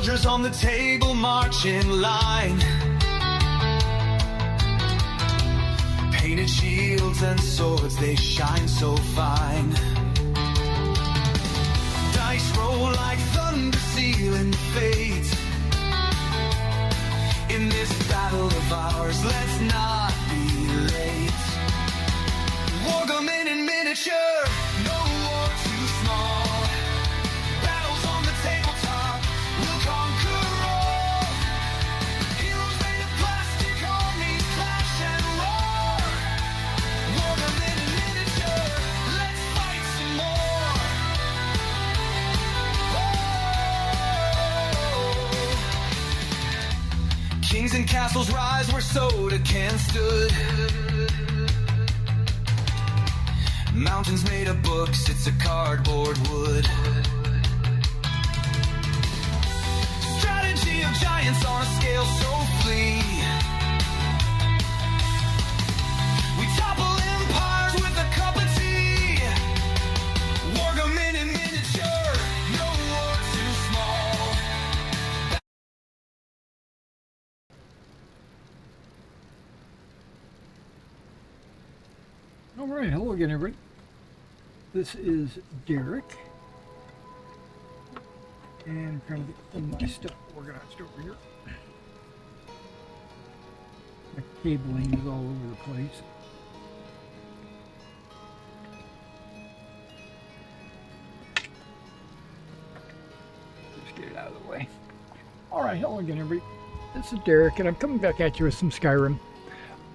soldiers on the table march in line. Painted shields and swords, they shine so fine. Dice roll like thunder sealing fate. In this battle of ours, let's not be late. Wargaming in miniature, no war too small. Battles on the tabletop, we'll conquer all. Heroes made of plastic, armies clash and roar. Wargaming in miniature, let's fight some more. Oh. Kings and castles rise where soda cans stood. Mountains made of books, it's a cardboard wood. Strategy of giants on a scale so flee. We topple empires with a cup of tea. Wargaming in miniature, no war too small. All right, hello again, everybody. This is Derek, and I'm trying to get all my stuff organized over here. My cabling is all over the place. Just get it out of the way. All right, hello again, everybody. This is Derek, and I'm coming back at you with some Skyrim.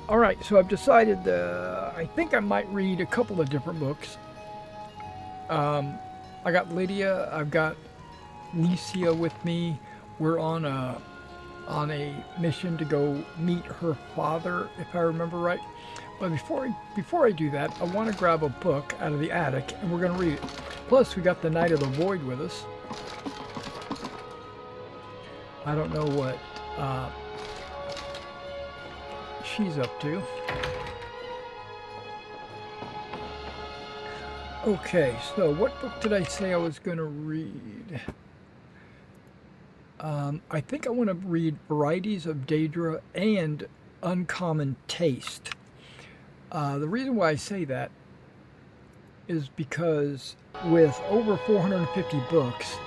All right, so I've decided I think I might read a couple of different books. I got Lydia, I've got Lydia with me. We're on a mission to go meet her father, if I remember right. But before I do that, I want to grab a book out of the attic, and we're going to read it. Plus, we got the Knight of the Void with us. I don't know what she's up to. Okay, so what book did I say I was going to read? I think I want to read Varieties of Daedra and Uncommon Taste. The reason why I say that is because with over 450 books,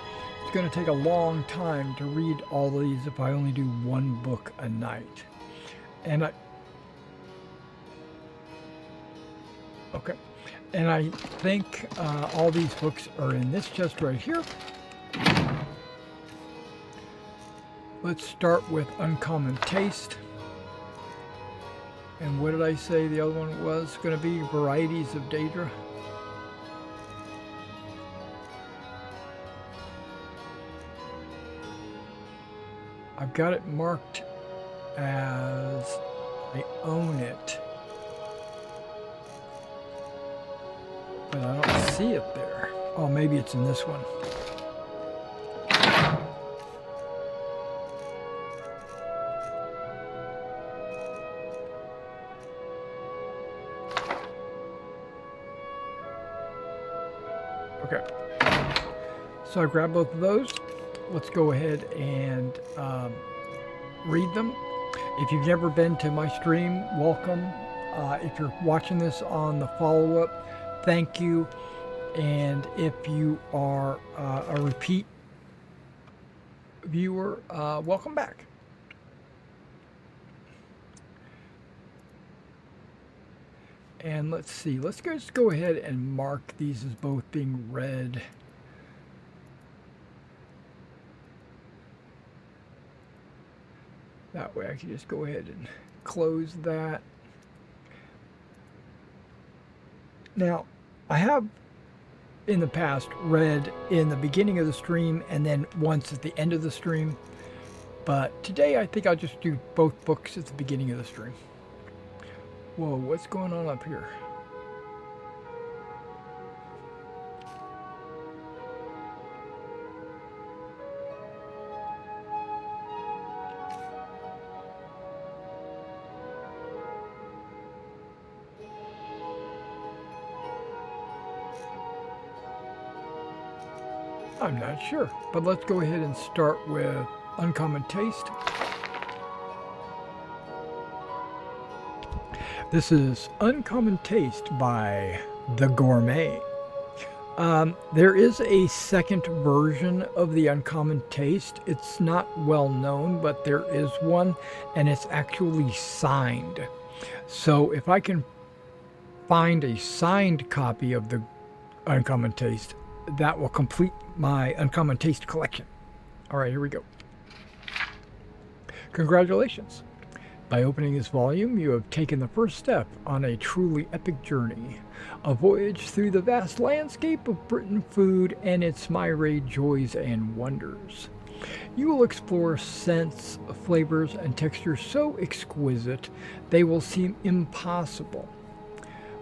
it's going to take a long time to read all these if I only do one book a night. And I think all these books are in this chest right here. Let's start with Uncommon Taste. And what did I say the other one was going to be? Varieties of Daedra. I've got it marked as I own it. But I don't see it there. Oh, maybe it's in this one. Okay. So I grabbed both of those. Let's go ahead and read them. If you've never been to my stream, welcome. If you're watching this on the follow-up, thank you. And if you are a repeat viewer, welcome back. And let's see, let's just go ahead and mark these as both being read. That way I can just go ahead and close that. Now, I have in the past read in the beginning of the stream and then once at the end of the stream. But today I think I'll just do both books at the beginning of the stream. Whoa, what's going on up here? I'm not sure, but let's go ahead and start with Uncommon Taste. This is Uncommon Taste by The Gourmet. There is a second version of the Uncommon Taste. It's not well known, but there is one, and it's actually signed. So if I can find a signed copy of the Uncommon Taste, that will complete my Uncommon Taste collection. All right, here we go. Congratulations. By opening this volume, you have taken the first step on a truly epic journey, a voyage through the vast landscape of Britain food and its myriad joys and wonders. You will explore scents, flavors, and textures so exquisite they will seem impossible.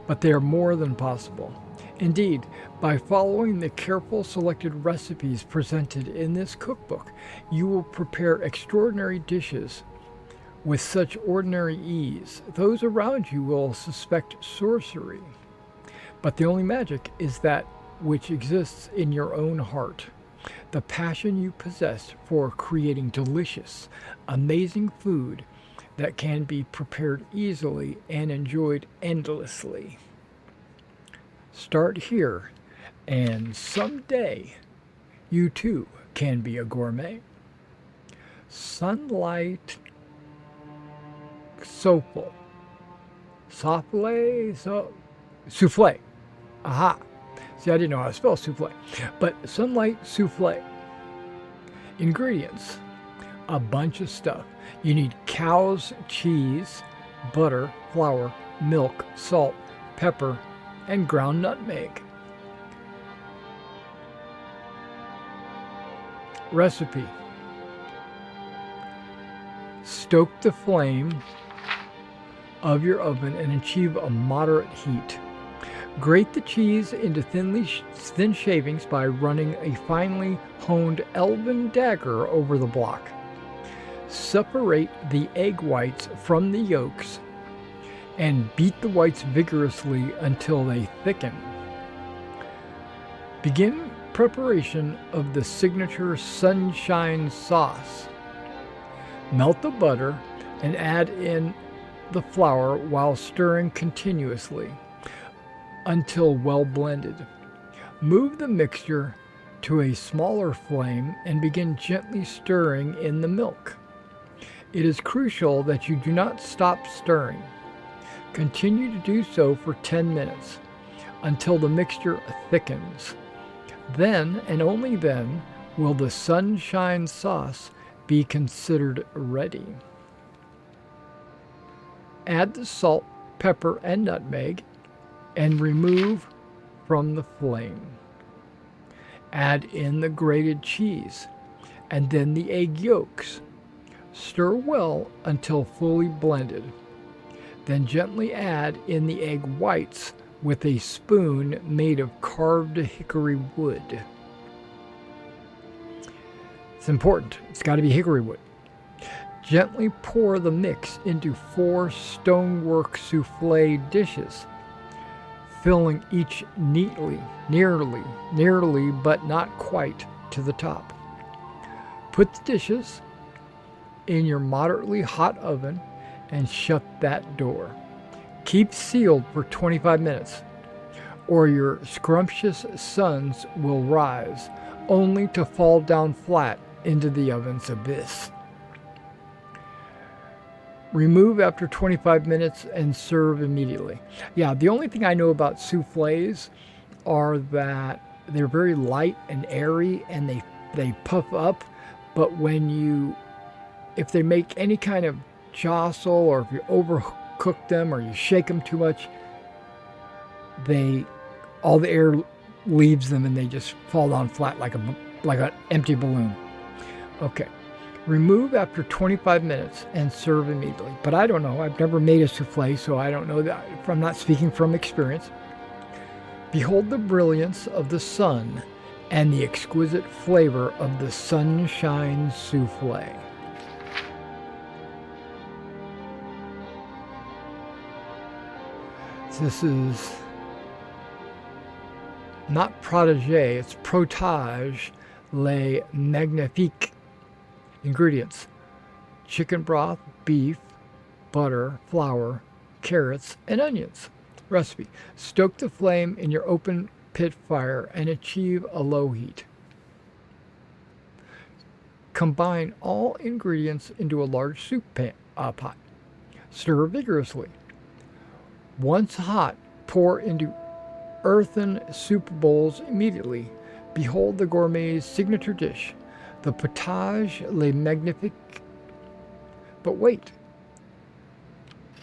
But they are more than possible. Indeed, by following the careful selected recipes presented in this cookbook, you will prepare extraordinary dishes with such ordinary ease. Those around you will suspect sorcery. But the only magic is that which exists in your own heart. The passion you possess for creating delicious, amazing food that can be prepared easily and enjoyed endlessly. Start here, and someday you too can be a gourmet. Sunlight souffle. Aha. See, I didn't know how to spell souffle. But sunlight souffle. Ingredients. A bunch of stuff. You need cow's cheese, butter, flour, milk, salt, pepper, and ground nutmeg. Recipe. Stoke the flame of your oven and achieve a moderate heat. Grate the cheese into thin shavings by running a finely honed elven dagger over the block. Separate the egg whites from the yolks and beat the whites vigorously until they thicken. Begin preparation of the signature sunshine sauce. Melt the butter and add in the flour while stirring continuously until well blended. Move the mixture to a smaller flame and begin gently stirring in the milk. It is crucial that you do not stop stirring. Continue to do so for 10 minutes until the mixture thickens. Then, and only then, will the sunshine sauce be considered ready. Add the salt, pepper, and nutmeg and remove from the flame. Add in the grated cheese and then the egg yolks. Stir well until fully blended. Then gently add in the egg whites with a spoon made of carved hickory wood. It's important. It's got to be hickory wood. Gently pour the mix into 4 stonework souffle dishes, filling each nearly, but not quite to the top. Put the dishes in your moderately hot oven and shut that door. Keep sealed for 25 minutes, or your scrumptious suns will rise, only to fall down flat into the oven's abyss. Remove after 25 minutes and serve immediately. Yeah, the only thing I know about souffles are that they're very light and airy and they puff up, but if they make any kind of jostle or if you overcook them or you shake them too much, all the air leaves them and they just fall down flat like an empty balloon. Okay. Remove after 25 minutes and serve immediately. But I don't know. I've never made a souffle, so I don't know that. I'm not speaking from experience. Behold the brilliance of the sun and the exquisite flavor of the sunshine souffle. This is not protege, it's protage le magnifique. Ingredients: chicken broth, beef, butter, flour, carrots, and onions. Recipe: stoke the flame in your open pit fire and achieve a low heat. Combine all ingredients into a large soup pot. Stir vigorously. Once hot, pour into earthen soup bowls immediately. Behold the gourmet's signature dish, the potage le magnifique. But wait,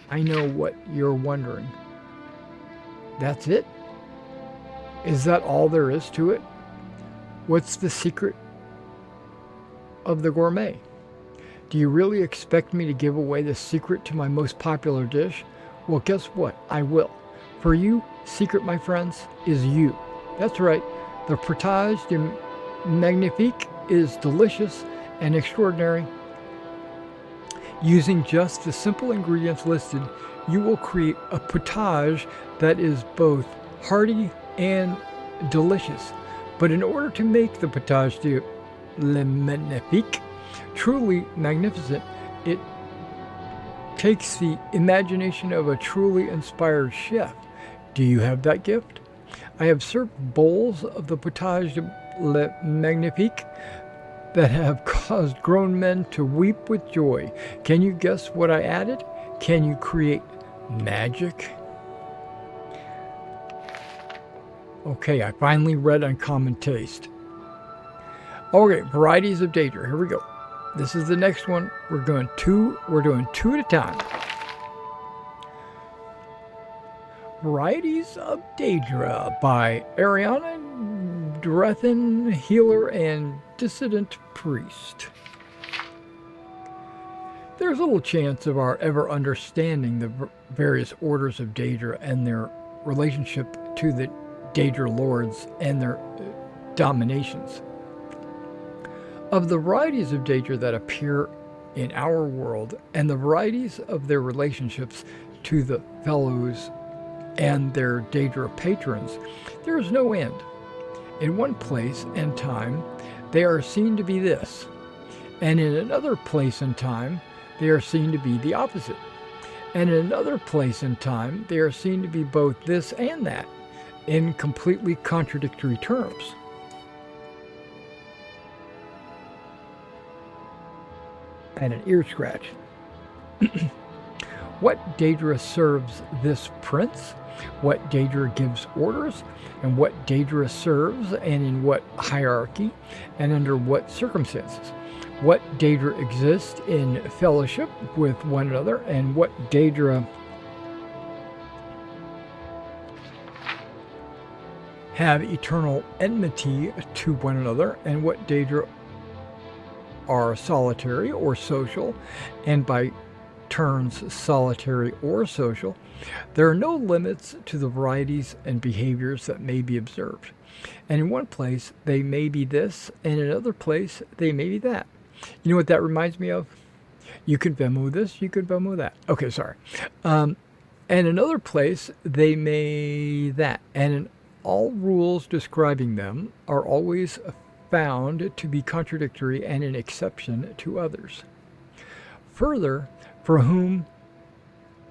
I know what you're wondering. That's it? Is that all there is to it? What's the secret of the gourmet? Do you really expect me to give away the secret to my most popular dish? Well, guess what? I will. For you, secret, my friends, is you. That's right. The potage de magnifique is delicious and extraordinary. Using just the simple ingredients listed, you will create a potage that is both hearty and delicious. But in order to make the potage de le magnifique truly magnificent, it takes the imagination of a truly inspired chef. Do you have that gift? I have served bowls of the potage de le magnifique that have caused grown men to weep with joy. Can you guess what I added? Can you create magic? Okay, I finally read Uncommon Taste. Okay, varieties of Daedra. Here we go. This is the next one. We're doing two at a time. Varieties of Daedra by Ariana, Drethen, Healer, and Dissident Priest. There's little chance of our ever understanding the various orders of Daedra and their relationship to the Daedra lords and their dominations. Of the varieties of Daedra that appear in our world and the varieties of their relationships to the fellows and their Daedra patrons, there is no end. In one place and time, they are seen to be this, and in another place and time, they are seen to be the opposite, and in another place and time, they are seen to be both this and that, in completely contradictory terms. And an ear scratch. What Daedra serves this prince? What Daedra gives orders? And what Daedra serves, and in what hierarchy, and under what circumstances? What Daedra exist in fellowship with one another, and what Daedra have eternal enmity to one another, and what Daedra are solitary or social, and by turns solitary or social. There are no limits to the varieties and behaviors that may be observed. And in one place, they may be this, and in another place, they may be that. You know what that reminds me of? You could Venmo this, you could Venmo that. Okay, sorry. And another place, they may that. And in all rules describing them are always found to be contradictory and an exception to others. Further, for whom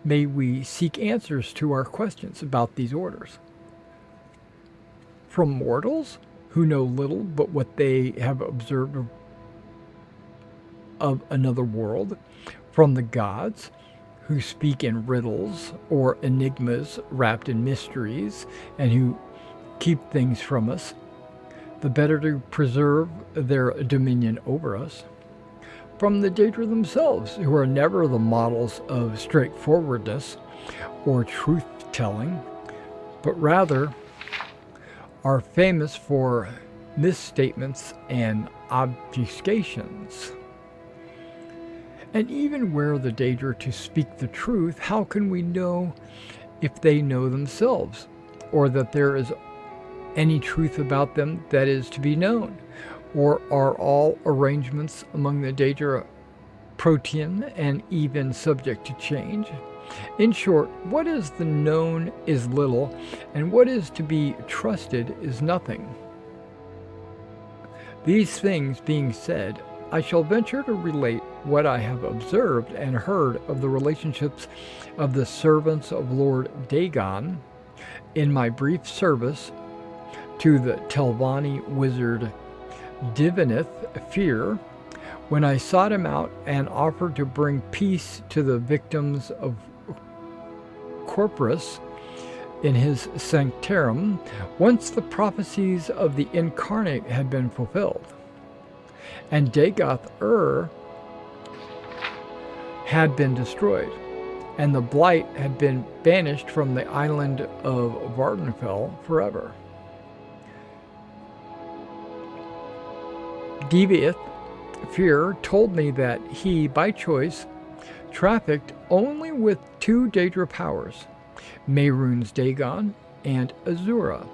may we seek answers to our questions about these orders? From mortals who know little but what they have observed of another world, from the gods who speak in riddles or enigmas wrapped in mysteries and who keep things from us, the better to preserve their dominion over us. From the Daedra themselves, who are never the models of straightforwardness or truth-telling, but rather are famous for misstatements and obfuscations. And even were the Daedra to speak the truth, how can we know if they know themselves, or that there is any truth about them that is to be known? Or are all arrangements among the Daedra protean and even subject to change? In short, what is the known is little, and what is to be trusted is nothing. These things being said, I shall venture to relate what I have observed and heard of the relationships of the servants of Lord Dagon in my brief service to the Telvanni wizard Divineth Fear, when I sought him out and offered to bring peace to the victims of Corpus in his sanctarum, once the prophecies of the incarnate had been fulfilled. And Dagoth had been destroyed, and the blight had been banished from the island of Vardenfell forever. Deviath Fear told me that he, by choice, trafficked only with two Daedra powers, Mehrunes Dagon and Azura.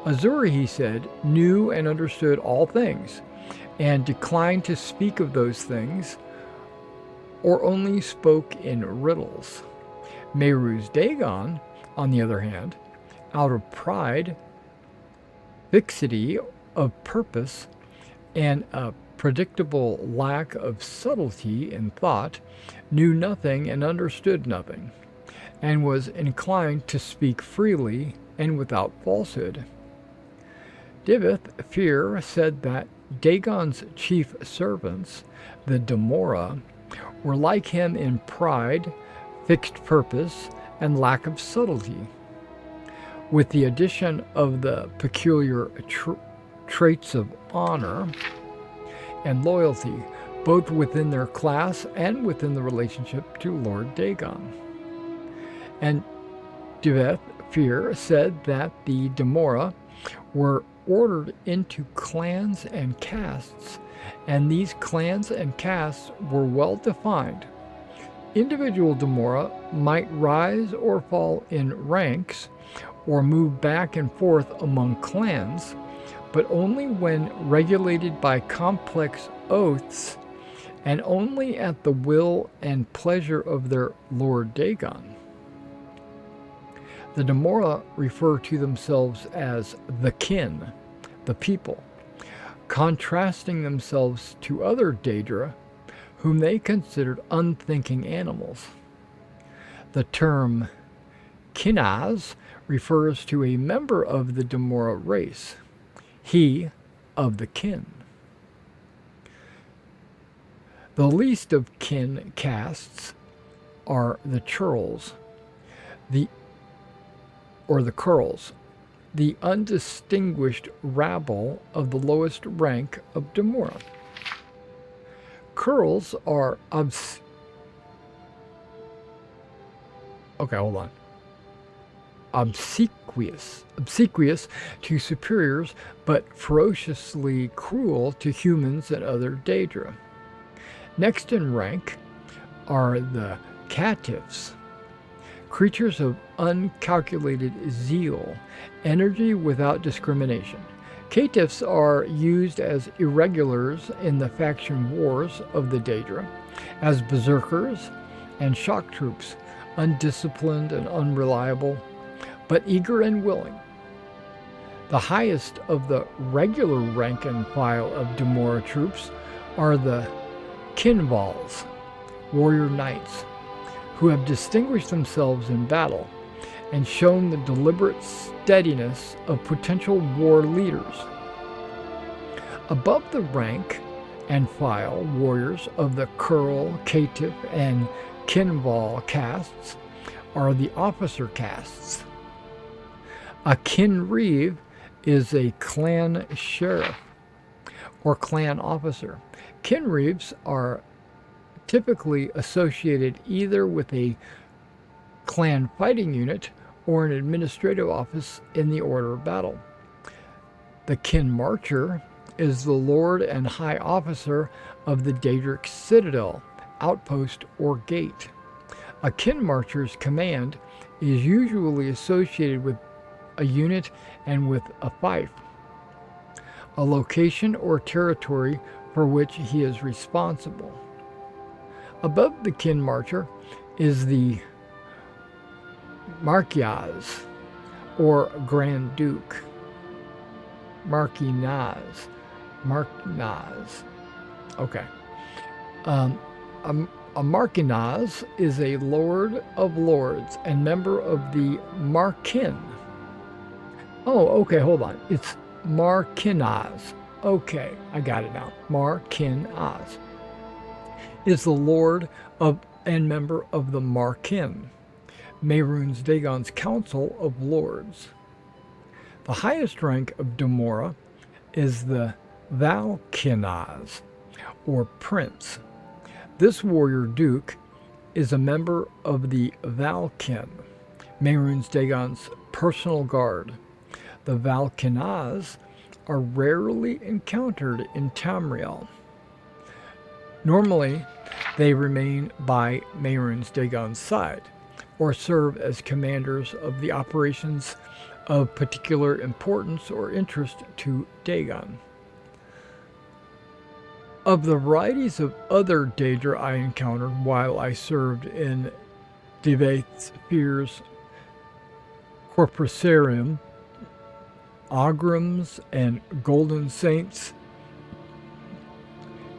Azura, he said, knew and understood all things, and declined to speak of those things, or only spoke in riddles. Mehrunes Dagon, on the other hand, out of pride, fixity of purpose, and a predictable lack of subtlety in thought, knew nothing and understood nothing, and was inclined to speak freely and without falsehood. Divith Fear said that Dagon's chief servants, the Demora, were like him in pride, fixed purpose, and lack of subtlety, with the addition of the peculiar traits of honor and loyalty, both within their class and within the relationship to Lord Dagon. And Diveth Fear said that the Demora were ordered into clans and castes, and these clans and castes were well defined. Individual Demora might rise or fall in ranks or move back and forth among clans, but only when regulated by complex oaths and only at the will and pleasure of their Lord Dagon. The Demora refer to themselves as the kin, the people, contrasting themselves to other Daedra, whom they considered unthinking animals. The term kinaz refers to a member of the Demora race, he of the kin. The least of kin castes are the churls, the curls, the undistinguished rabble of the lowest rank of Demora. Curls are obsequious to superiors, but ferociously cruel to humans and other Daedra. Next in rank are the caitiffs, creatures of uncalculated zeal, energy without discrimination. Caitiffs are used as irregulars in the faction wars of the Daedra, as berserkers and shock troops, undisciplined and unreliable, but eager and willing. The highest of the regular rank and file of Demora troops are the Kinvals, warrior knights, who have distinguished themselves in battle and shown the deliberate steadiness of potential war leaders. Above the rank and file warriors of the Curl, Caitiff, and Kinval castes are the officer castes. A Kinreeve is a clan sheriff or clan officer. Kinreeves are typically associated either with a clan fighting unit or an administrative office in the order of battle. The Kin Marcher is the lord and high officer of the Daedric citadel, outpost, or gate. A Kin Marcher's command is usually associated with a unit and with a fief, a location or territory for which he is responsible. Above the Kin Marcher is the Markiaz, or Grand Duke, Markinaz, Markath. Okay. A Markath is a lord of lords and member of the Markin. Oh, okay, hold on. It's Markath. Okay, I got it now. Markath is the lord of and member of the Markin, Mehrunes Dagon's Council of Lords. The highest rank of Demora is the Valkinaz, or Prince. This warrior duke is a member of the Valkin, Mehrunes Dagon's personal guard. The Valkinaz are rarely encountered in Tamriel. Normally, they remain by Mehrunes Dagon's side, or serve as commanders of the operations of particular importance or interest to Dagon. Of the varieties of other Daedra I encountered while I served in Divath's Corpusarium, Ogrims and Golden Saints,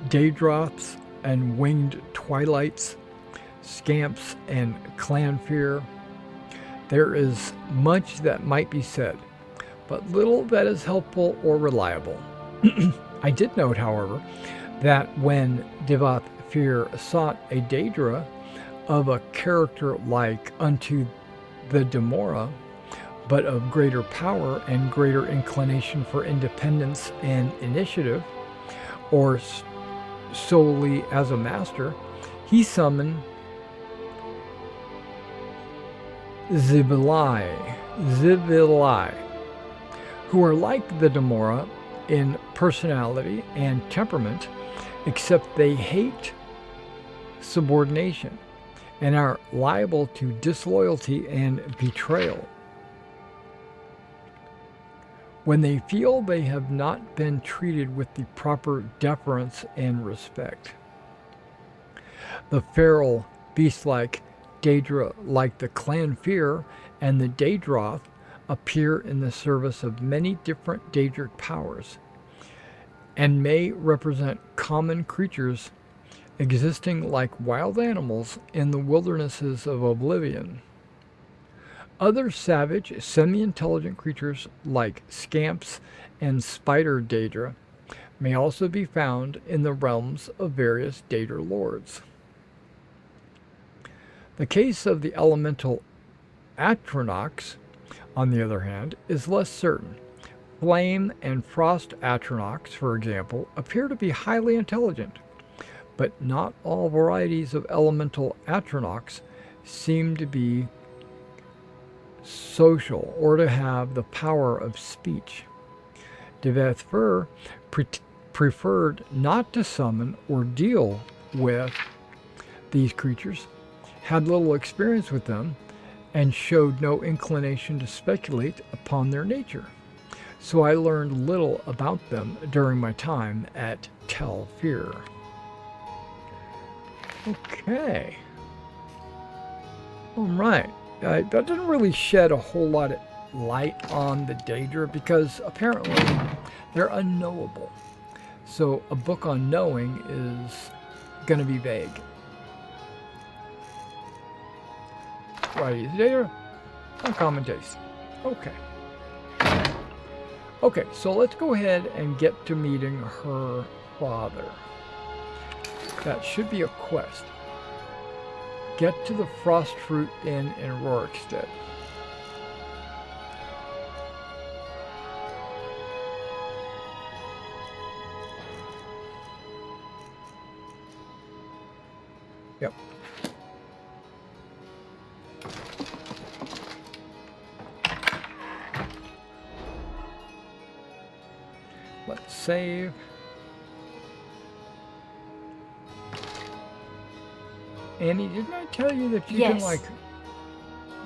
Daedroths and Winged Twilights, Scamps and Clanfear, there is much that might be said, but little that is helpful or reliable. I did note, however, that when Divath sought a Daedra of a character like unto the Demora, but of greater power and greater inclination for independence and initiative, or solely as a master, he summoned cbbe, who are like the Demora in personality and temperament, except they hate subordination and are liable to disloyalty and betrayal. When they feel they have not been treated with the proper deference and respect. The feral, beast-like Daedra, like the Clanfear and the Daedroth, appear in the service of many different Daedric powers, and may represent common creatures existing like wild animals in the wildernesses of Oblivion. Other savage, semi-intelligent creatures like scamps and spider Daedra may also be found in the realms of various Daedra lords. The case of the elemental Atronachs, on the other hand, is less certain. Flame and frost Atronachs, for example, appear to be highly intelligent, but not all varieties of elemental Atronachs seem to be social or to have the power of speech. Divath preferred not to summon or deal with these creatures, had little experience with them, and showed no inclination to speculate upon their nature. So I learned little about them during my time at Tel Fir. Okay. All right. That didn't really shed a whole lot of light on the Daedra because apparently they're unknowable. So a book on knowing is going to be vague. Right, Daedra, uncommon taste. Okay. Okay, so let's go ahead and get to meeting her father. That should be a quest. Get to the Frost Fruit Inn in Rorikstead. Yep. Let's save. Annie, didn't I tell you that you can, like,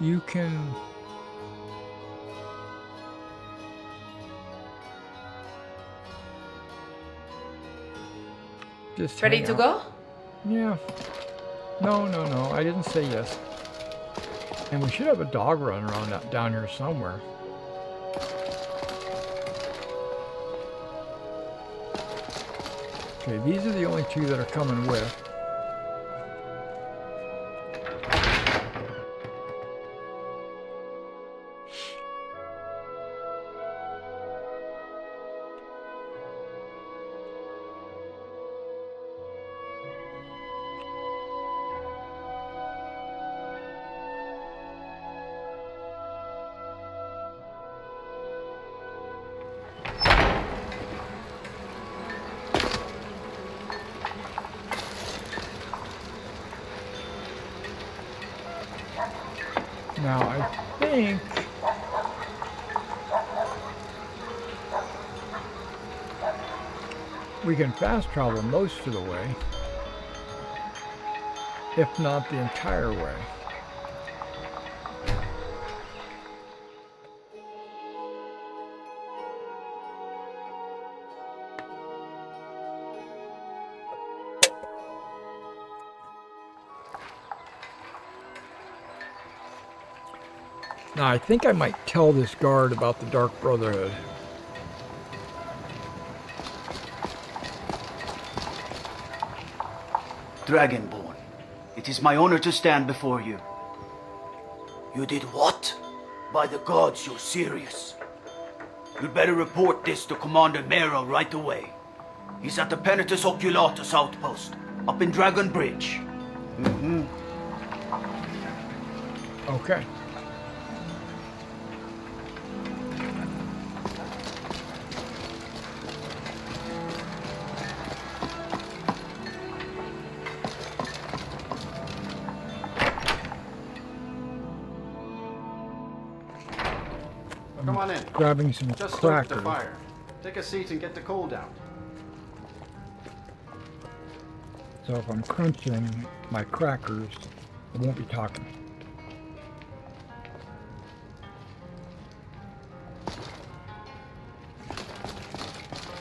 you can... just ready to go? Yeah. No, I didn't say yes. And we should have a dog run around down here somewhere. Okay, these are the only two that are coming with. Now, I think we can fast travel most of the way, if not the entire way. Now, I think I might tell this guard about the Dark Brotherhood. Dragonborn, it is my honor to stand before you. You did what? By the gods, you're serious. You'd better report this to Commander Mero right away. He's at the Penitus Oculatus outpost, up in Dragon Bridge. Okay. Come on in. Grabbing some Just stoke the crackers. fire. Take a seat and get the coal down. So if I'm crunching my crackers, I won't be talking.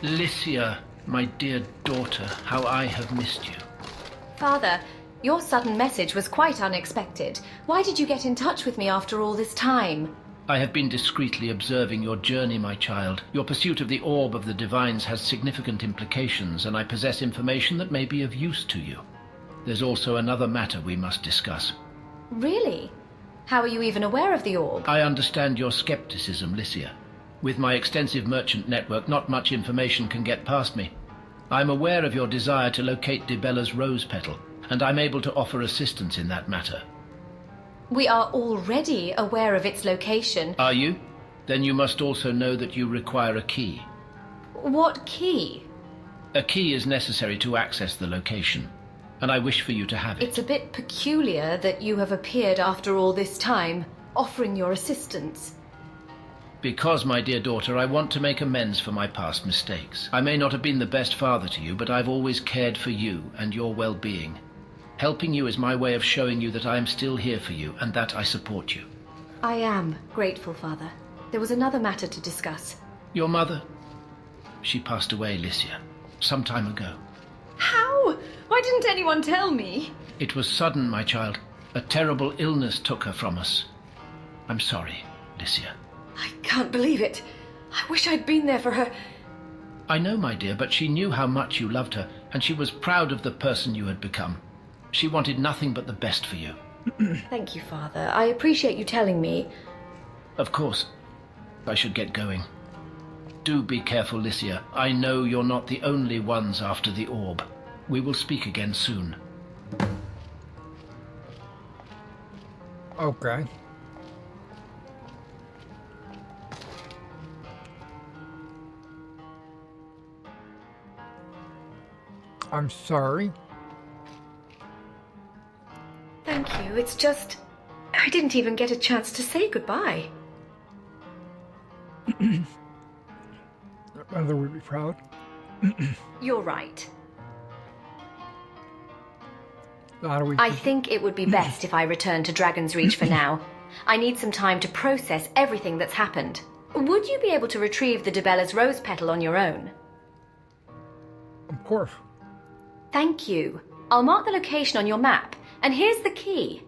Lydia, my dear daughter, how I have missed you. Father, your sudden message was quite unexpected. Why did you get in touch with me after all this time? I have been discreetly observing your journey, my child. Your pursuit of the orb of the divines has significant implications, and I possess information that may be of use to you. There's also another matter we must discuss. Really? How are you even aware of the orb? I understand your skepticism, Lydia. With my extensive merchant network, not much information can get past me. I'm aware of your desire to locate Dibela's rose petal, and I'm able to offer assistance in that matter. We are already aware of its location. Are you? Then you must also know that you require a key. What key? A key is necessary to access the location, and I wish for you to have it. It's a bit peculiar that you have appeared after all this time, offering your assistance. Because, my dear daughter, I want to make amends for my past mistakes. I may not have been the best father to you, but I've always cared for you and your well-being. Helping you is my way of showing you that I am still here for you and that I support you. I am grateful, Father. There was another matter to discuss. Your mother? She passed away, Lydia, some time ago. How? Why didn't anyone tell me? It was sudden, my child. A terrible illness took her from us. I'm sorry, Lydia. I can't believe it. I wish I'd been there for her. I know, my dear, but she knew how much you loved her, and she was proud of the person you had become. She wanted nothing but the best for you. Thank you, Father. I appreciate you telling me. Of course. I should get going. Do be careful, Lydia. I know you're not the only ones after the orb. We will speak again soon. Okay. I'm sorry. Thank you. It's just... I didn't even get a chance to say goodbye. Mother would be proud. You're right. How do we... I think it would be best if I return to Dragon's Reach for now. I need some time to process everything that's happened. Would you be able to retrieve the Dibela's rose petal on your own? Of course. Thank you. I'll mark the location on your map, and here's the key.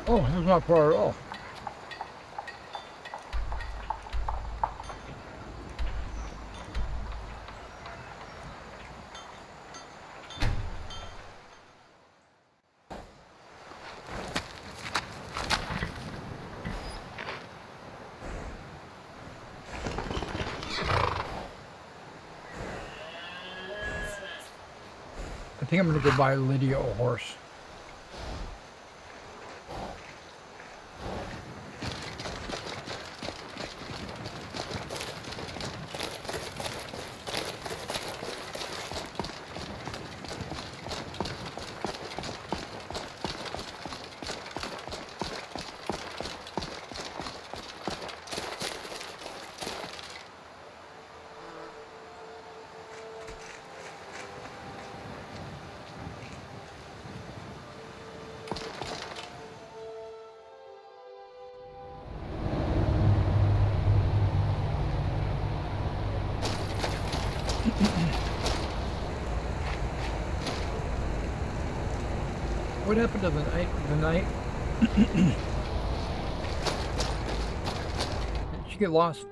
Oh, that's not far at all. I think I'm going to go buy Lydia a horse. What happened to the night? Did you get lost?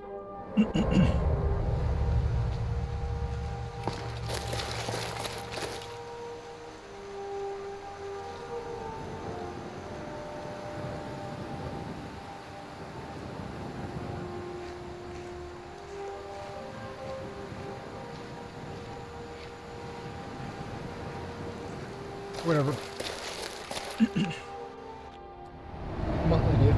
Whatever. Come on, Lydia.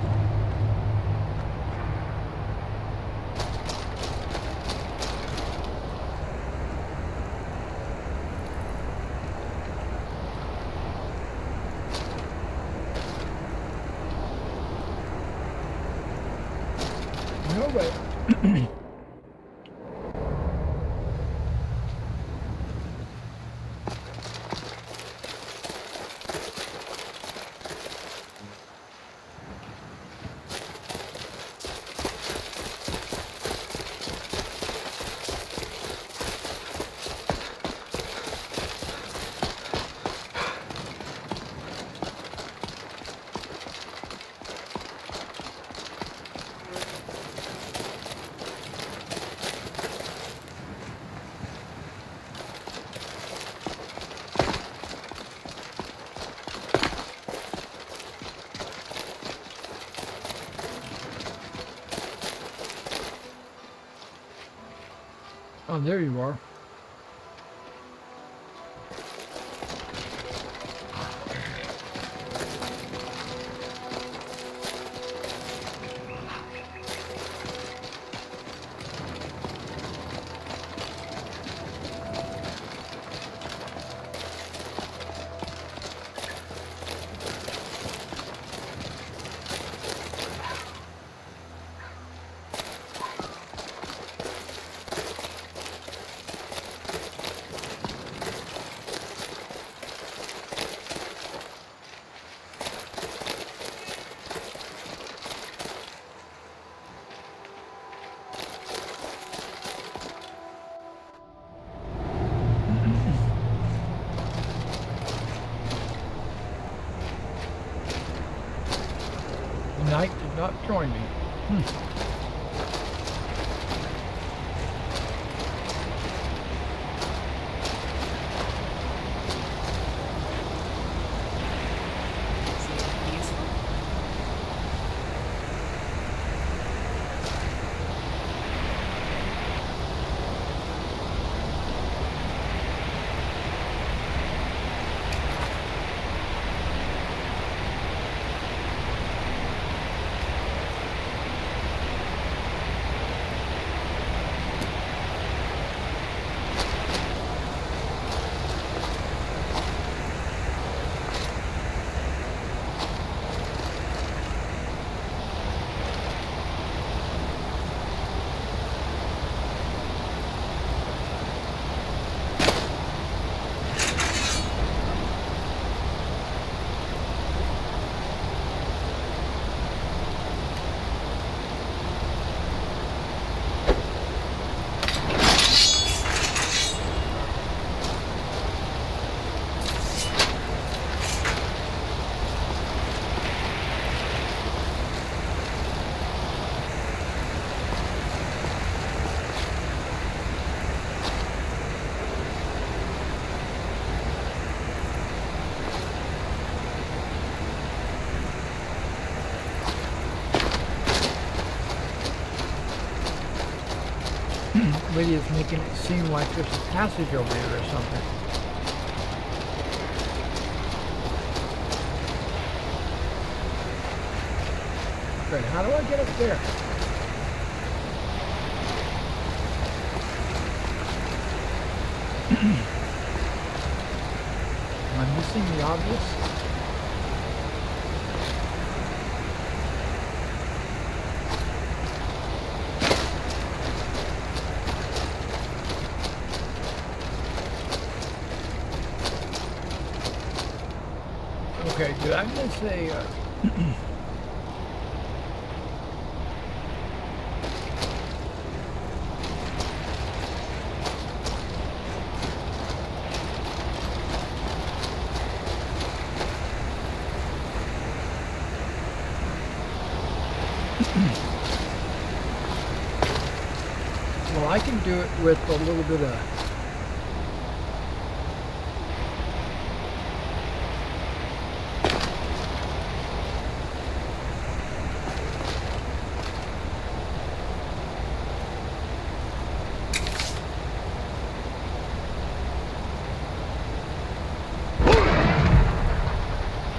No way. Oh, there you are. Night did not join me. Lydia's making it seem like there's a passage over here or something. Good, how do I get up there? Am I missing the obvious? Okay, did I miss a... Well, I can do it with a little bit of...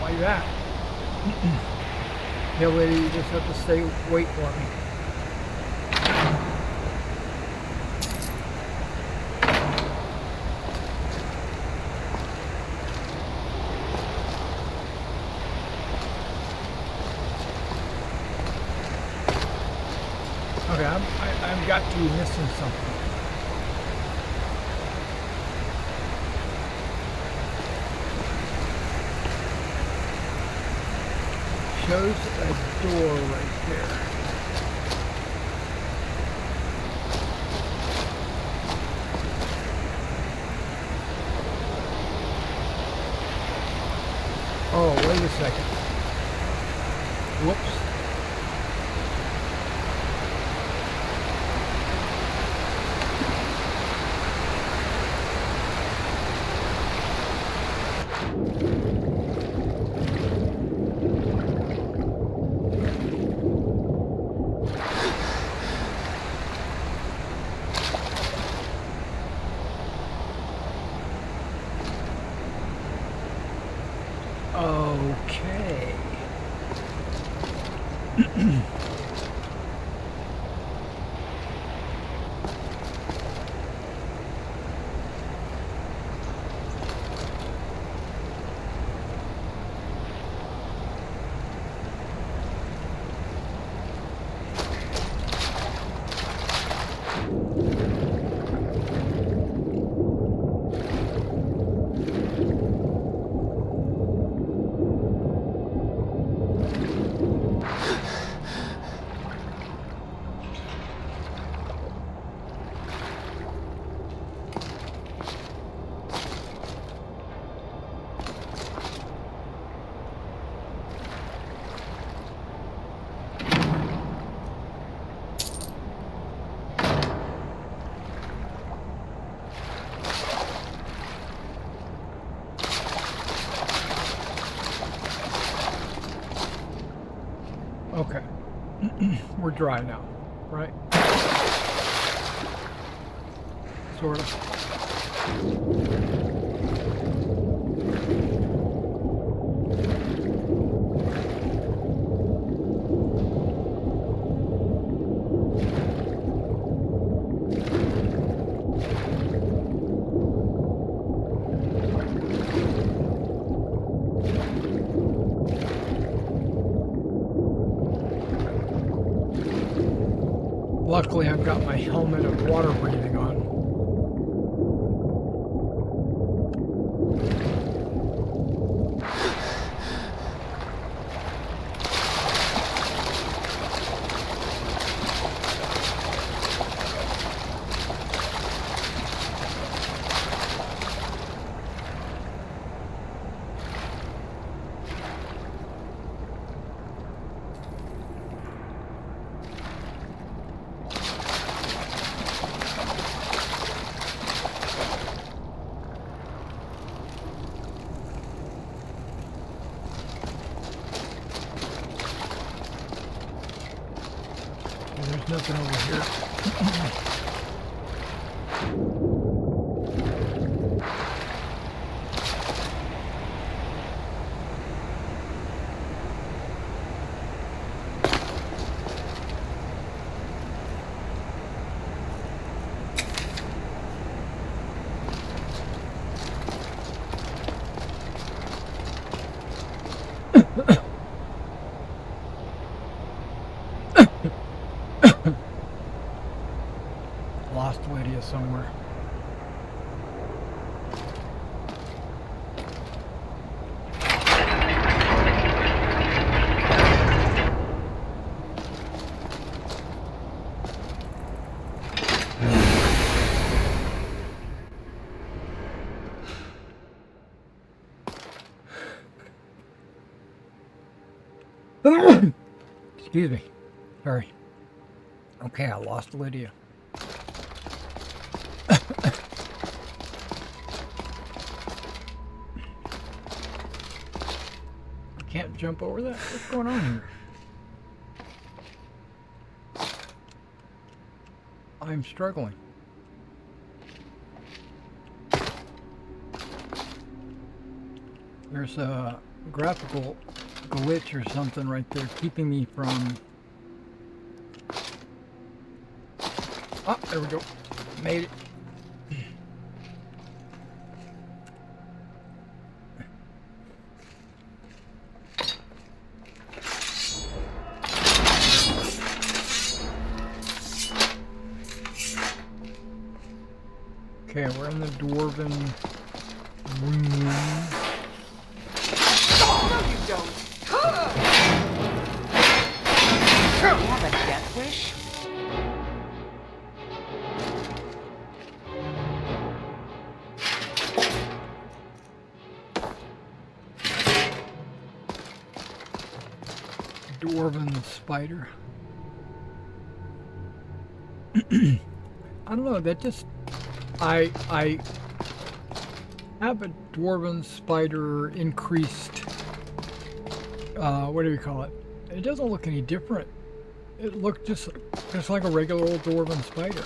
Like that. Yeah, lady, you just have to stay, wait for me. Okay, I've got to be missing something. Shows a door right there. Oh, wait a second. Whoops. Okay. Okay. We're dry now, right? Sort of. Luckily, I've got my helmet of water breathing on. There's nothing over here. somewhere. Excuse me. Sorry. Okay, I lost Lydia. I can't jump over that? What's going on here? I'm struggling. There's a graphical glitch or something right there keeping me from... Oh, there we go. Made it. Okay, we're in the dwarven room. No, you don't. You have a death wish? Dwarven spider. I don't know, that just... I have a dwarven spider increased, what do you call it? It doesn't look any different. It looked just like a regular old dwarven spider.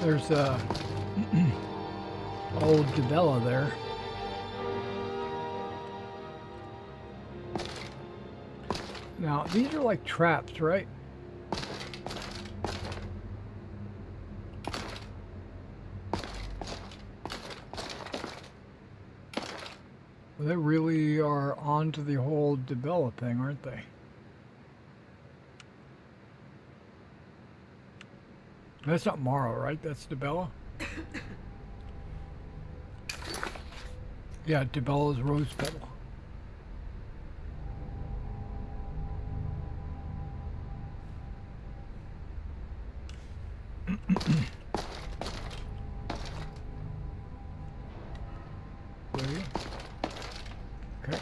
There's old Dibela there. Now, these are like traps, right? Well, they really are onto the whole Dibela thing, aren't they? That's not Morrow, right? That's Dibela? Yeah, Dibela's rose petal. Ready? Okay.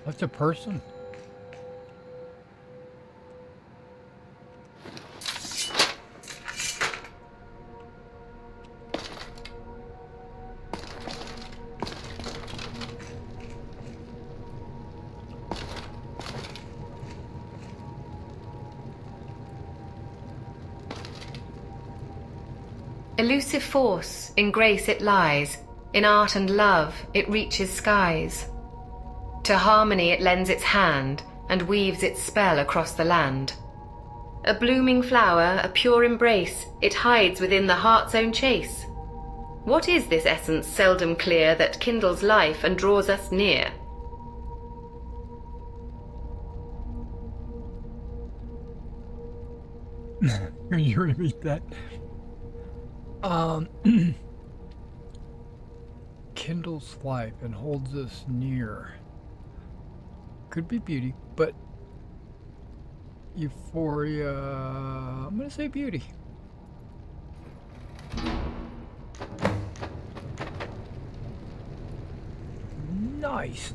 That's a person. Elusive force, in grace it lies, in art and love it reaches skies. To harmony it lends its hand, and weaves its spell across the land. A blooming flower, a pure embrace, it hides within the heart's own chase. What is this essence seldom clear, that kindles life and draws us near? Can you repeat that? Kindles life and holds us near. Could be beauty, but euphoria. I'm gonna say beauty. Nice.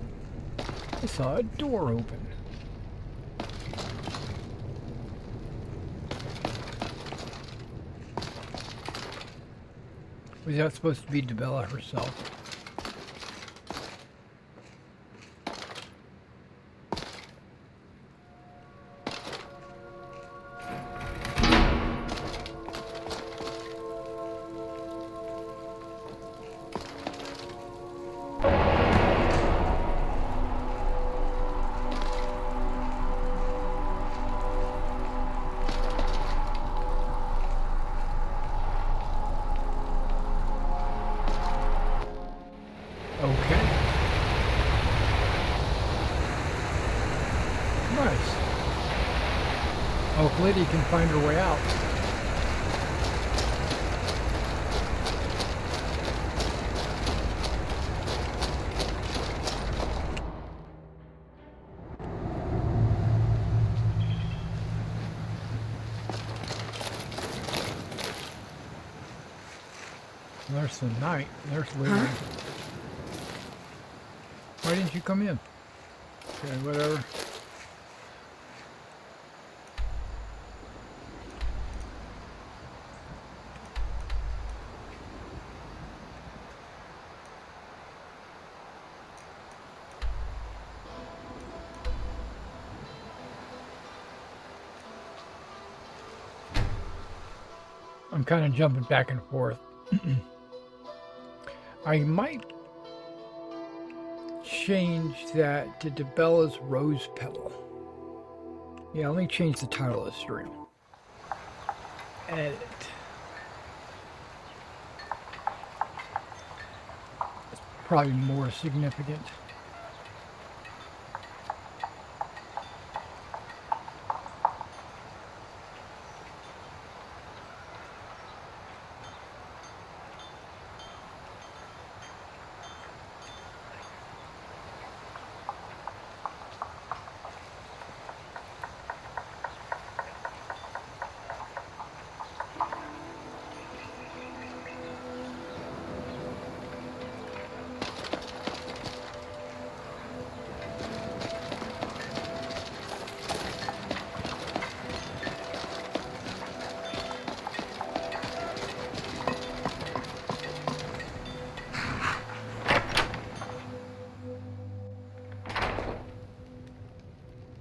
I saw a door open. Was that supposed to be Dibela herself? Lydia can find her way out. There's the night. There's Lydia. Huh? Why didn't you come in? Okay, whatever. I'm kind of jumping back and forth. I might change that to Dibela's Rose Petal. Yeah, let me change the title of the stream. Edit. It's probably more significant.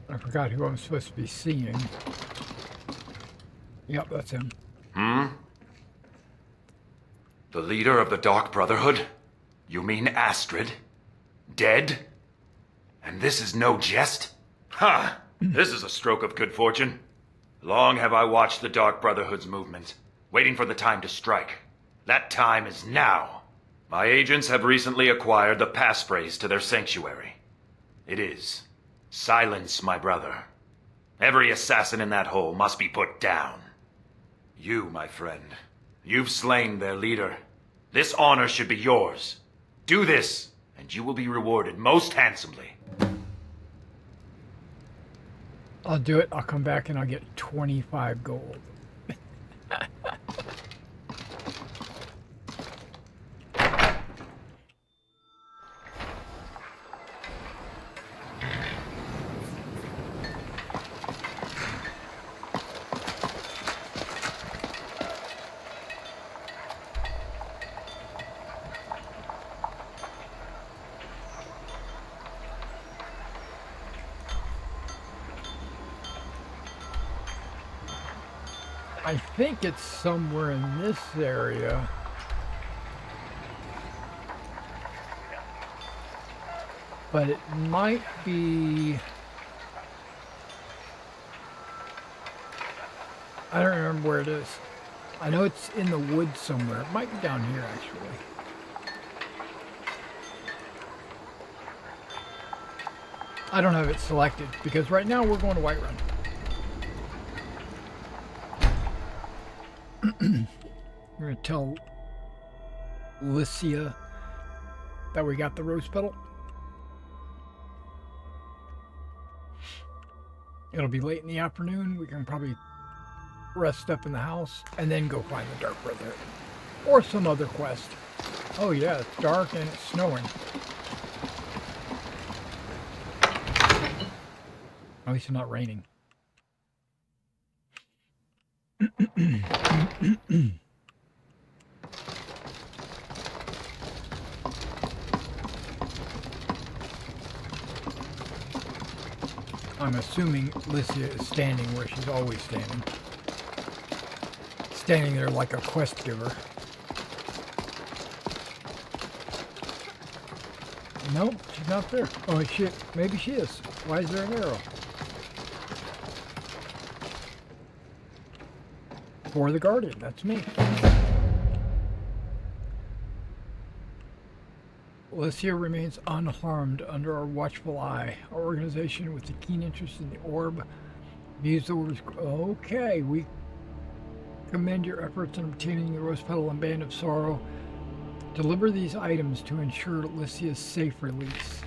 I forgot who I'm supposed to be seeing. Yep, that's him. The leader of the Dark Brotherhood? You mean Astrid? Dead? And this is no jest? Ha! This is a stroke of good fortune. Long have I watched the Dark Brotherhood's movement, waiting for the time to strike. That time is now. My agents have recently acquired the passphrase to their sanctuary. It is, "Silence, my brother. Every assassin in that hole must be put down." You, my friend, you've slain their leader. This honor should be yours. Do this, and you will be rewarded most handsomely. I'll do it. I'll come back and I'll get 25 gold. I think it's somewhere in this area. But it might be... I don't remember where it is. I know it's in the woods somewhere. It might be down here, actually. I don't have it selected, because right now we're going to Whiterun. We're going to tell Lydia that we got the rose petal. It'll be late in the afternoon. We can probably rest up in the house and then go find the Dark Brotherhood. Or some other quest. Oh yeah, it's dark and it's snowing. At least it's not raining. I'm assuming Lydia is standing where she's always standing. Standing there like a quest giver. Nope, she's not there. Oh shit, maybe she is. Why is there an arrow? For the Guardian, that's me. Lydia remains unharmed under our watchful eye. Our organization, with a keen interest in the orb, views the orders. Okay, we commend your efforts in obtaining the Rose Petal and Band of Sorrow. Deliver these items to ensure Lydia's safe release.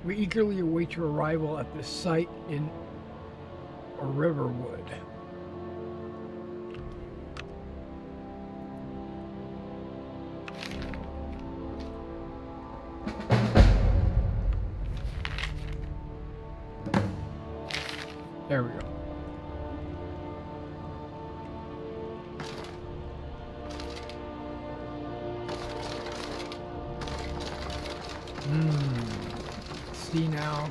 We eagerly await your arrival at the site in Riverwood. There we go. See now.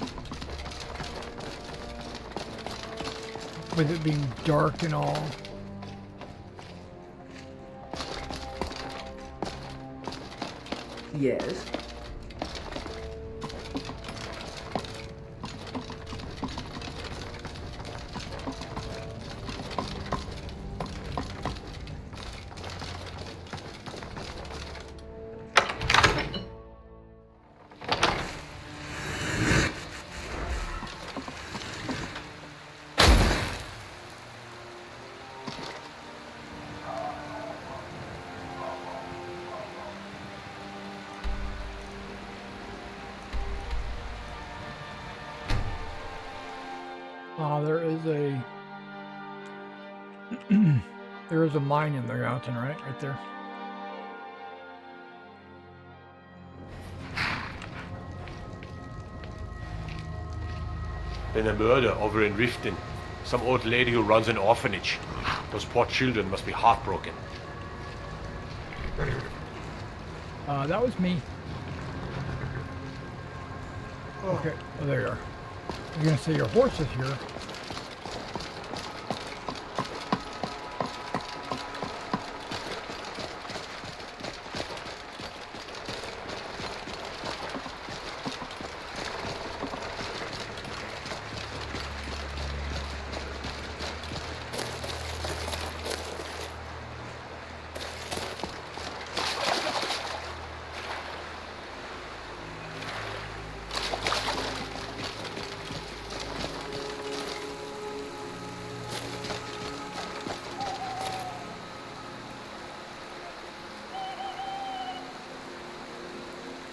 With it being dark and all. Yes. There is a mine in the mountain, right there. Then a murder over in Riften. Some old lady who runs an orphanage. Those poor children must be heartbroken. That was me. Okay, oh, there you are. You're gonna say your horse is here.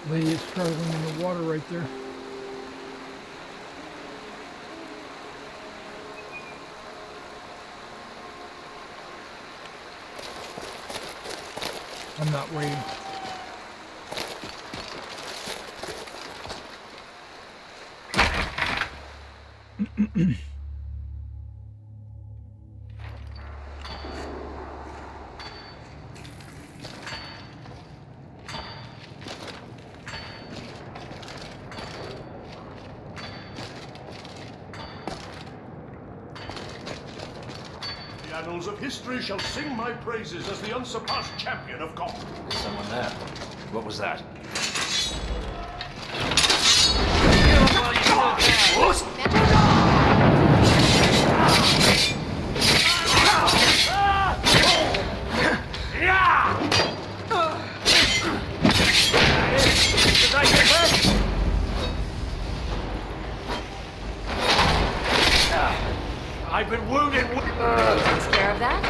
Lady is struggling in the water right there. I'm not waiting. The annals of history shall sing my praises as the unsurpassed champion of God. There's someone there. What was that? I've been wounded. Takes care of that?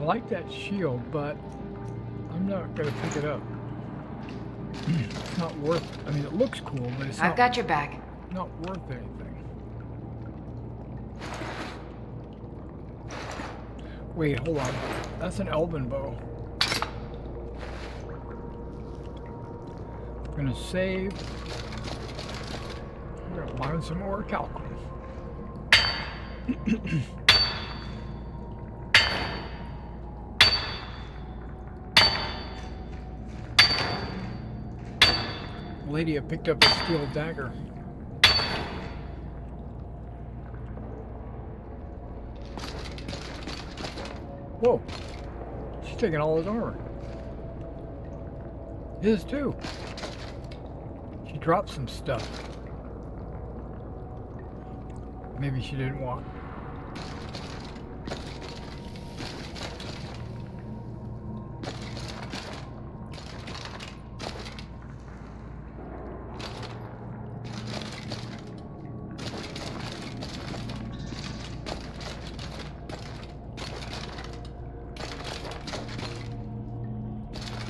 I like that shield, but I'm not going to pick it up. It's not worth it. I mean, it looks cool, but it's I've got your back. not worth anything. Wait, hold on. That's an elven bow. I'm going to save. I'm going to mine some more calcum. Lydia picked up a steel dagger. Whoa! She's taking all his armor. His too. She dropped some stuff. Maybe she didn't want.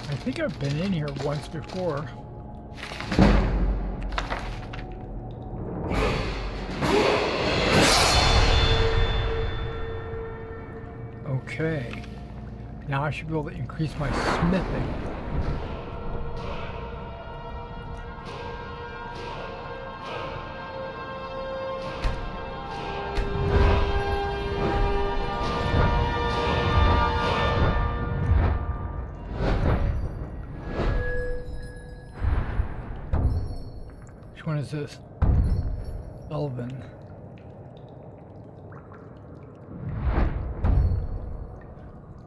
I think I've been in here once before. Okay. Now I should be able to increase my smithing. Which one is this? Elven.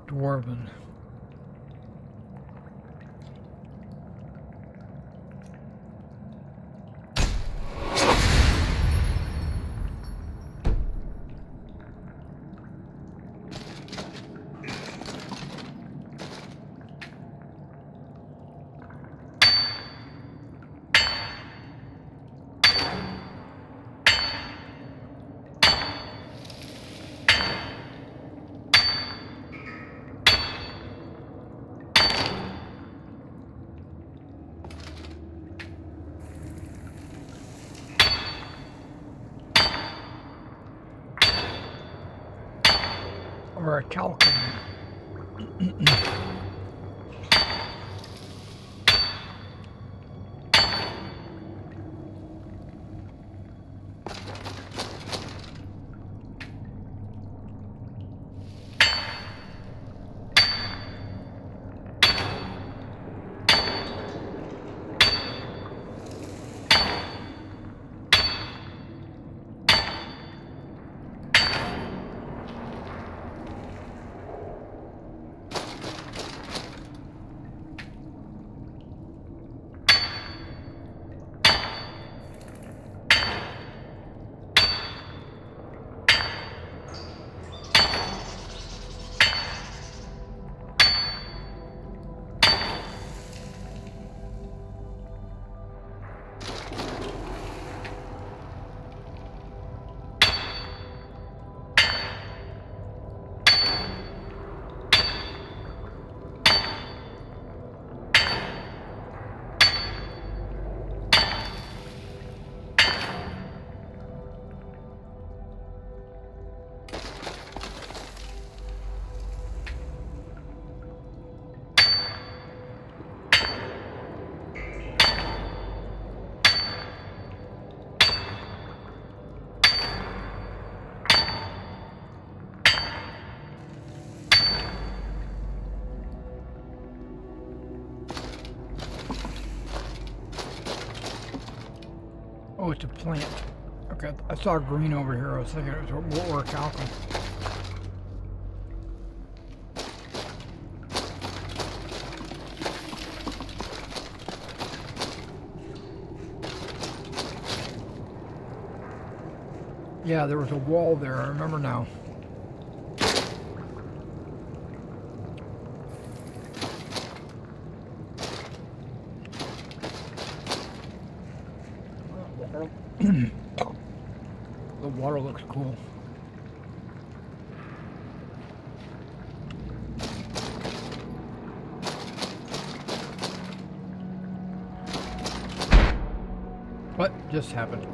Dwarven. Or a calcum. Oh, it's a plant. Okay, I saw green over here. I was thinking it was a calcum. Yeah, there was a wall there. I remember now. The water looks cool. What just happened?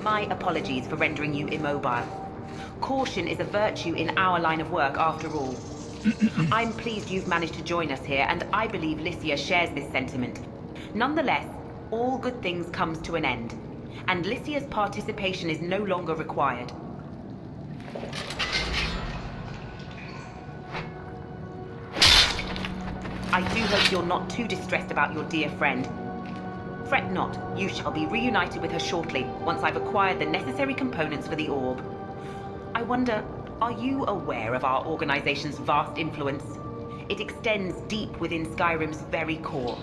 My apologies for rendering you immobile. Caution is a virtue in our line of work, after all. I'm pleased you've managed to join us here, and I believe Lydia shares this sentiment. Nonetheless, all good things comes to an end, and Lydia's participation is no longer required. I do hope you're not too distressed about your dear friend. Fret not, you shall be reunited with her shortly, once I've acquired the necessary components for the orb. I wonder, are you aware of our organization's vast influence? It extends deep within Skyrim's very core.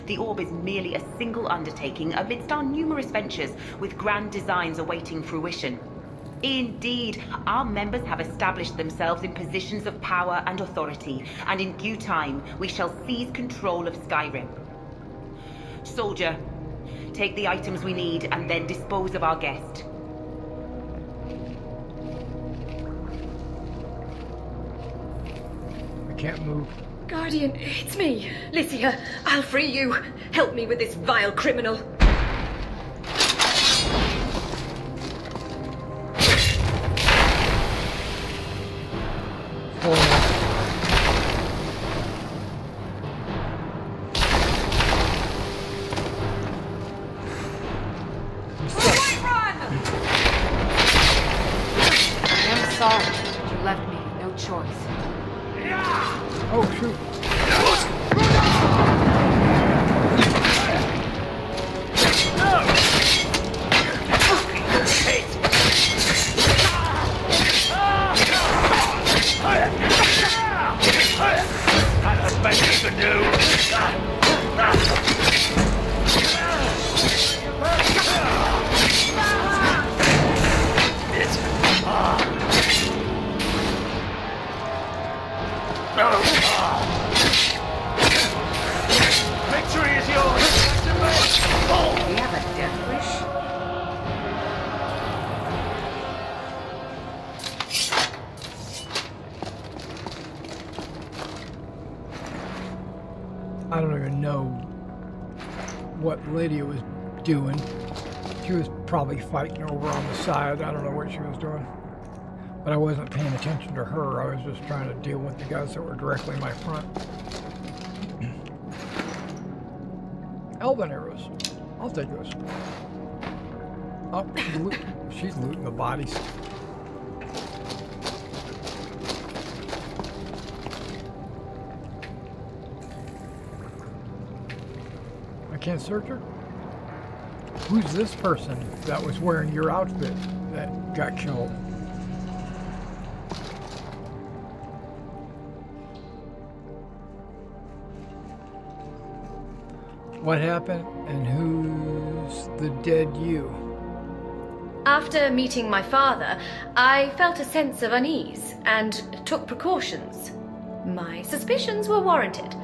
The orb is merely a single undertaking amidst our numerous ventures, with grand designs awaiting fruition. Indeed, our members have established themselves in positions of power and authority, and in due time, we shall seize control of Skyrim. Soldier, take the items we need and then dispose of our guest. I can't move. Guardian, it's me, Lydia. I'll free you. Help me with this vile criminal. Oh, shoot. That's the best you can do. Victory is yours! We have a death wish? I don't even know what Lydia was doing. She was probably fighting over on the side. I don't know what she was doing. But I wasn't paying attention to her. I was just trying to deal with the guys that were directly in my front. Elven arrows. I'll take those. Oh, she's looting the bodies. I can't search her? Who's this person that was wearing your outfit that got killed? What happened, and who's the dead you? After meeting my father, I felt a sense of unease and took precautions. My suspicions were warranted.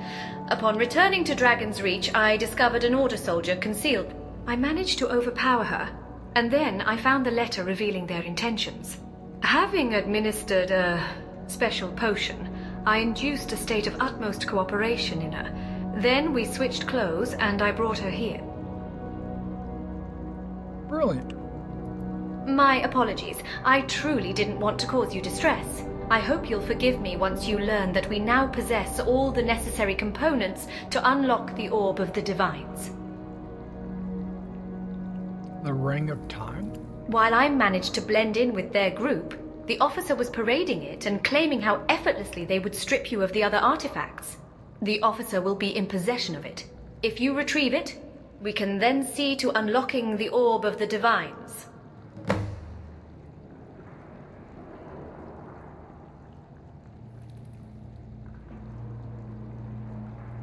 Upon returning to Dragon's Reach, I discovered an Order soldier concealed. I managed to overpower her, and then I found the letter revealing their intentions. Having administered a special potion, I induced a state of utmost cooperation in her. Then we switched clothes, and I brought her here. Brilliant. My apologies. I truly didn't want to cause you distress. I hope you'll forgive me once you learn that we now possess all the necessary components to unlock the Orb of the Divines. The Ring of Time? While I managed to blend in with their group, the officer was parading it and claiming how effortlessly they would strip you of the other artifacts. The officer will be in possession of it. If you retrieve it, we can then see to unlocking the Orb of the Divines.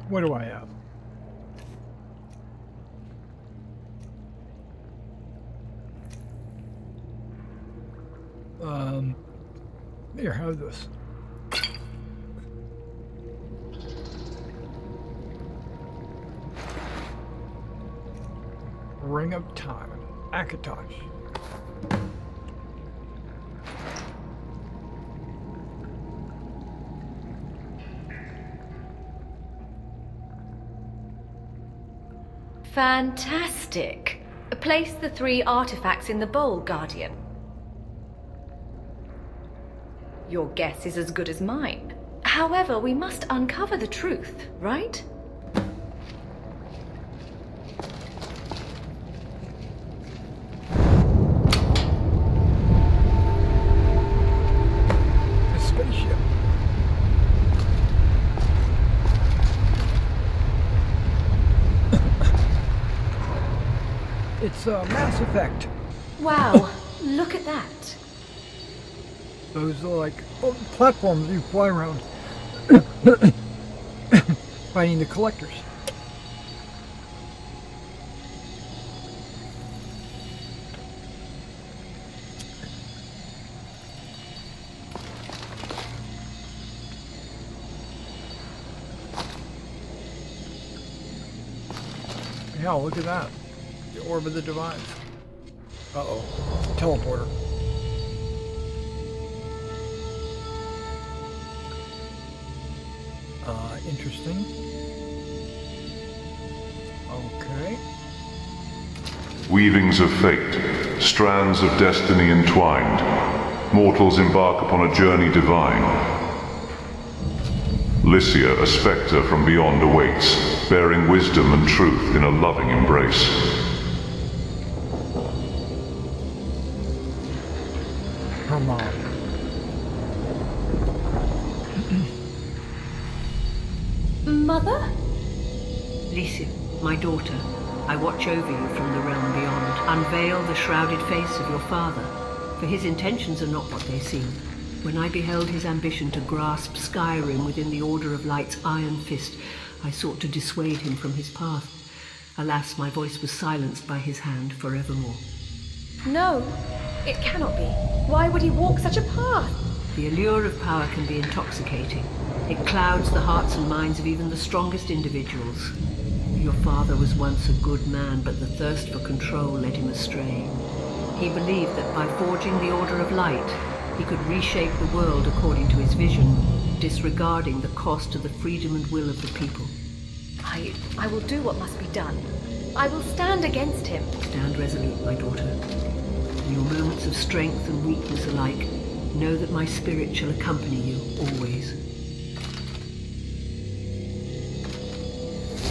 What do I have? Here, have this. Ring of Time, Akatosh. Fantastic. Place the 3 artifacts in the bowl, Guardian. Your guess is as good as mine. However, we must uncover the truth, right? A spaceship. It's a Mass Effect. Wow, look at that. Those are like platforms you fly around. Finding the collectors. Yeah, look at that. The Orb of the Divines. Uh-oh. Teleporter. Interesting. Okay. Weavings of fate, strands of destiny entwined. Mortals embark upon a journey divine. Lycia, a spectre from beyond, awaits, bearing wisdom and truth in a loving embrace. Her mom. Mother? Lycia, my daughter, I watch over you from the realm beyond. Unveil the shrouded face of your father, for his intentions are not what they seem. When I beheld his ambition to grasp Skyrim within the Order of Light's iron fist, I sought to dissuade him from his path. Alas, my voice was silenced by his hand forevermore. No, it cannot be. Why would he walk such a path? The allure of power can be intoxicating. It clouds the hearts and minds of even the strongest individuals. Your father was once a good man, but the thirst for control led him astray. He believed that by forging the Order of Light, he could reshape the world according to his vision, disregarding the cost to the freedom and will of the people. I will do what must be done. I will stand against him. Stand resolute, my daughter. In your moments of strength and weakness alike, know that my spirit shall accompany you always.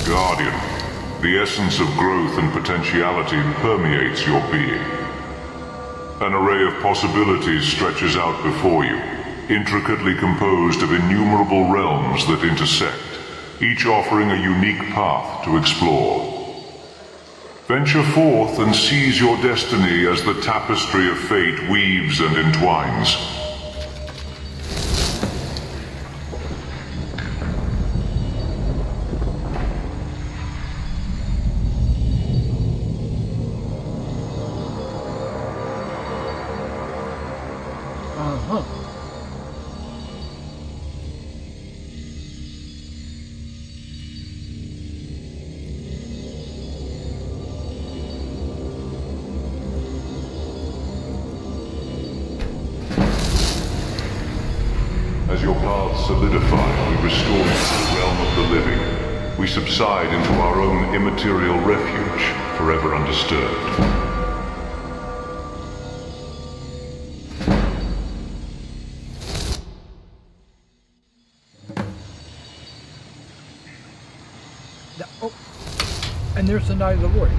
Guardian, the essence of growth and potentiality permeates your being. An array of possibilities stretches out before you, intricately composed of innumerable realms that intersect, each offering a unique path to explore. Venture forth and seize your destiny as the tapestry of fate weaves and entwines. As your paths solidify, we restore you to the realm of the living. We subside into our own immaterial refuge, forever undisturbed. Oh, and there's the Knight of the Void.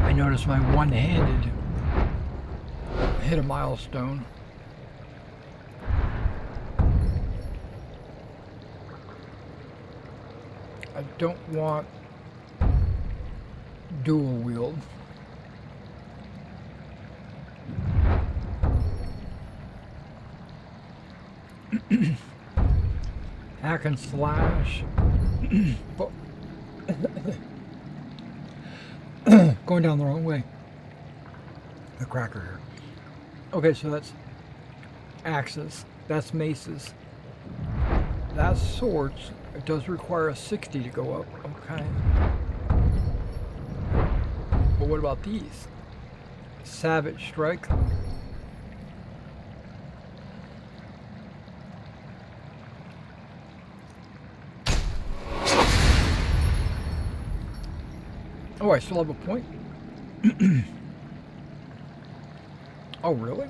I noticed my one-handed hit a milestone. I don't want dual wield. Hack and slash. But going down the wrong way. the cracker here. Okay, so that's axes. That's maces. That's swords. It does require a 60 to go up. Okay. But what about these? Savage strike. Oh, I still have a point. Oh, really?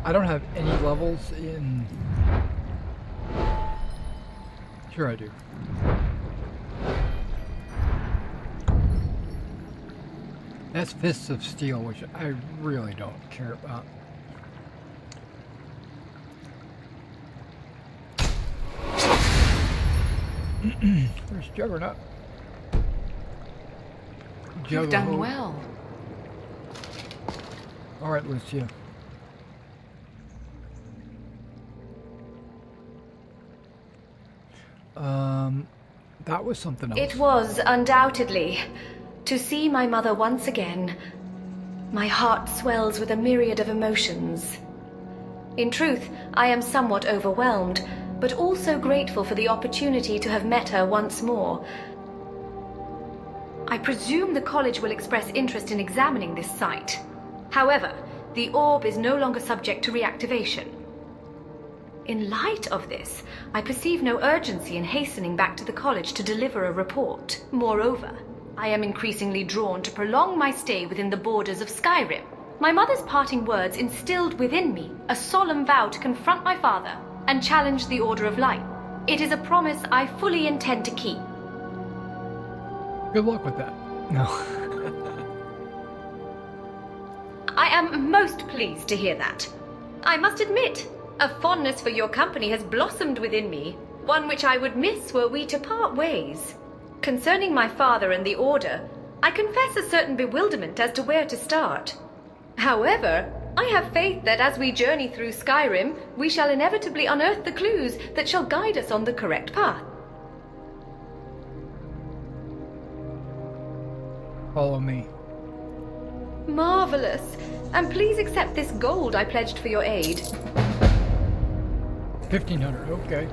I don't have any levels in... Sure I do. That's Fists of Steel, which I really don't care about. Where's Juggernaut? You've done well. All right, Lucia. That was something else. It was, undoubtedly. To see my mother once again, my heart swells with a myriad of emotions. In truth, I am somewhat overwhelmed, but also grateful for the opportunity to have met her once more. I presume the college will express interest in examining this site. However, the orb is no longer subject to reactivation. In light of this, I perceive no urgency in hastening back to the college to deliver a report. Moreover, I am increasingly drawn to prolong my stay within the borders of Skyrim. My mother's parting words instilled within me a solemn vow to confront my father and challenge the Order of Light. It is a promise I fully intend to keep. Good luck with that. No. I am most pleased to hear that. I must admit, a fondness for your company has blossomed within me, one which I would miss were we to part ways. Concerning my father and the Order, I confess a certain bewilderment as to where to start. However, I have faith that as we journey through Skyrim, we shall inevitably unearth the clues that shall guide us on the correct path. Follow me. Marvelous. And please accept this gold I pledged for your aid. 1,500, okay.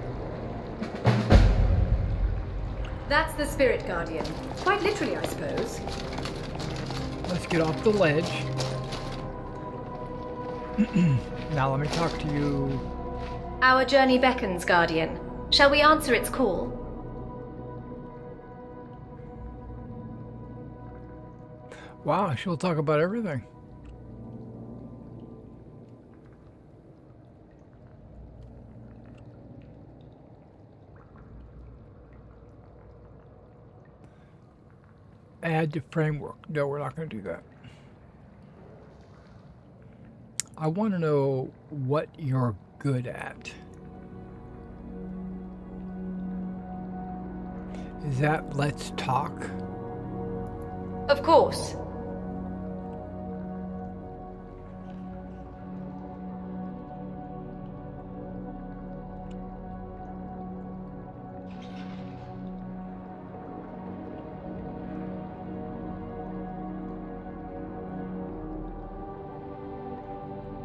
That's the Spirit Guardian. Quite literally, I suppose. Let's get off the ledge. Now let me talk to you. Our journey beckons, Guardian. Shall we answer its call? Wow, she'll talk about everything. Add to framework. No, we're not going to do that. I want to know what you're good at. Is that let's talk? Of course.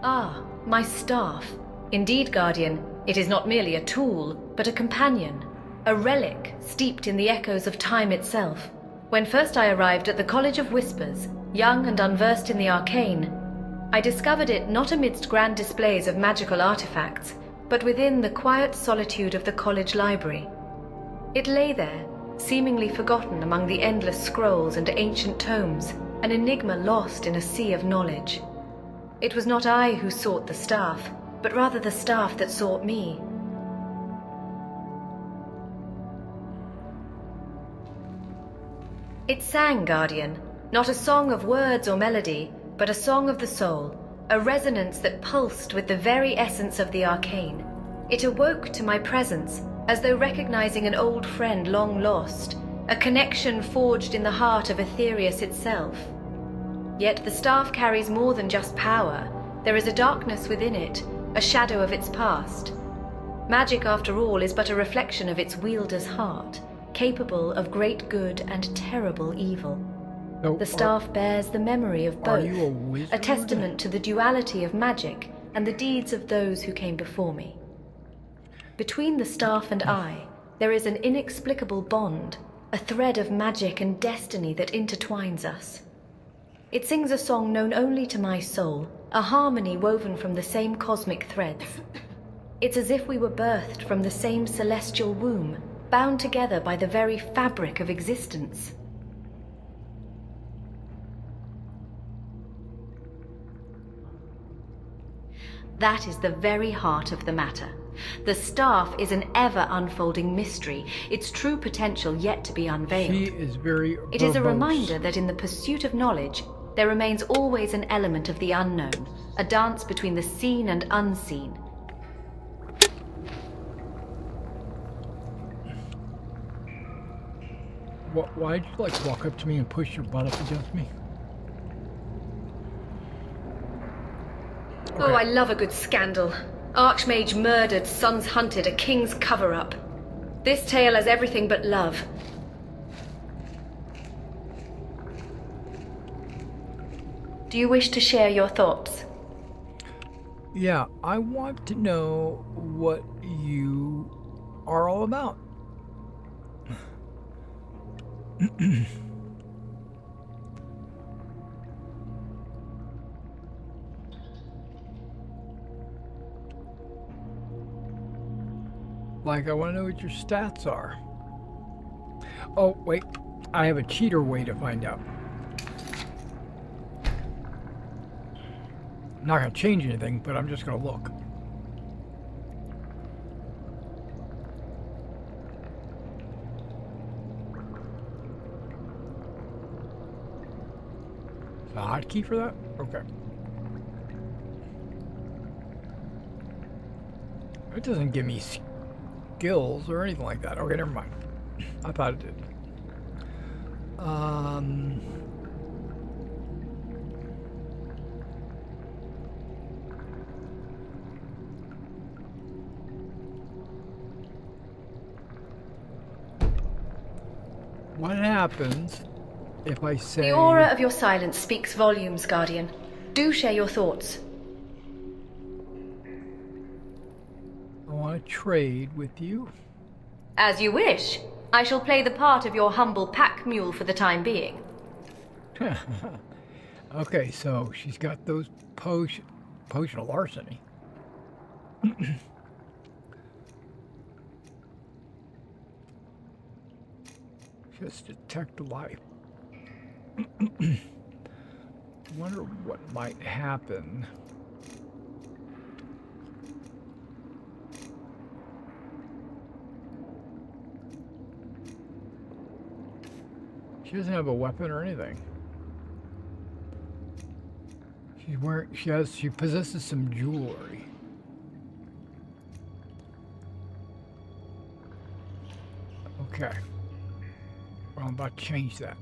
Ah, my staff. Indeed, Guardian, it is not merely a tool, but a companion. A relic steeped in the echoes of time itself. When first I arrived at the College of Whispers, young and unversed in the arcane, I discovered it not amidst grand displays of magical artifacts, but within the quiet solitude of the college library. It lay there, seemingly forgotten among the endless scrolls and ancient tomes, an enigma lost in a sea of knowledge. It was not I who sought the staff, but rather the staff that sought me. It sang, Guardian, not a song of words or melody, but a song of the soul, a resonance that pulsed with the very essence of the arcane. It awoke to my presence, as though recognizing an old friend long lost, a connection forged in the heart of Aetherius itself. Yet the staff carries more than just power. There is a darkness within it, a shadow of its past. Magic, after all, is but a reflection of its wielder's heart, capable of great good and terrible evil. So The staff bears the memory of are both, you a wizard? testament to the duality of magic and the deeds of those who came before me. Between the staff and I, there is an inexplicable bond, a thread of magic and destiny that intertwines us. It sings a song known only to my soul, a harmony woven from the same cosmic threads. It's as if we were birthed from the same celestial womb, bound together by the very fabric of existence. That is the very heart of the matter. The staff is an ever-unfolding mystery, its true potential yet to be unveiled. She is very It is a verbose. reminder that in the pursuit of knowledge, there remains always an element of the unknown, a dance between the seen and unseen. Why'd you like walk up to me and push your butt up against me? Oh, I love a good scandal. Archmage murdered, sons hunted, a king's cover-up. This tale has everything but love. Do you wish to share your thoughts? Yeah, I want to know what you are all about. Like, I want to know what your stats are. Oh, wait. I have a cheater way to find out. I'm not going to change anything, but I'm just going to look. Is a hotkey for that? Okay. It doesn't give me skills or anything like that. Okay, never mind. I thought it did. What happens if I say... The aura of your silence speaks volumes, Guardian. Do share your thoughts. I want to trade with you? As you wish. I shall play the part of your humble pack mule for the time being. Okay, so she's got those potion of larceny. Just detect life. Wonder what might happen. She doesn't have a weapon or anything. She possesses some jewelry. Okay. Well, I'm about to change that.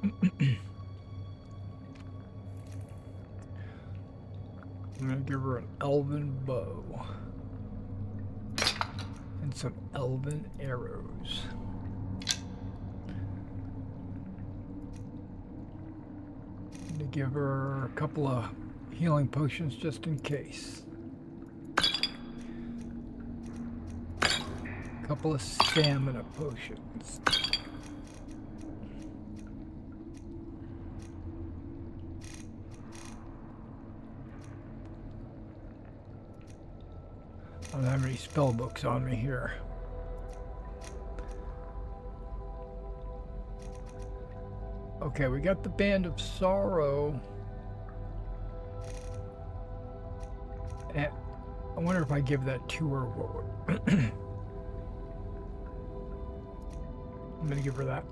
I'm gonna give her an elven bow and some elven arrows. To give her a couple of healing potions just in case. A couple of stamina potions. I don't have any spell books on me here. Okay, we got the Band of Sorrow. And I wonder if I give that to her. I'm going to give her that.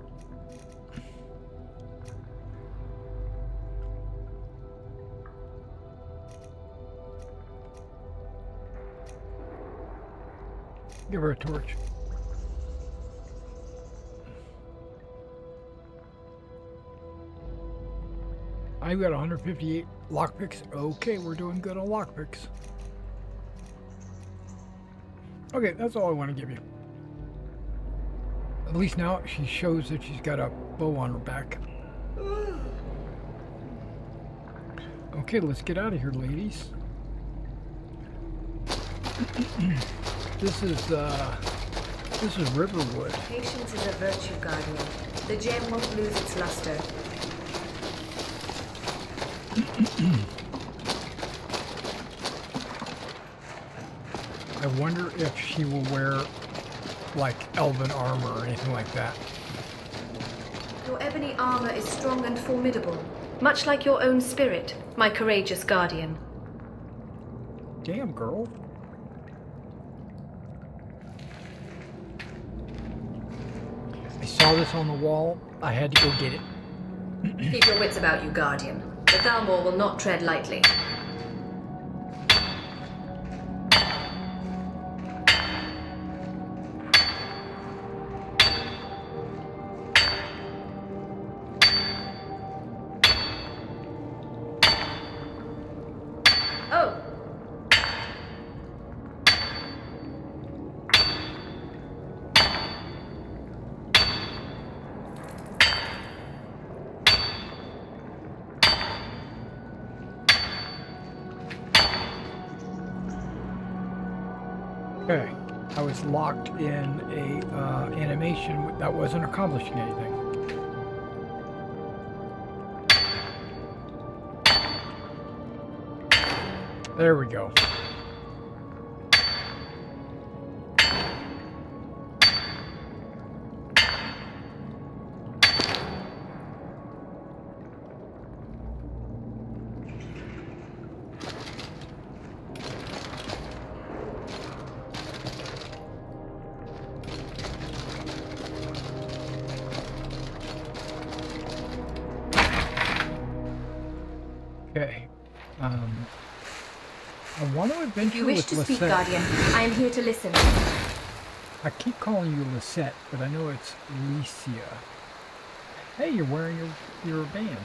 Give her a torch. I've got 158 lockpicks. Okay, we're doing good on lockpicks. Okay, that's all I want to give you. At least now she shows that she's got a bow on her back. Okay, let's get out of here, ladies. This is Riverwood. Patience is a virtue, Guardian. The gem won't lose its luster. I wonder if she will wear, like, elven armor or anything like that. Your ebony armor is strong and formidable, much like your own spirit, my courageous guardian. Damn, girl. I saw this on the wall. I had to go get it. Keep your wits about you, Guardian. The Thalmor will not tread lightly. Oh! Okay, I was locked in a animation that wasn't accomplishing anything. There we go. Okay. I want to adventure If you wish with to speak, Lisette. Guardian, I am here to listen. I keep calling you Lisette, but I know it's Lydia. Hey, you're wearing your band.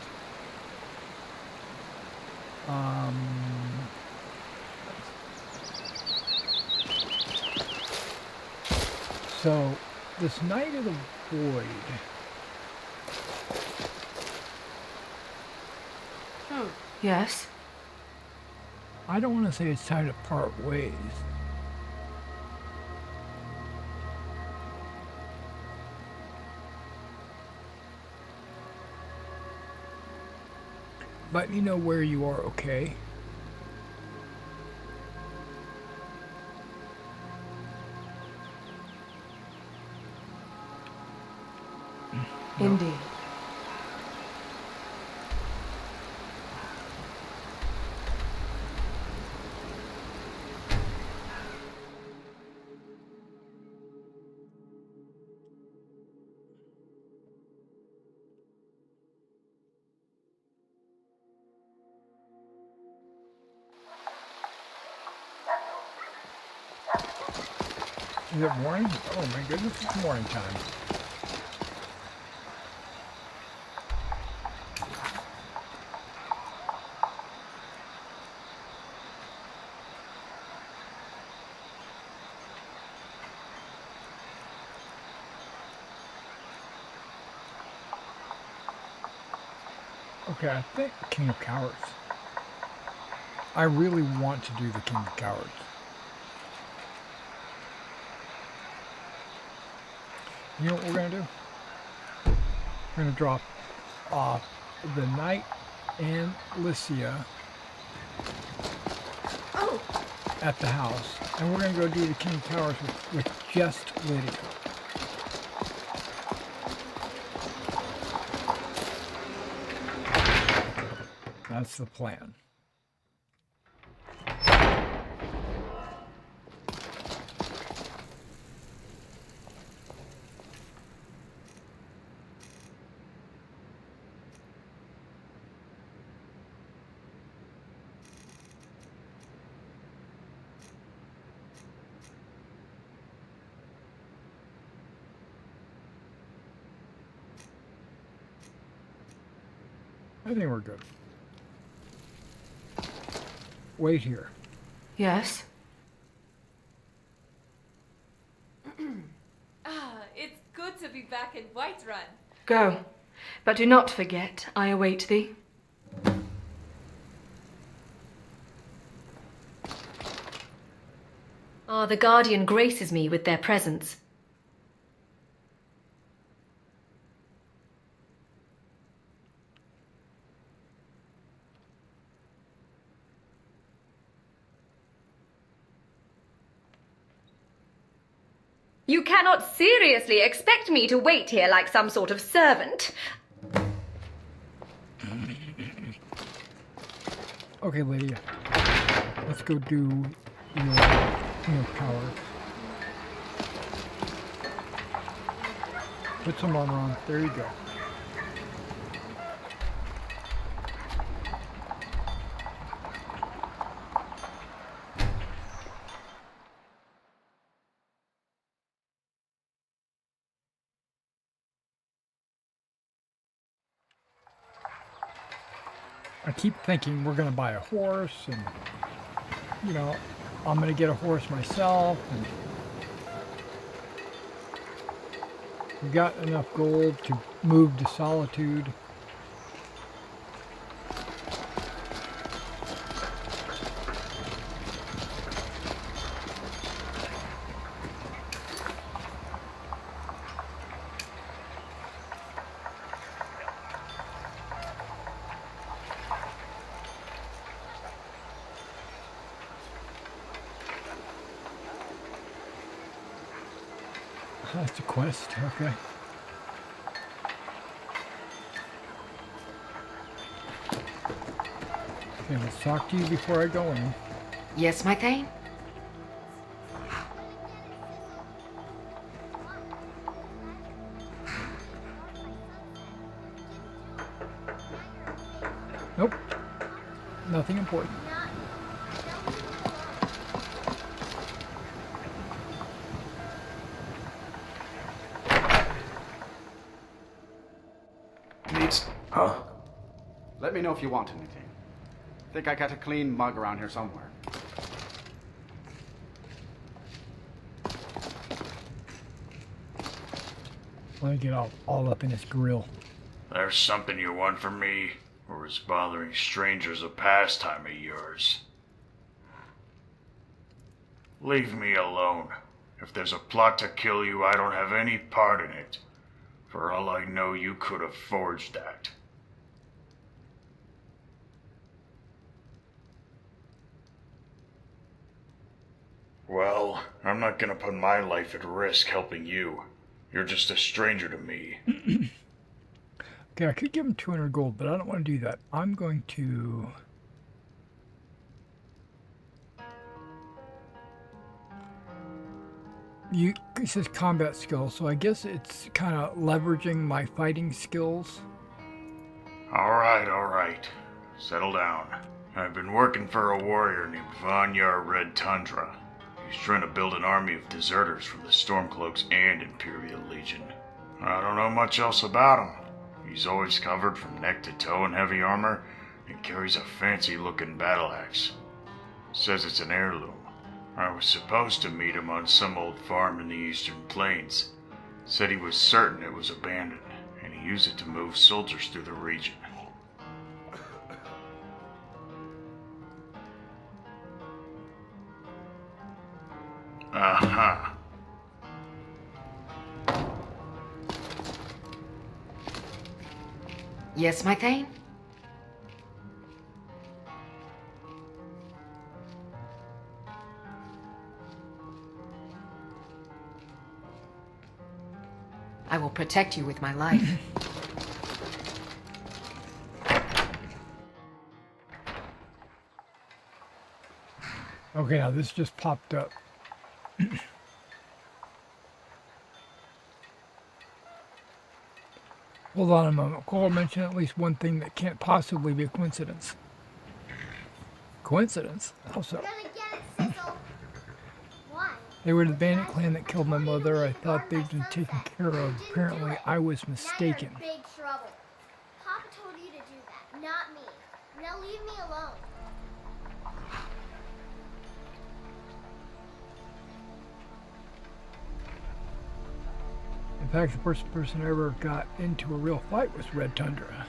So, this Knight of the Void. Yes? I don't want to say it's time to part ways. Let me know where you are, okay? Indeed. Is it morning? Oh my goodness, it's morning time. Okay, I think King of Cowards. I really want to do the King of Cowards. You know what we're going to do? We're going to drop off the Knight and Lydia at the house. And we're going to go do the King of Cowards with just Lydia. That's the plan. I think we're good. wait here. Yes? It's good to be back in Whiterun. Go. But do not forget, I await thee. The Guardian graces me with their presence. You cannot seriously expect me to wait here like some sort of servant. Okay, Lydia. Let's go do your power. Put some armor on. There you go. I keep thinking we're going to buy a horse and, you know, I'm going to get a horse myself. And we got enough gold to move to Solitude. That's a quest, okay. Okay, let's talk to you before I go in. Yes, my Thane? Nope. Nothing important. Huh? Let me know if you want anything. Think I got a clean mug around here somewhere. Let me get all up in his grill. There's something you want from me, or is bothering strangers a pastime of yours? Leave me alone. If there's a plot to kill you, I don't have any part in it. For all I know, you could have forged that. Well, I'm not gonna put my life at risk helping you. You're just a stranger to me. Okay, I could give him 200 gold, but I don't want to do that. I'm going to... It says combat skills, so I guess it's kind of leveraging my fighting skills. Alright. Settle down. I've been working for a warrior named Vanyar Red Tundra. He's trying to build an army of deserters from the Stormcloaks and Imperial Legion. I don't know much else about him. He's always covered from neck to toe in heavy armor and carries a fancy-looking battle axe. Says it's an heirloom. I was supposed to meet him on some old farm in the Eastern Plains. Said he was certain it was abandoned, and he used it to move soldiers through the region. Uh-huh. Yes, my Thane? I will protect you with my life. Okay, now this just popped up. Hold on a moment. Cole mentioned at least one thing that can't possibly be a coincidence. Coincidence? How so? They were the bandit clan that killed my mother. I thought they'd been taken care of. Apparently, I was mistaken. Now you're in big trouble. Papa told you to do that, not me. Now leave me alone. fact, the first person I ever got into a real fight was Red Tundra.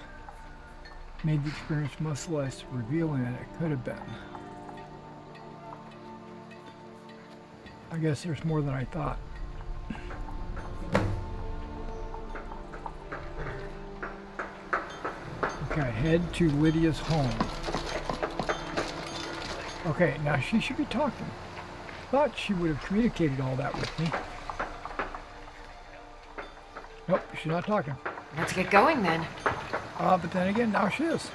Made the experience much less revealing than it could have been. I guess there's more than I thought. Okay, head to Lydia's home. Okay, now she should be talking. Thought she would have communicated all that with me. Nope, she's not talking. Let's get going then. But then again, now she is.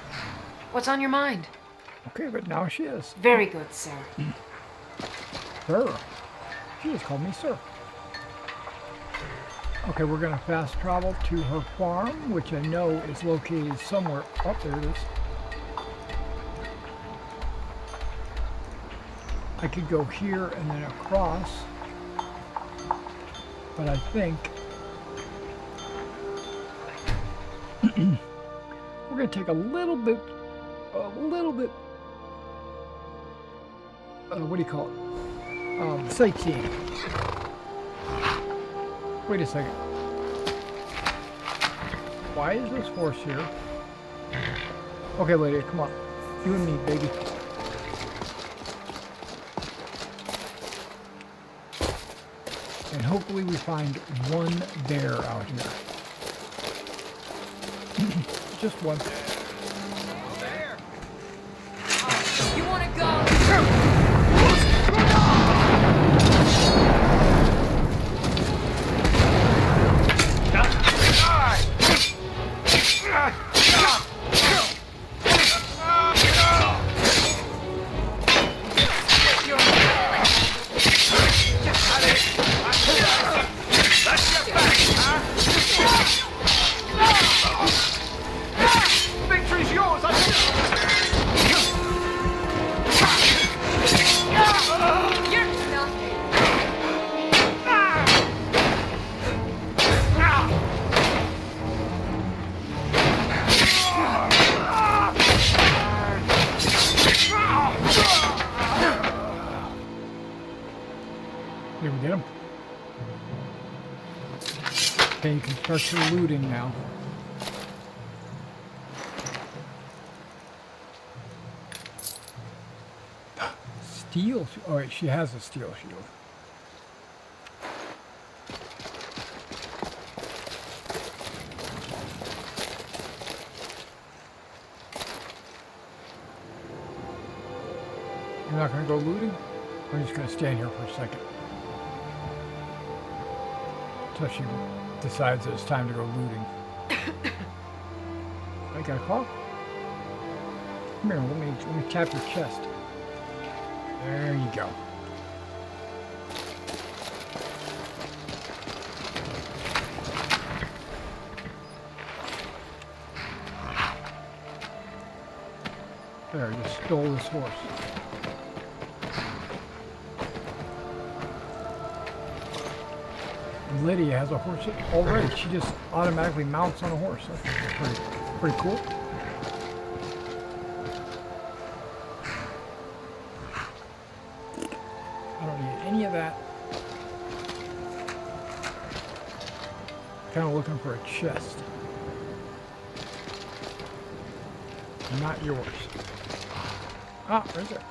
What's on your mind? Okay, but now she is. Very good, sir. Sir. She just called me sir. Okay, we're going to fast travel to her farm, which I know is located somewhere. Oh, there it is. I could go here and then across, but I think we're going to take a little bit, what do you call it? Sightseeing. Wait a second. Why is this horse here? Okay, Lydia, come on. You and me, baby. And hopefully we find one bear out here. Just one. There. You want to go? Victory's yours! Did we get him? Okay, you can start your looting now. Steel? Oh, wait, she has a steel shield. You're not going to go looting? I'm just going to stand here for a second. Until she decides that it's time to go looting. I got a call? Come here, let me tap your chest. There you go. There, I just stole this horse. And Lydia has a horse already. She just automatically mounts on a horse. That's pretty cool. I don't need any of that. Kind of looking for a chest. Not yours. Ah, right there.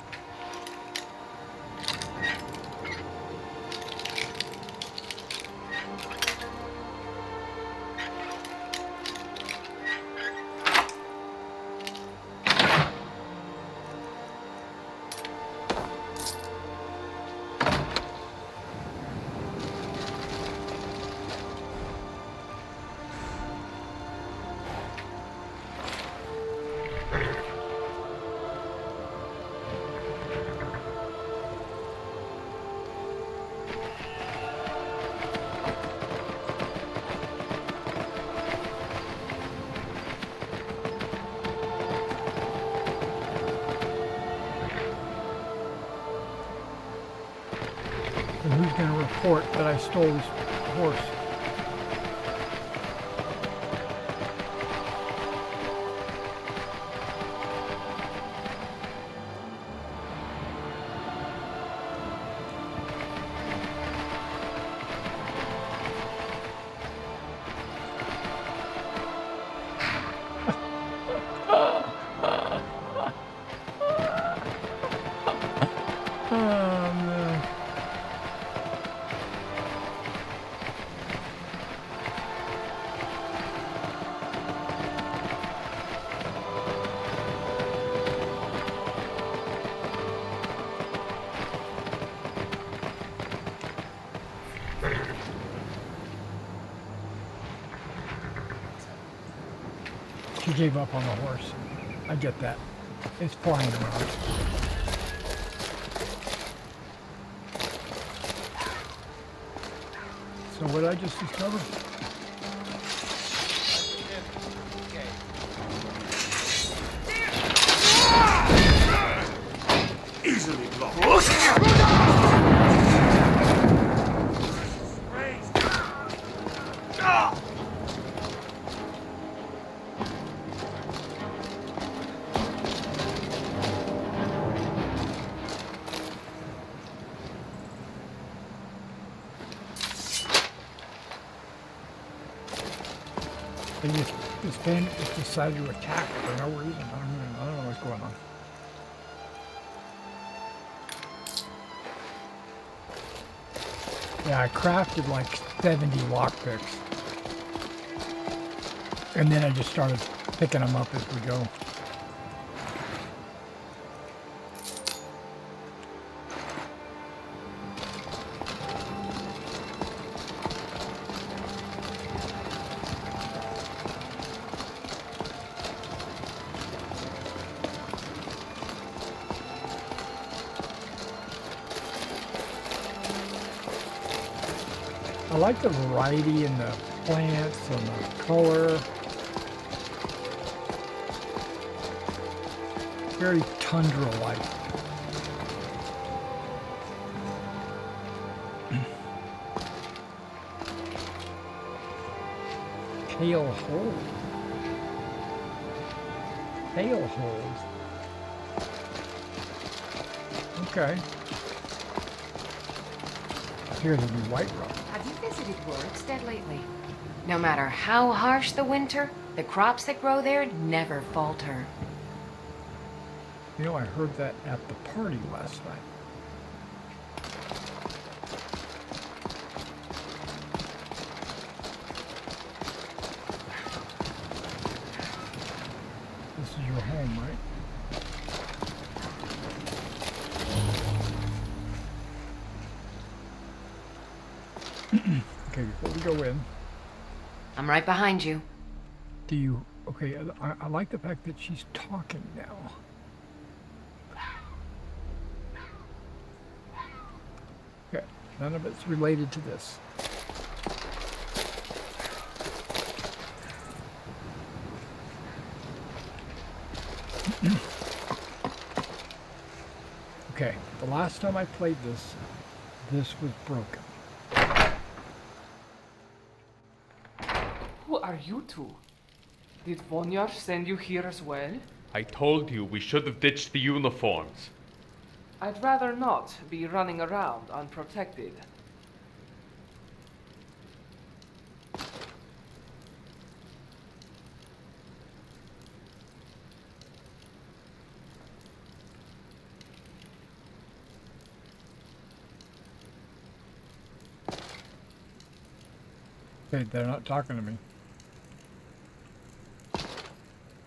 And who's going to report that I stole this horse? gave up on the horse. I get that. It's flying around. So what did I just discover? Easily blocked. This bandit just decided to attack for no reason. I don't know what's going on. Yeah, I crafted like 70 lockpicks. And then I just started picking them up as we go. I like the variety in the plants and the color. Very tundra-like. Tail hold. Tail hold. Okay. Appears to be whiterun. Have you visited Workstead lately? No matter how harsh the winter, the crops that grow there never falter. You know, I heard that at the party last night. This is your home, right? Okay, before we go in. I'm right behind you. Do you... Okay, I like the fact that she's talking now. Okay, none of it's related to this. Okay, the last time I played this, this was broken. Who are you two? Did Vonyar send you here as well? I told you we should have ditched the uniforms. I'd rather not be running around unprotected. Okay, they're not talking to me.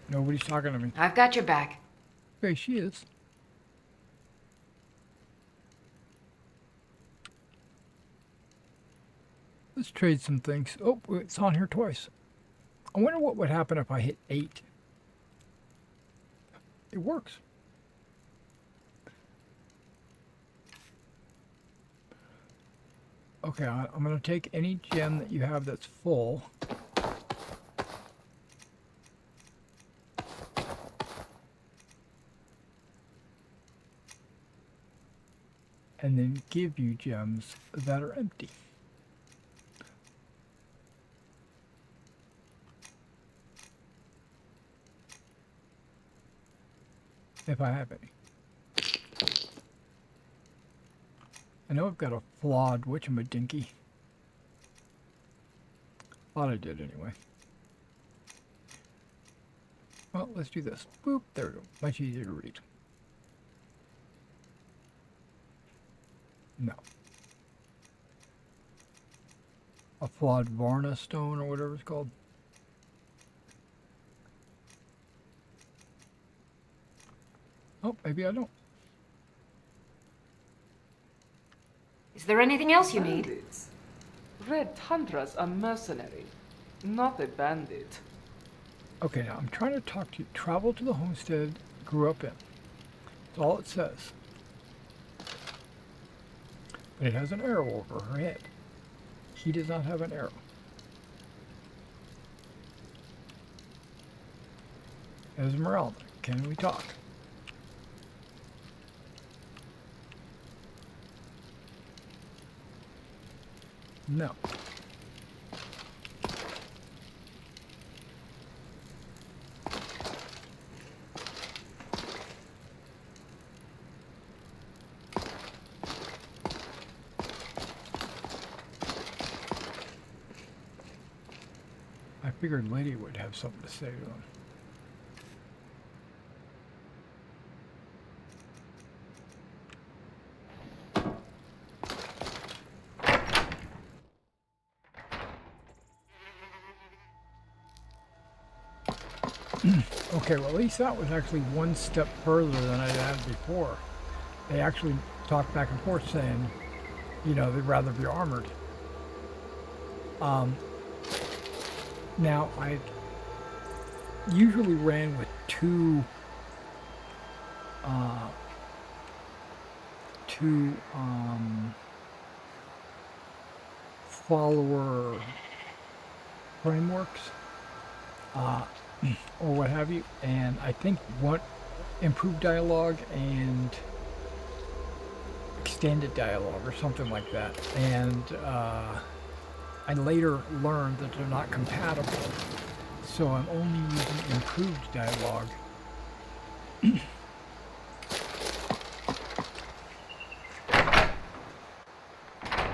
Nobody's talking to me. I've got your back. Okay, she is. Let's trade some things. Oh, it's on here twice. I wonder what would happen if I hit 8. It works. Okay, I'm going to take any gem that you have that's full. And then give you gems that are empty. If I have any. I know I've got a flawed witchamadinky. Thought I did anyway. Well, let's do this. Boop, there we go. Much easier to read. No. A flawed Varna stone or whatever it's called. Oh, maybe I don't. Is there anything else you need? Bandits. Red Tundra's a mercenary, not a bandit. Okay, now I'm trying to talk to you. Travel to the homestead grew up in. That's all it says. But it has an arrow over her head. He does not have an arrow. Esmeralda, can we talk? No. I figured Lydia would have something to say to him. Okay, well, at least that was actually one step further than I had before. They actually talked back and forth saying, you know, they'd rather be armored. Now, I usually ran with two follower frameworks. Or what have you, and I think one improved dialogue and extended dialogue or something like that, and I later learned that they're not compatible, so I'm only using improved dialogue.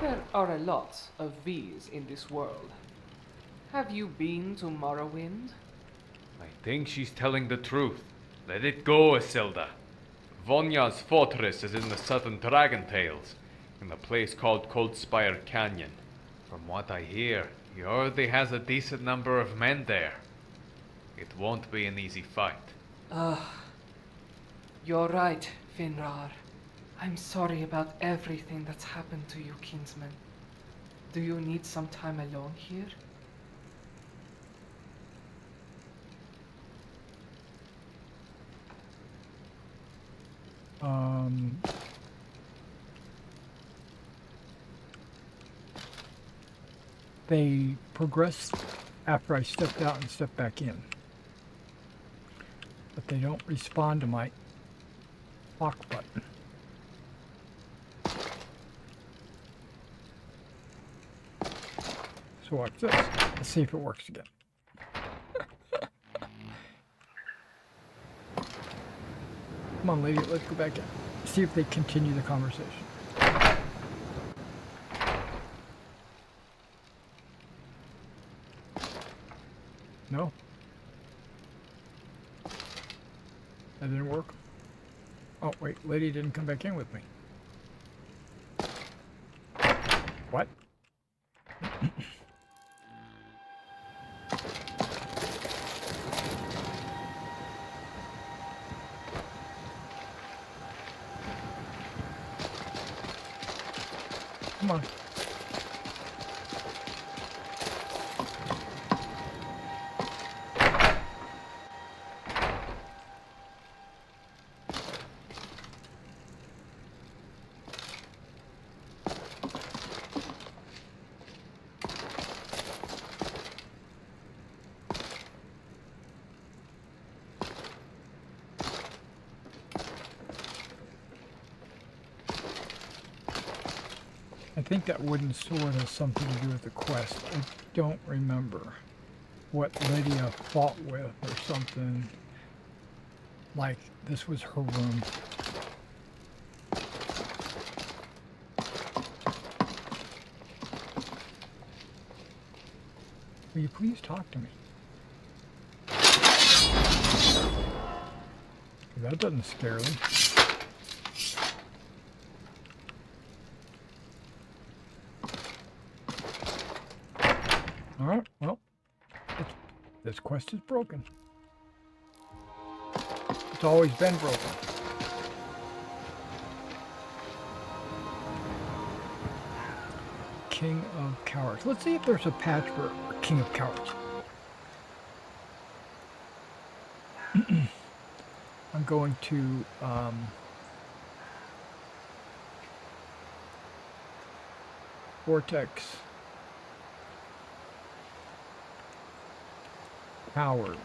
There are a lot of V's in this world. Have you been to Morrowind? I think she's telling the truth. Let it go, Isilda. Vonya's fortress is in the southern Dragon Tales, in a place called Coldspire Canyon. From what I hear, he already has a decent number of men there. It won't be an easy fight. You're right, Finrar. I'm sorry about everything that's happened to you, kinsman. Do you need some time alone here? They progress after I stepped out and stepped back in. But they don't respond to my lock button. So watch this. Let's see if it works again. Come on, lady, let's go back in. See if they continue the conversation. No? That didn't work? Oh, wait, lady didn't come back in with me. What? Come on. I think that wooden sword has something to do with the quest. I don't remember what Lydia fought with or something. Like, this was her room. Will you please talk to me? That doesn't scare them. Alright, well, this quest is broken. It's always been broken. King of Cowards. Let's see if there's a patch for King of Cowards. going to Vortex Cowards.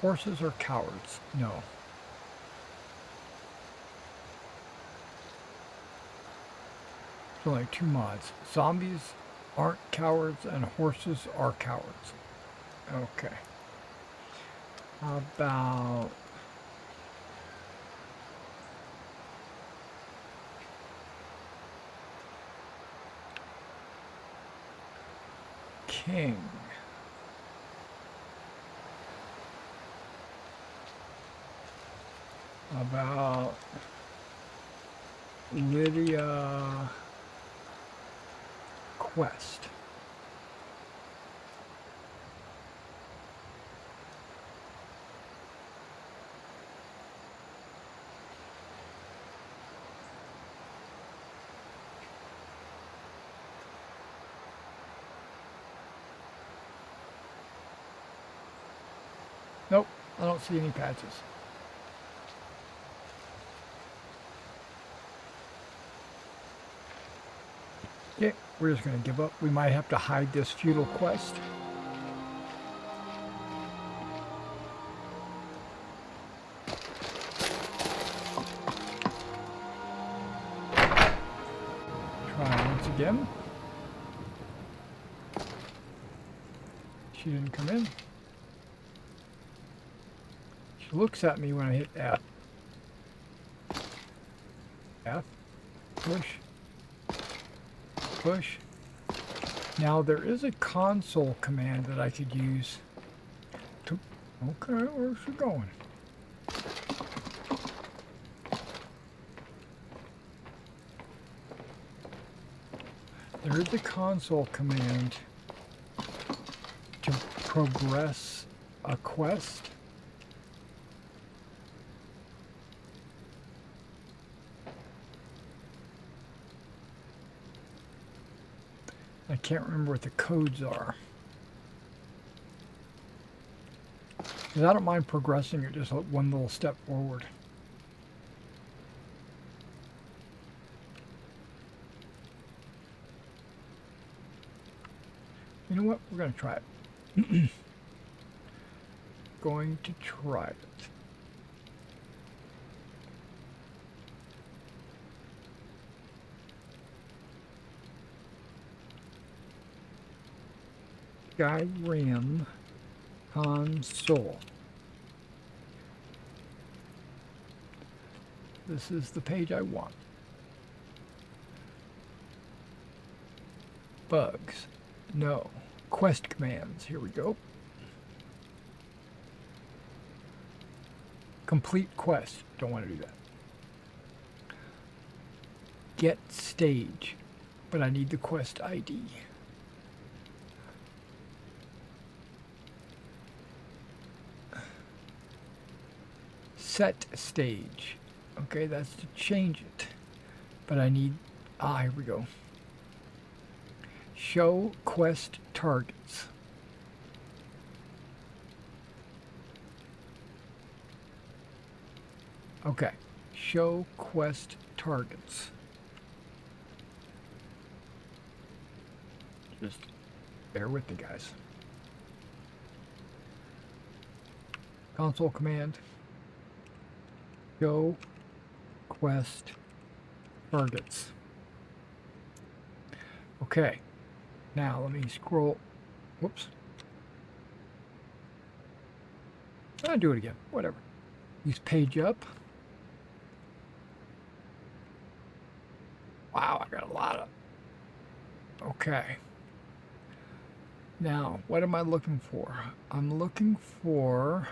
Horses are cowards? No. There's only 2 mods. Zombies aren't cowards and horses are cowards. Okay. How about King? About Lydia Quest. Nope, I don't see any patches. Okay, we're just going to give up. We might have to hide this feudal quest. Try once again. She didn't come in. She looks at me when I hit F. F. Push. Push. Now there is a console command that I could use to... Okay, where's she going? There is a console command to progress a quest. I can't remember what the codes are. Because I don't mind progressing it just one little step forward. You know what? We're going to try it. Going to try it. Skyrim console. This is the page I want. Bugs. No. Quest commands. Here we go. Complete quest. Don't want to do that. Get stage. But I need the quest ID. Set stage. Okay, that's to change it. But I need... here we go. Show quest targets. Okay. Show quest targets. Just bear with me, guys. Console command. Show quest targets. Okay. Now let me scroll. Whoops. I'll do it again. Whatever. Use page up. Wow, I got a lot of... Okay. Now, what am I looking for? I'm looking for...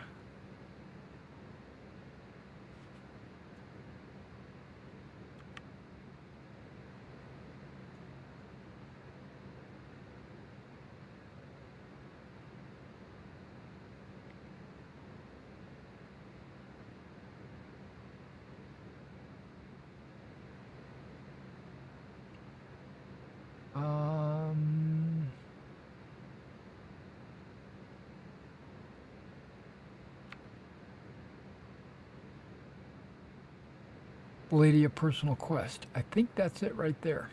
Lydia personal quest. I think that's it right there.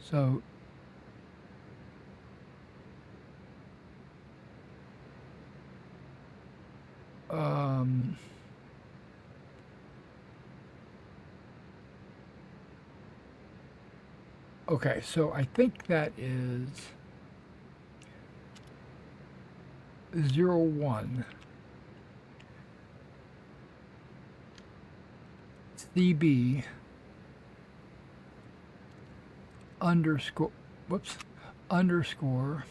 So okay, so I think that is 01 CB underscore underscore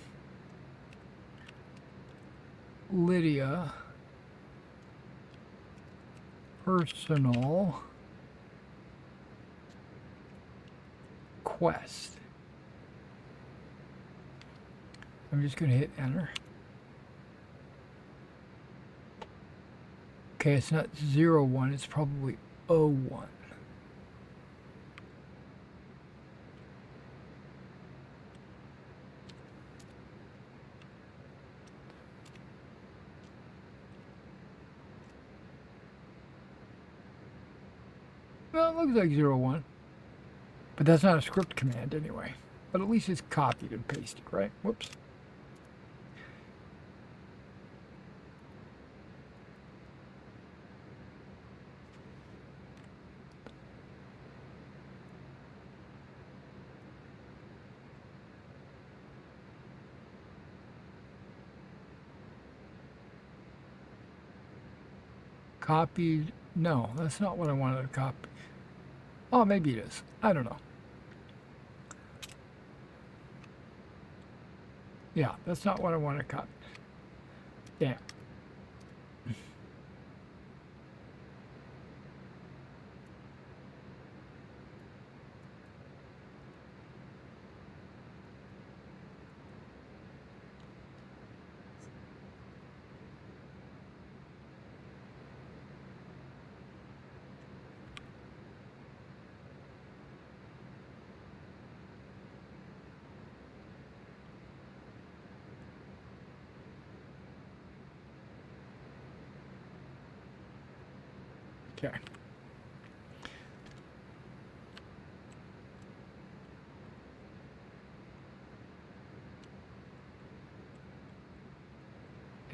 Lydia personal quest. I'm just going to hit enter. Okay, it's not 01, it's probably 01. Well, it looks like 01. But that's not a script command anyway. But at least it's copied and pasted, right? Whoops. Copied. No, that's not what I wanted to copy. Oh, maybe it is. I don't know. Yeah, that's not what I want to copy. Damn. Okay.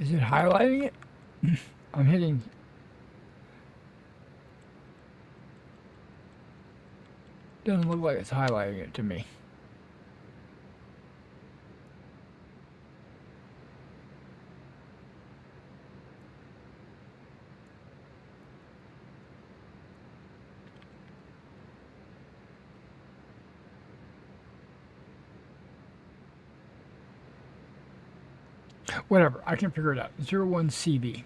Is it highlighting it? I'm hitting. Doesn't look like it's highlighting it to me. Whatever, I can figure it out. 01 CB.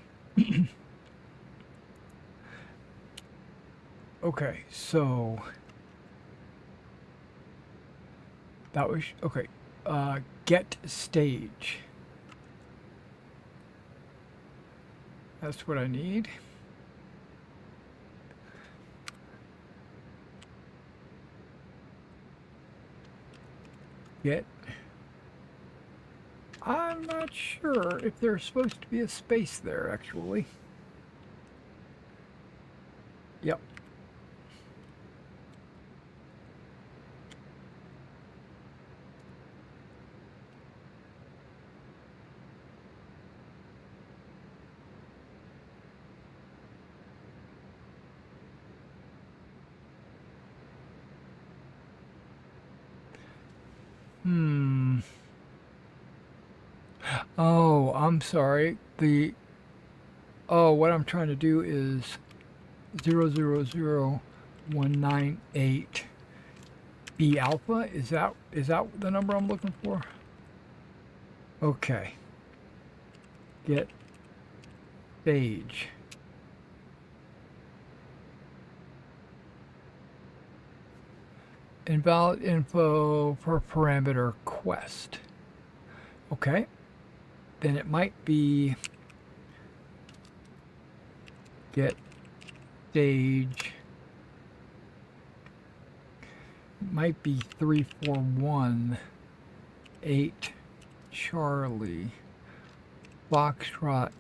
Okay, so that was okay. Get stage. That's what I need. Get. I'm not sure if there's supposed to be a space there, actually. Yep. Oh, I'm sorry. What I'm trying to do is 000198 B alpha. Is that the number I'm looking for? Okay. Get stage. Invalid info for parameter quest. Okay. Then it might be Get stage. Might be 341 8 Charlie Foxtrot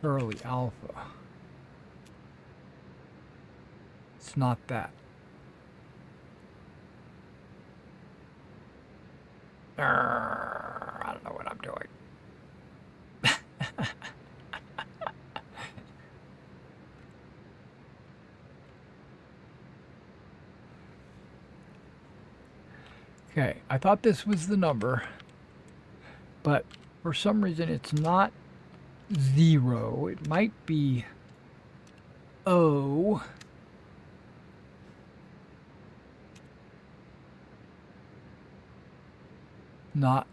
Charlie Alpha. It's not that. I don't know what I'm doing. Okay, I thought this was the number, but for some reason it's not 0. It might be O. Not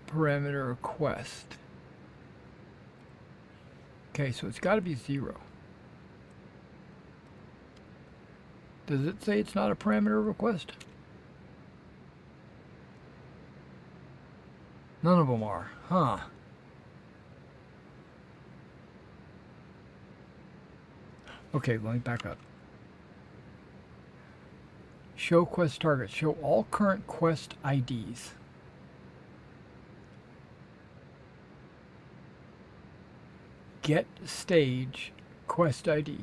parameter request. Okay, so it's got to be 0. Does it say it's not a parameter request? None of them are, huh? Okay, let me back up. Show quest targets. Show all current quest IDs. Get stage quest ID.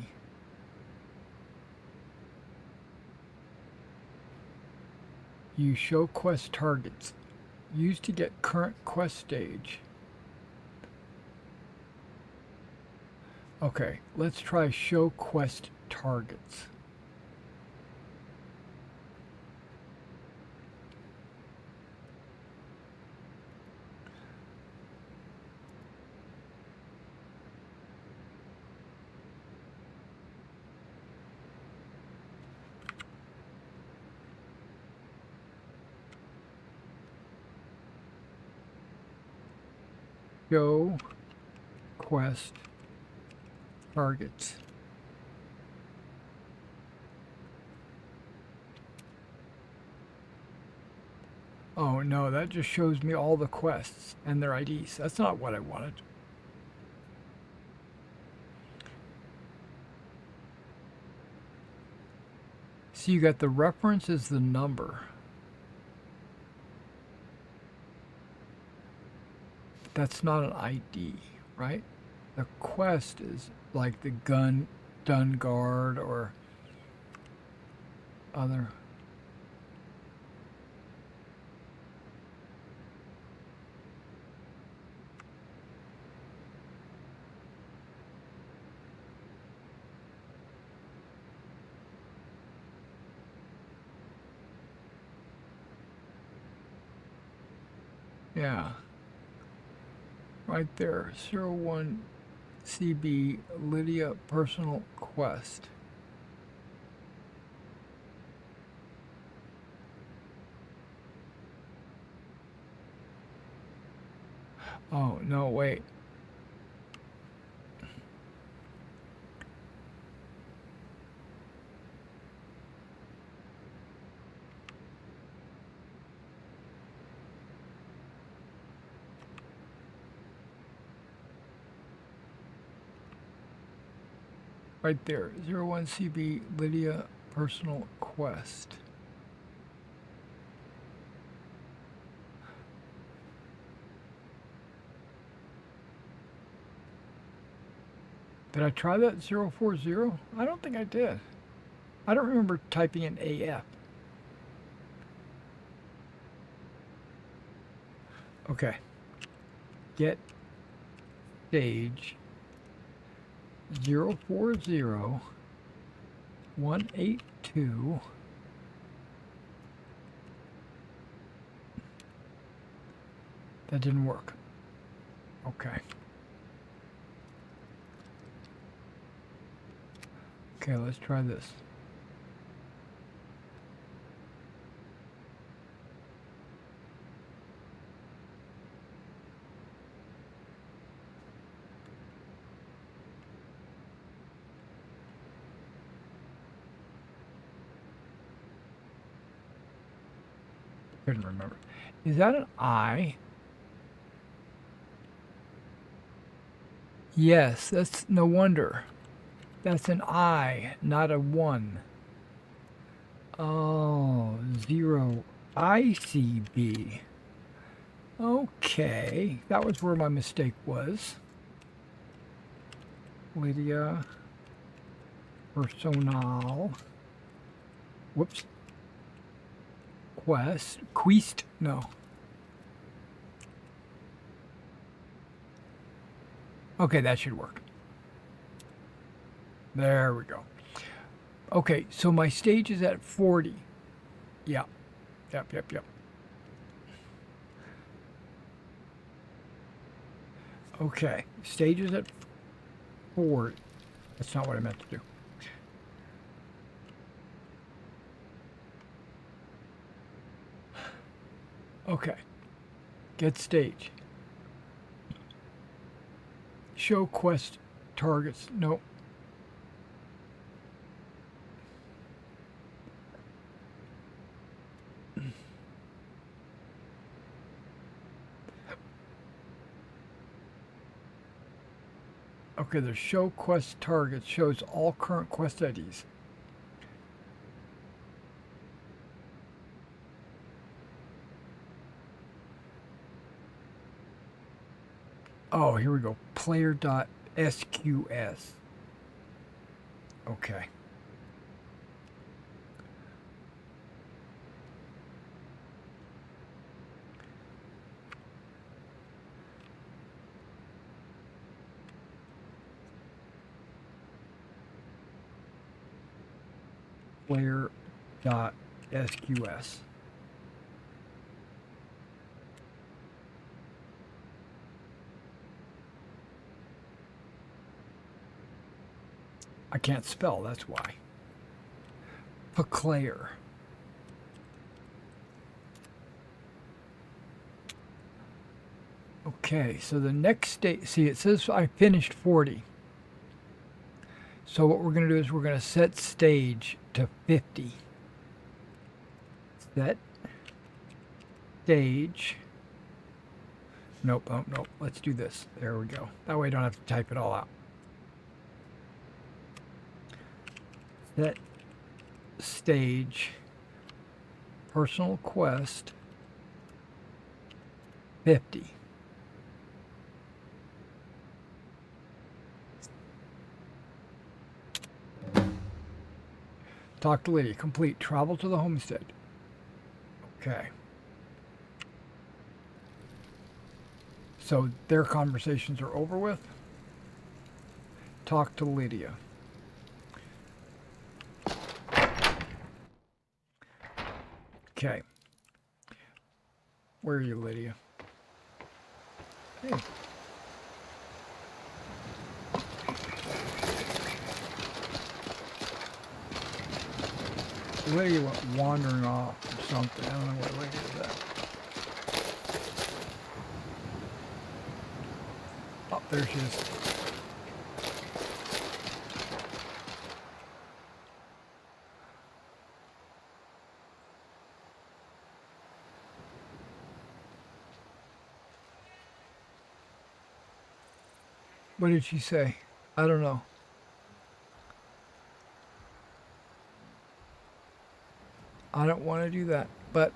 You show quest targets. Used to get current quest stage. Okay, let's try show quest targets. Show quest targets. Oh no, that just shows me all the quests and their IDs. That's not what I wanted. So you got the reference is the number. That's not an ID, right? The quest is like the gun, guard, or other. Yeah. Right there, 01 CB Lydia personal quest. Oh, no, wait. Right there, 01 CB Lydia personal quest. Did I try that 040? I don't think I did. I don't remember typing in AF. Okay. Get stage 040182. That didn't work. Okay. Okay, let's try this. Couldn't remember. Is that an I? Yes, that's no wonder. That's an I, not a 1. Oh, 0 ICB. Okay, that was where my mistake was. Lydia. Personal. Whoops. Quest. No. Okay, that should work. There we go. Okay, so my stage is at 40. Yeah. Yep. Okay, stage is at 40. That's not what I meant to do. Okay, get stage. Show quest targets. Nope. Okay, the show quest targets shows all current quest IDs. Oh, here we go. Player.sqs. Okay. Player.sqs. I can't spell, that's why. Paclayer. Okay, so the next stage, see it says I finished 40. So what we're going to do is we're going to set stage to 50. Set stage. Nope, oh, nope, let's do this. There we go. That way I don't have to type it all out. Set stage personal quest 50. Talk to Lydia. Complete. Travel to the homestead. Okay. So their conversations are over with. Talk to Lydia. Okay. Where are you, Lydia? Hey. Lydia went wandering off or something. I don't know where Lydia is at. Oh, there she is. What did she say? I don't know. I don't want to do that, but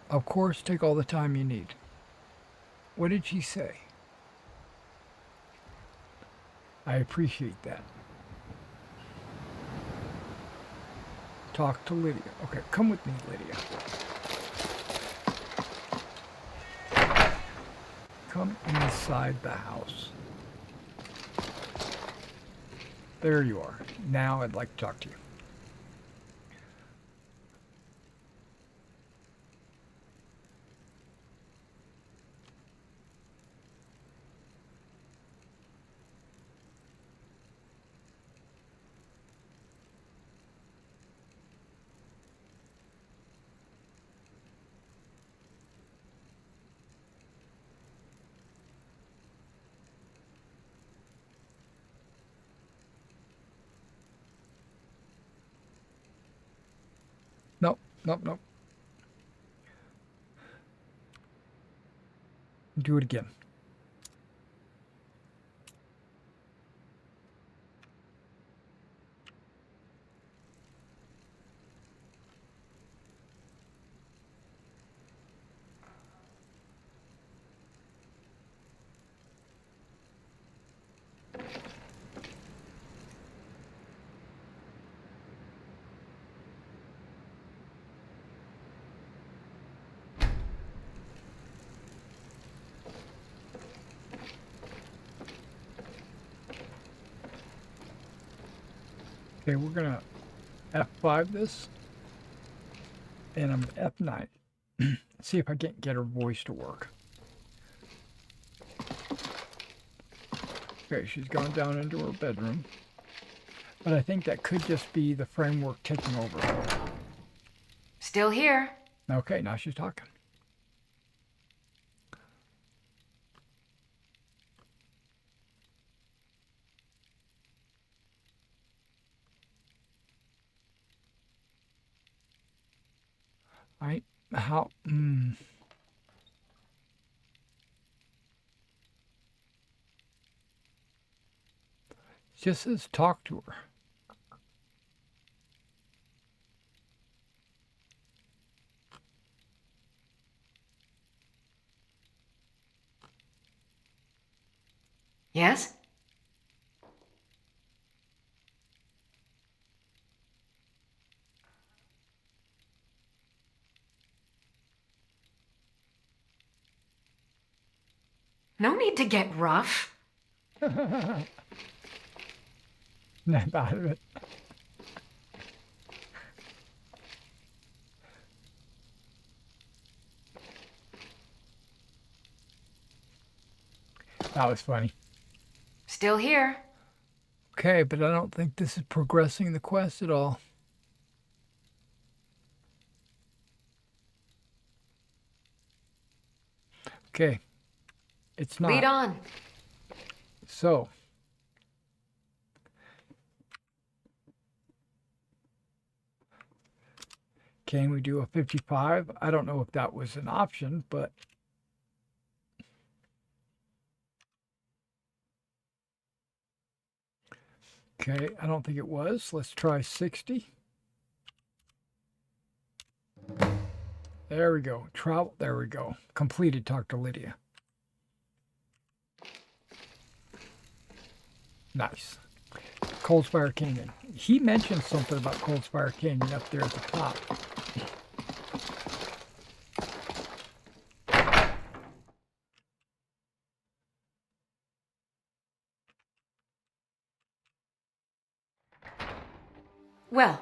of course, take all the time you need. What did she say? I appreciate that. Talk to Lydia. Okay, come with me, Lydia. Come inside the house. There you are. Now I'd like to talk to you. Nope. Do it again. Okay, we're gonna F5 this, and I'm gonna F9. See if I can't get her voice to work. Okay, she's gone down into her bedroom, but I think that could just be the framework taking over. Still here. Okay, now she's talking. How? Just says talk to her. Yes? No need to get rough. Snap out of it. That was funny. Still here. Okay, but I don't think this is progressing the quest at all. Okay. It's not. Lead on. So. Can we do a 55? I don't know if that was an option, but. Okay, I don't think it was. Let's try 60. There we go. Travel. There we go. Completed. Talk to Lydia. Nice. Coldspire Canyon. He mentioned something about Coldspire Canyon up there at the top. Well,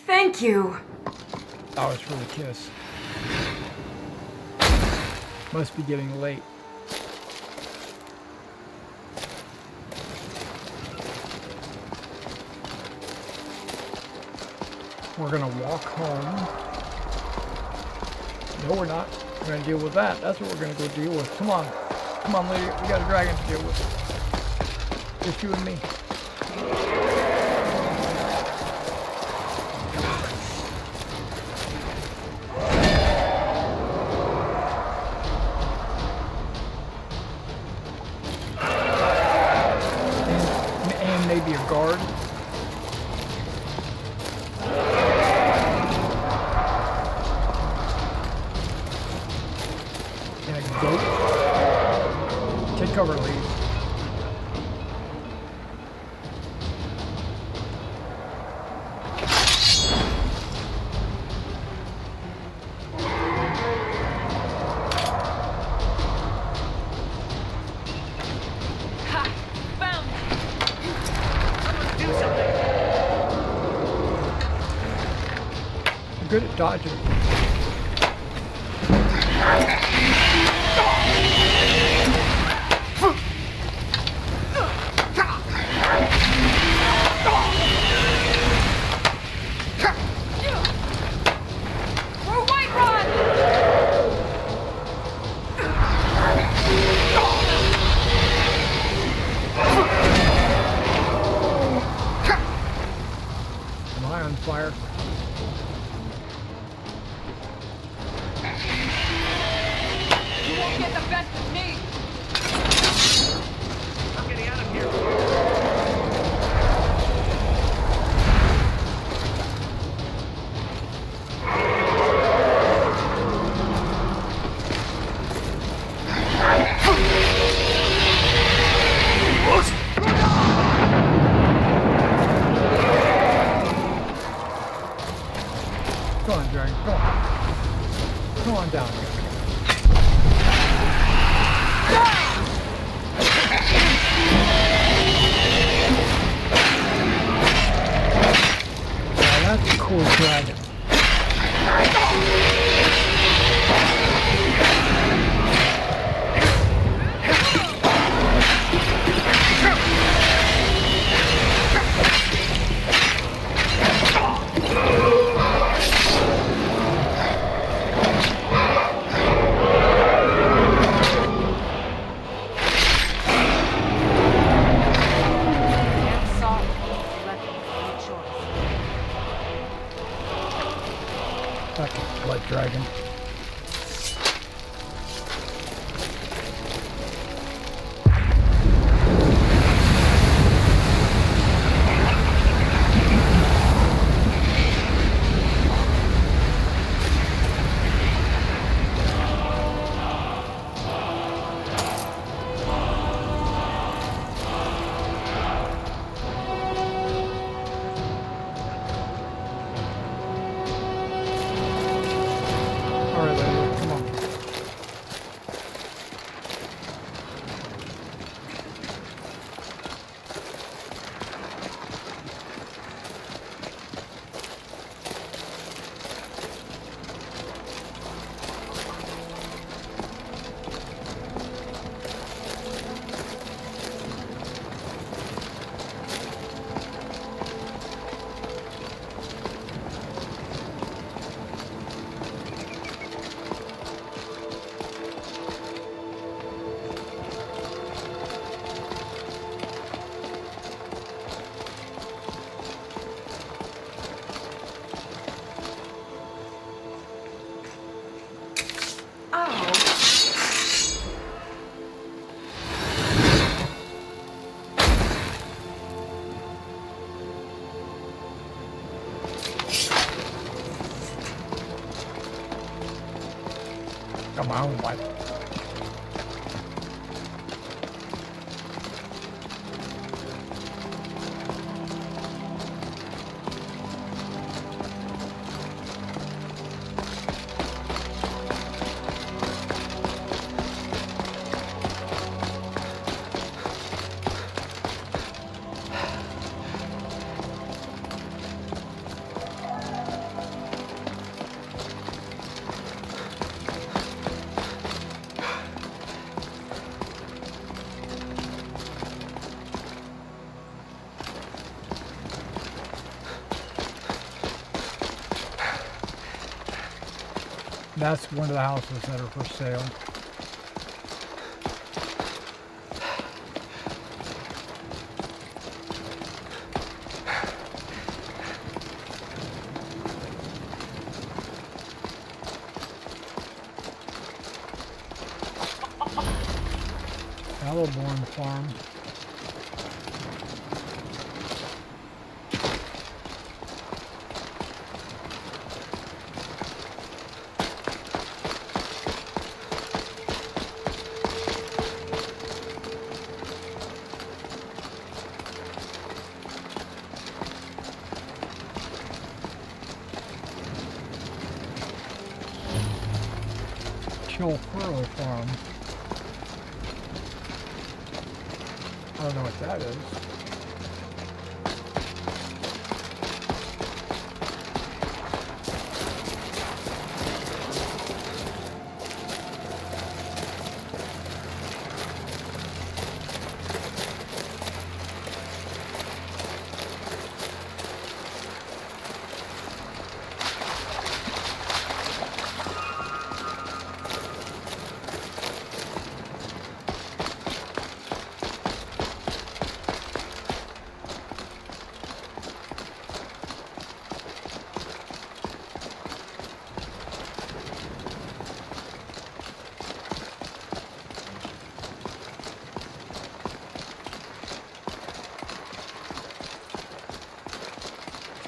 thank you. That was for the kiss. Must be getting late. We're gonna walk home. No, we're not. We're gonna deal with that. That's what we're gonna go deal with. Come on. Come on, Lydia. We got a dragon to deal with. Just you and me. And maybe a guard. Cover lead. Ha! Found it! Someone do something! I'm good at dodging. Fire. You won't get the best of me! I'm getting out of here. Go on, dragon. Go on. Come on down here. Got my own one. That's one of the houses that are for sale. Battleborn Farm. Furrow Farm. I don't know what that is.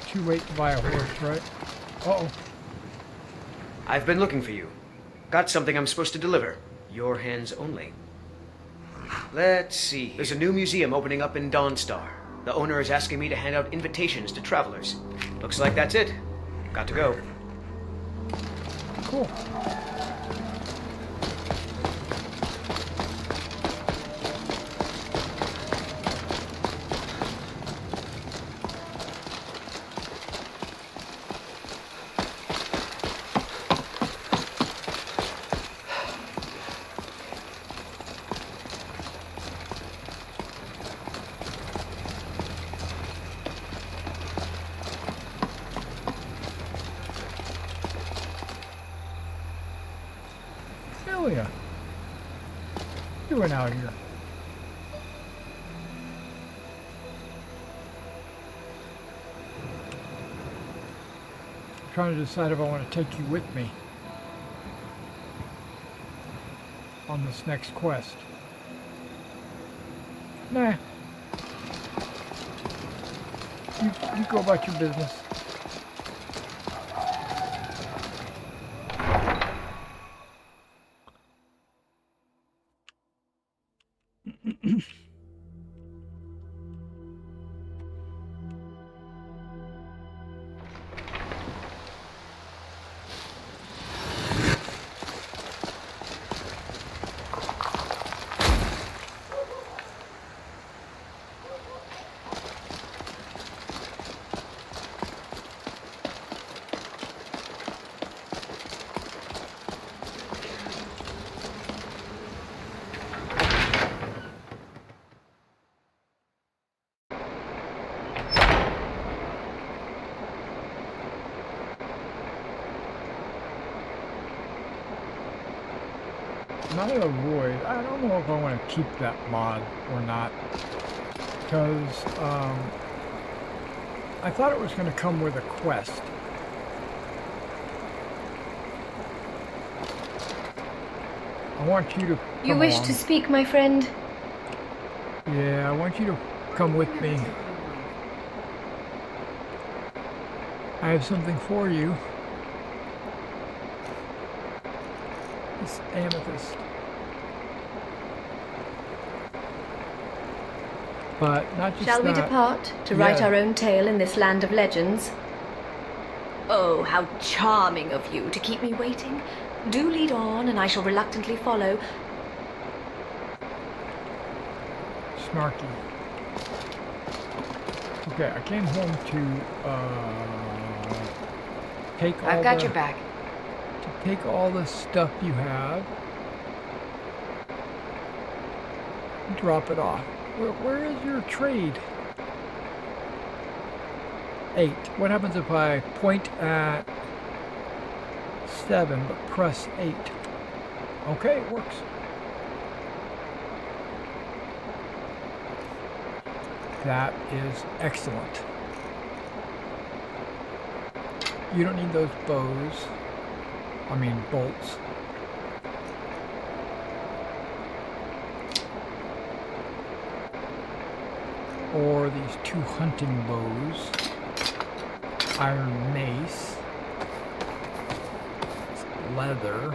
Too late to buy a horse, right? Uh-oh. I've been looking for you. Got something I'm supposed to deliver. Your hands only. Let's see. There's a new museum opening up in Dawnstar. The owner is asking me to hand out invitations to travelers. Looks like that's it. Got to go. Cool. Doing out here? I'm trying to decide if I want to take you with me on this next quest. Nah. You go about your business. Not a void. I don't know if I want to keep that mod or not, because I thought it was going to come with a quest. I want you to You wish along. to speak, my friend? Yeah, I want you to come with me. I have something for you. This amethyst. But not just Shall we that. depart to write Yeah. our own tale in this land of legends? Oh, how charming of you to keep me waiting. Do lead on, and I shall reluctantly follow. Snarky. Okay, I came home to take all I've got the, your back. To take all the stuff you have, and drop it off. Where is your trade? 8. What happens if I point at 7 but press 8? Okay, it works. That is excellent. You don't need those bows. I mean bolts. Or these 2 hunting bows. Iron mace. Leather.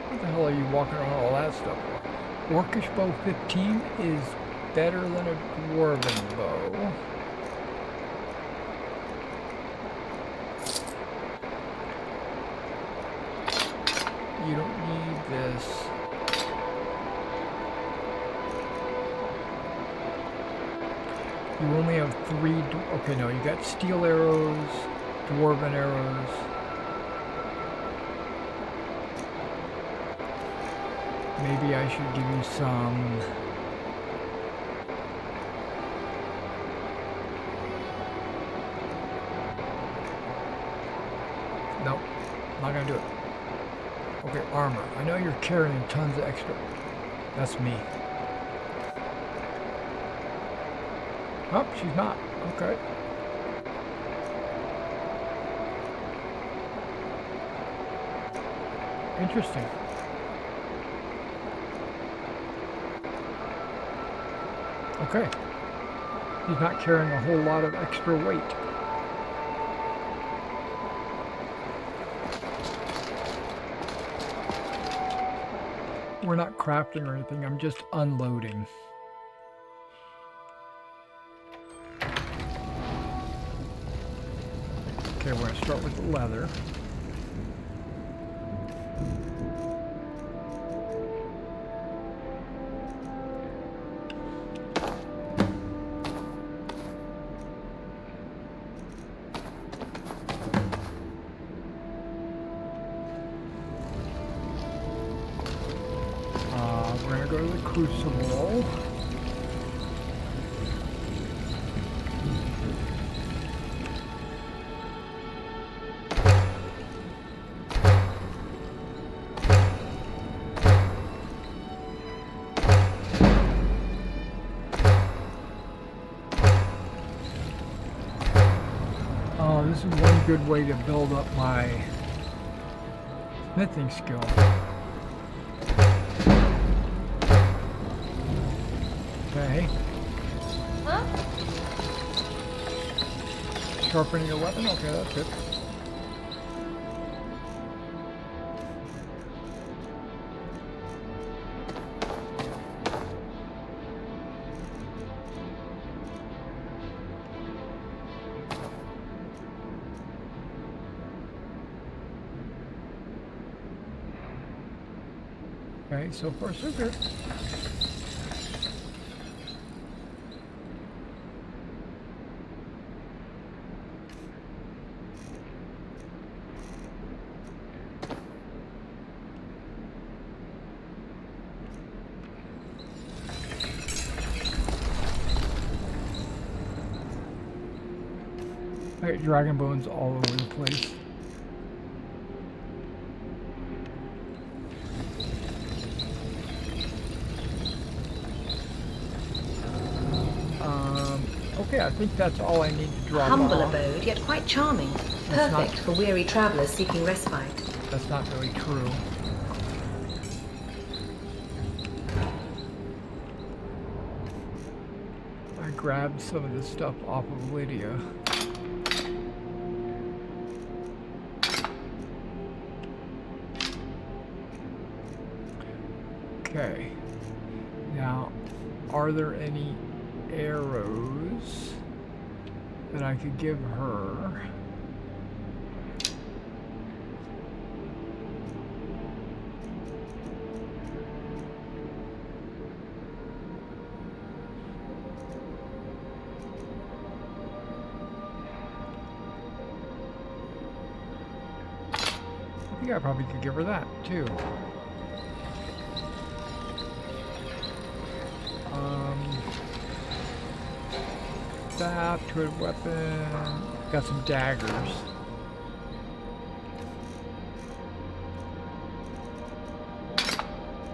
What the hell are you walking around all that stuff for? Orcish bow 15 is better than a dwarven bow. You don't need this. You only have 3. Okay, no, you got steel arrows, dwarven arrows. Maybe I should give you some. Nope, not gonna do it. Okay, armor. I know you're carrying tons of extra. That's me. Oh, she's not. Okay. Interesting. Okay. He's not carrying a whole lot of extra weight. We're not crafting or anything, I'm just unloading. Okay, we're going to start with the leather. We're going to go to the crucible. Oh, this is one good way to build up my smithing skill. Okay. Huh? Sharpening your weapon? Okay, that's good. Okay, so far so good. I got dragon bones all over the place. Okay, I think that's all I need to drop Humble off. abode, yet quite charming. That's Perfect not- for weary travelers seeking respite. That's not really true. I grabbed some of this stuff off of Lydia. Okay. Now, are there any arrows that I could give her? I think I probably could give her that too. Staff, two-handed weapon. Got some daggers.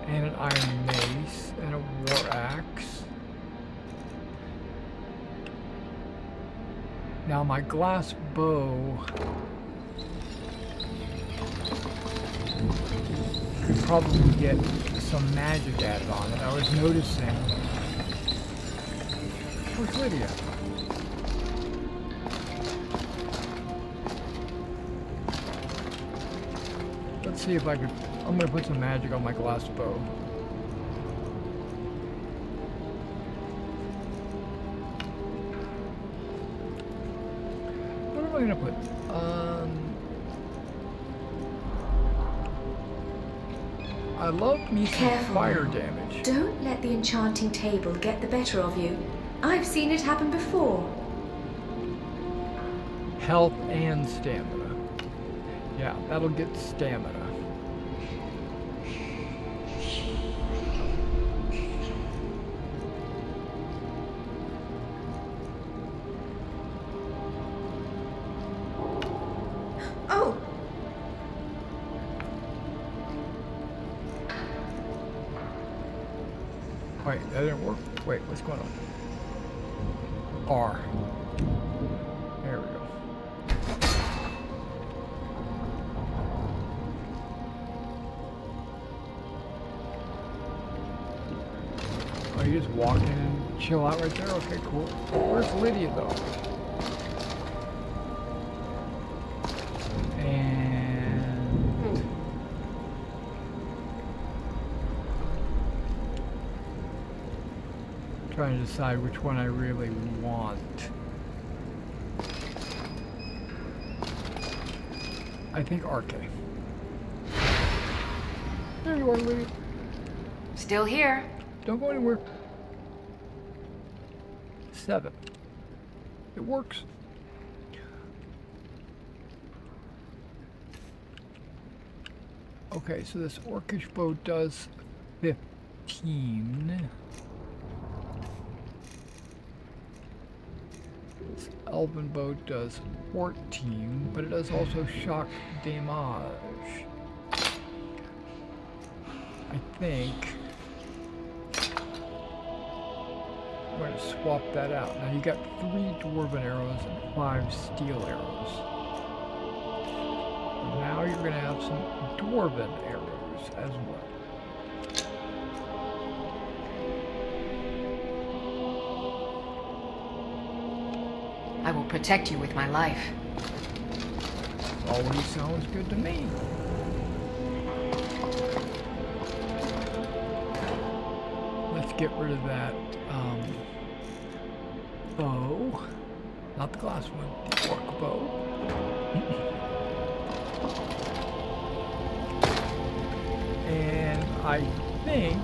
And an iron mace and a war axe. Now my glass bow could probably get some magic added on it. I was noticing. Where's Lydia? Let's see if I could. I'm gonna put some magic on my glass bow. What am I gonna put? I love me some Careful. fire damage. Don't let the enchanting table get the better of you. I've seen it happen before. Health and stamina. Yeah, that'll get stamina. Oh! Wait, that didn't work. Wait, what's going on? R. There we go. Oh, you just walk in and chill out right there? Okay, cool. Where's Lydia, though? And... trying to decide which one I really want. I think RK. There you are, Lydia. Still here. Don't go anywhere. 7. It works. Okay, so this orcish bow does 15. This elven bow does 14, but it does also shock damage. I think I'm going to swap that out. Now you got 3 dwarven arrows and 5 steel arrows. Now you're going to have some dwarven arrows as well. I will protect you with my life. Always sounds good to me. Let's get rid of that bow. Not the glass one, the orc bow. And I think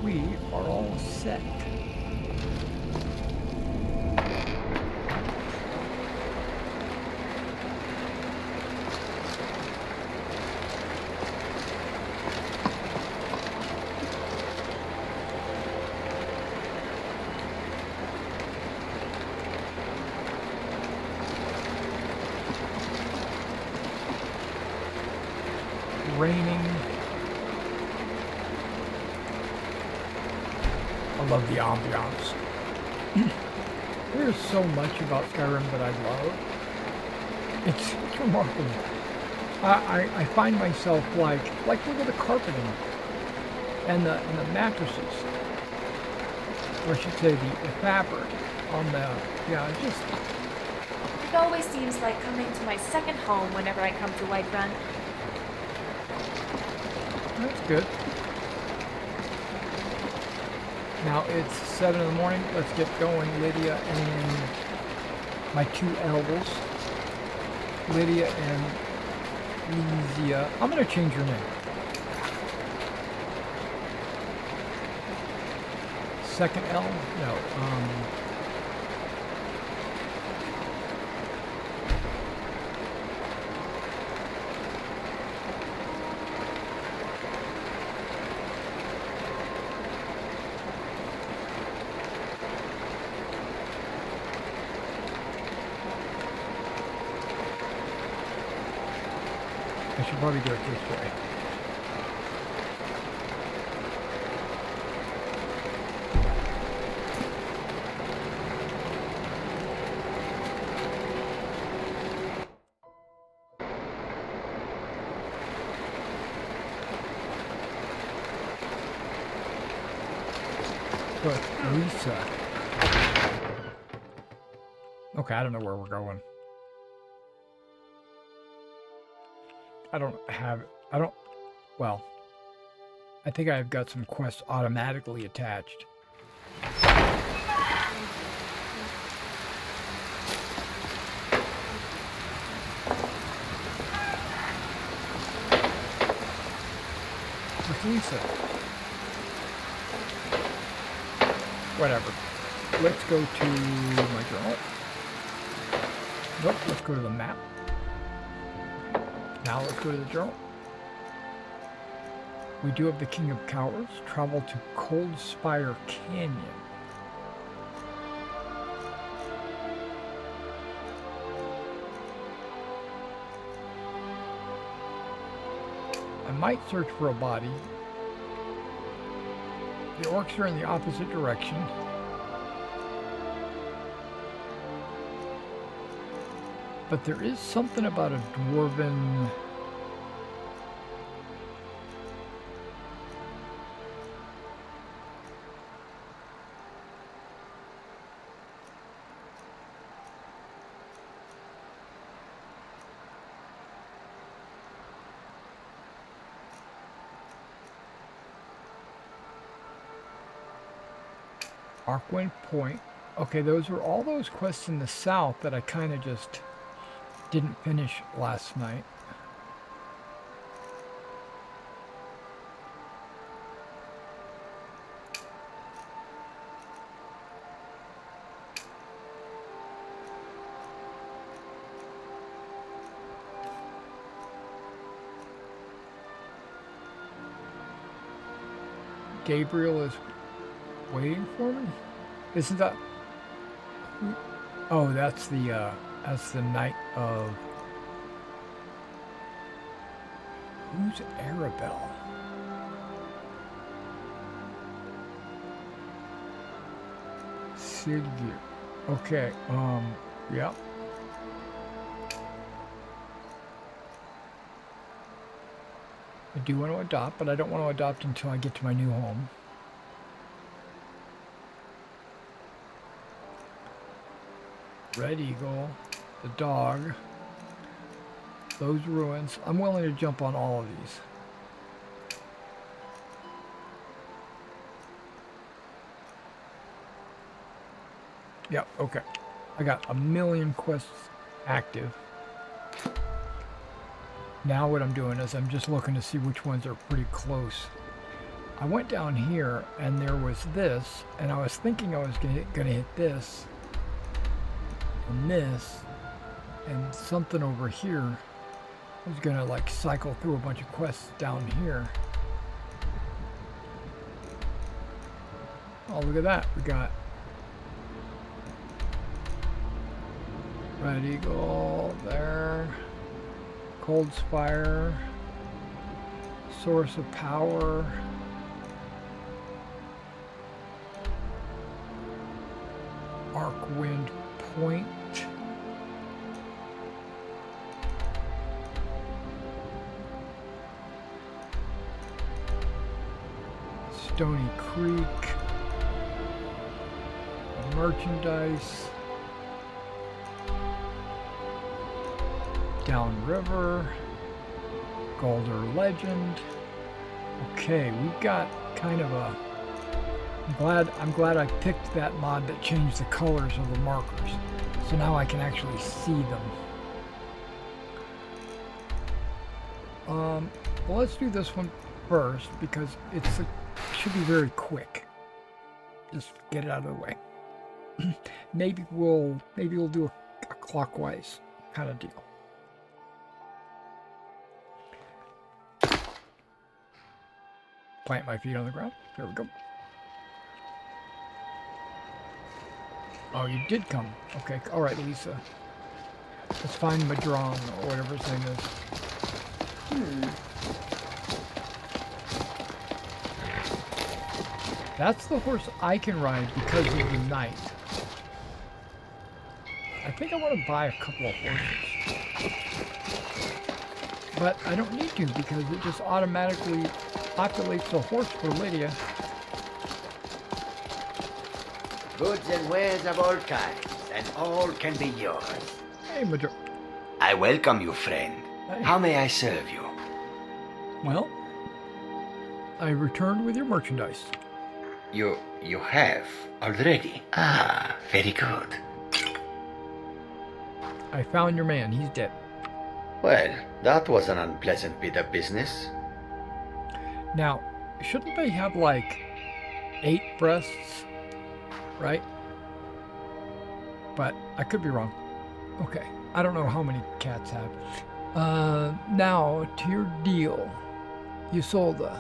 we are all set. Raining. I love the ambiance. There's so much about Skyrim that I love. It's remarkable. I find myself like look at the carpeting and the mattresses, or I should say the fabric on the it's just. It always seems like coming to my second home whenever I come to Whiterun. That's good. Now it's 7 in the morning. Let's get going. Lydia and my two elves. Lydia and Lydia. I'm going to change her name. Second elf? No. I should probably do it this way. But Lisa. Okay, I don't know where we're going. Well, I think I've got some quests automatically attached. With Lisa. Whatever. Let's go to my journal. Nope, let's go to the map. Now let's go to the journal. We do have the King of Cowers. Travel to Cold Spire Canyon. I might search for a body. The orcs are in the opposite direction. But there is something about a dwarven... Arkwind Point. Okay, those were all those quests in the south that I kind of just didn't finish last night. Gabriel is waiting for me? Isn't that... Oh, that's the night of... Who's Arabelle? Sigurd. Okay, yep. I do want to adopt, but I don't want to adopt until I get to my new home. Red Eagle, the dog, those ruins. I'm willing to jump on all of these. Yep, okay. I got 1,000,000 quests active. Now what I'm doing is I'm just looking to see which ones are pretty close. I went down here and there was this, and I was thinking I was gonna hit this. And this, and something over here. I was gonna like cycle through a bunch of quests down here. Oh, look at that. We got Red Eagle there, Cold Spire, Source of Power, Arkwind Point, Stony Creek, merchandise, Downriver, Golder Legend. Okay, we've got kind of a I'm glad I picked that mod that changed the colors of the markers. So now I can actually see them. Well, let's do this one first because it should be very quick. Just get it out of the way. maybe we'll do a clockwise kind of deal. Plant my feet on the ground. There we go. Oh, you did come. Okay. All right, Lisa. Let's find Madron or whatever his name is. That's the horse I can ride because of the knight. I think I want to buy a couple of horses. But I don't need to because it just automatically populates a horse for Lydia. Goods and wares of all kinds, and all can be yours. Hey, Madron. I welcome you, friend. Hey. How may I serve you? Well, I returned with your merchandise. You have already? Ah, very good. I found your man. He's dead. Well, that was an unpleasant bit of business. Now, shouldn't they have like 8 breasts? Right? But I could be wrong. Okay. I don't know how many cats have. Now, to your deal. You sold the...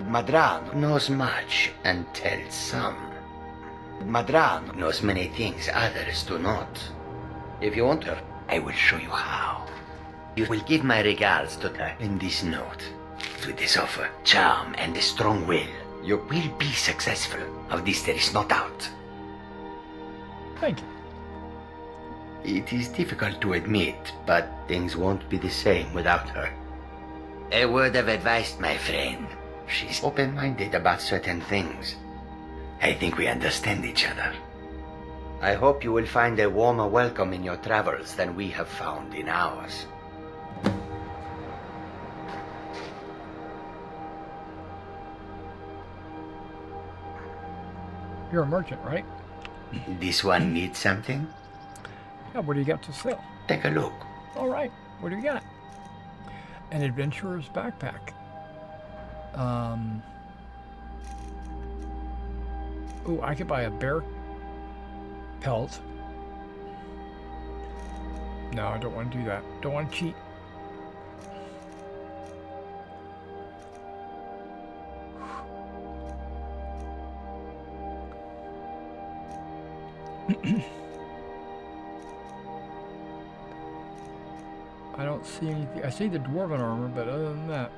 Madran knows much and tells some. Madran knows many things others do not. If you want her, I will show you how. You will give my regards to her in this note. With this offer, charm, and a strong will, you will be successful. Of this there is no doubt. Thank you. It is difficult to admit, but things won't be the same without her. A word of advice, my friend. She's open-minded about certain things. I think we understand each other. I hope you will find a warmer welcome in your travels than we have found in ours. You're a merchant, right? This one needs something? Yeah, what do you got to sell? Take a look. All right, what do you got? An adventurer's backpack. Oh, I could buy a bear pelt. No, I don't want to do that. Don't want to cheat. I don't see anything. I see the dwarven armor, but other than that.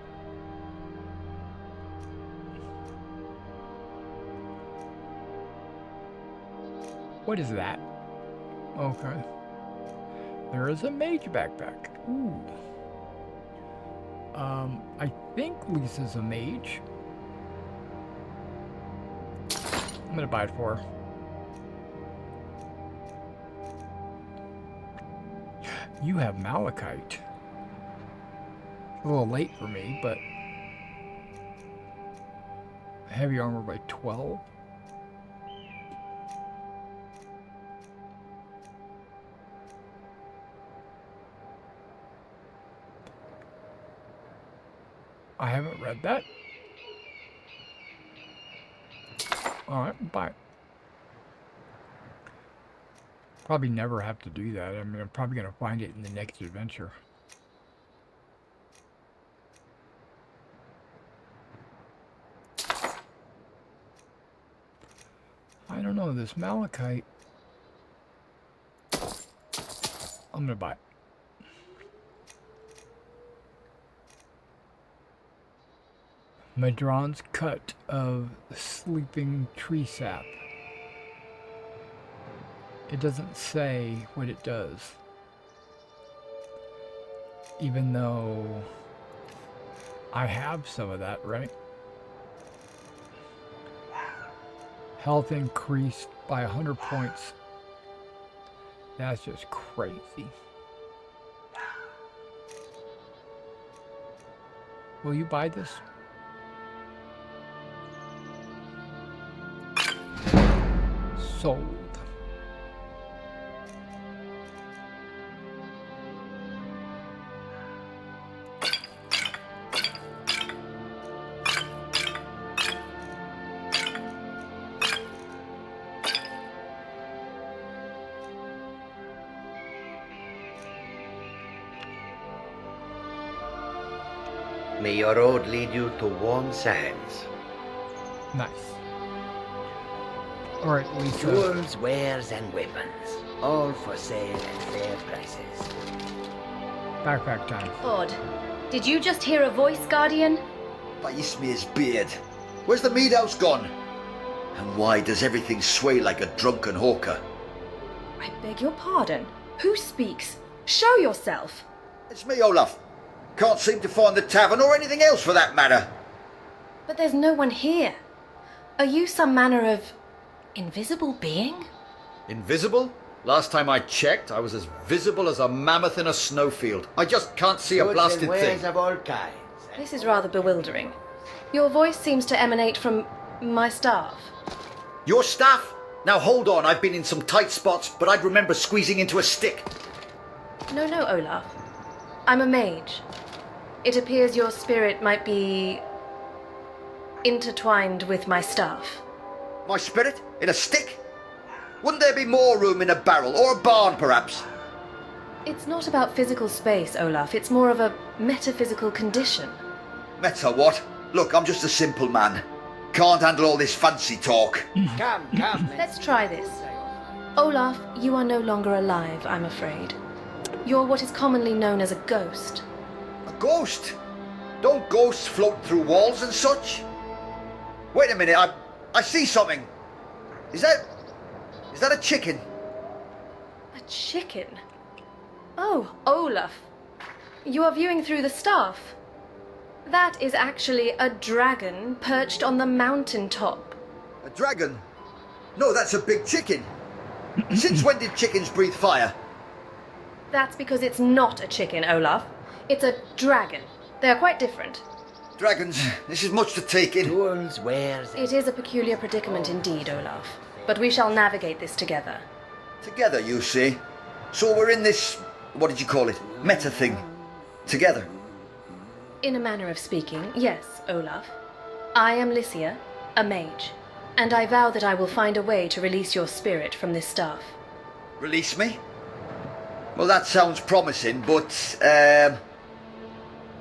What is that? Okay. There is a mage backpack. Ooh. I think Lisa's a mage. I'm gonna buy it for her. You have malachite. A little late for me, but heavy armor by 12. I haven't read that. All right, bye. Probably never have to do that. I mean, I'm probably going to find it in the next adventure. I don't know, this malachite. I'm going to buy it. Madron's cut of sleeping tree sap. It doesn't say what it does. Even though I have some of that, right? Health increased by 100 points. That's just crazy. Will you buy this? sold. May your road lead you to warm sands. Nice. Alright, Lisa. Tools, wares, and weapons. All for sale at fair prices. Backpack time. Odd. Did you just hear a voice, Guardian? By Ismir's beard. Where's the mead house gone? And why does everything sway like a drunken hawker? I beg your pardon. Who speaks? Show yourself. It's me, Olaf. Can't seem to find the tavern or anything else for that matter. But there's no one here. Are you some manner of invisible being? Invisible? Last time I checked, I was as visible as a mammoth in a snowfield. I just can't see a Goods blasted and wares thing. of all kinds. This is rather bewildering. Your voice seems to emanate from my staff. Your staff? Now hold on, I've been in some tight spots, but I'd remember squeezing into a stick. No, Olaf. I'm a mage. It appears your spirit might be intertwined with my staff. My spirit? In a stick? Wouldn't there be more room in a barrel, or a barn perhaps? It's not about physical space, Olaf. It's more of a metaphysical condition. Meta what? Look, I'm just a simple man. Can't handle all this fancy talk. Come. Let's try this. Olaf, you are no longer alive, I'm afraid. You're what is commonly known as a ghost. A ghost? Don't ghosts float through walls and such? Wait a minute, I see something. Is that a chicken? A chicken? Oh, Olaf. You are viewing through the staff. That is actually a dragon perched on the mountain top. A dragon? No, that's a big chicken. Since when did chickens breathe fire? That's because it's not a chicken, Olaf. It's a dragon. They are quite different. Dragons, this is much to take in. Tools, wares... It is a peculiar predicament indeed, Olaf. But we shall navigate this together. Together, you see? So we're in this, what did you call it, meta thing. Together. In a manner of speaking, yes, Olaf. I am Lycia, a mage, and I vow that I will find a way to release your spirit from this staff. Release me? Well, that sounds promising, but,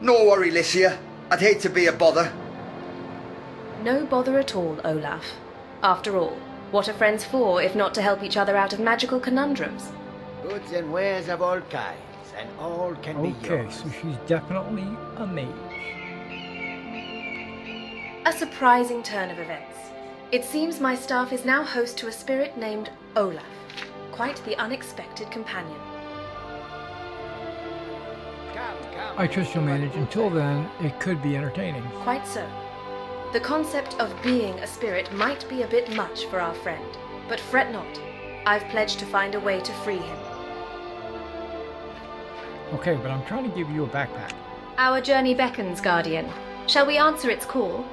no worry, Lycia. I'd hate to be a bother. No bother at all, Olaf. After all, what are friends for if not to help each other out of magical conundrums? Goods and wares of all kinds, and all can be yours. Okay, so she's definitely a mage. A surprising turn of events. It seems my staff is now host to a spirit named Olaf. Quite the unexpected companion. I trust you'll manage. Until then, it could be entertaining. Quite so. The concept of being a spirit might be a bit much for our friend, but fret not. I've pledged to find a way to free him. Okay, but I'm trying to give you a backpack. Our journey beckons, Guardian. Shall we answer its call?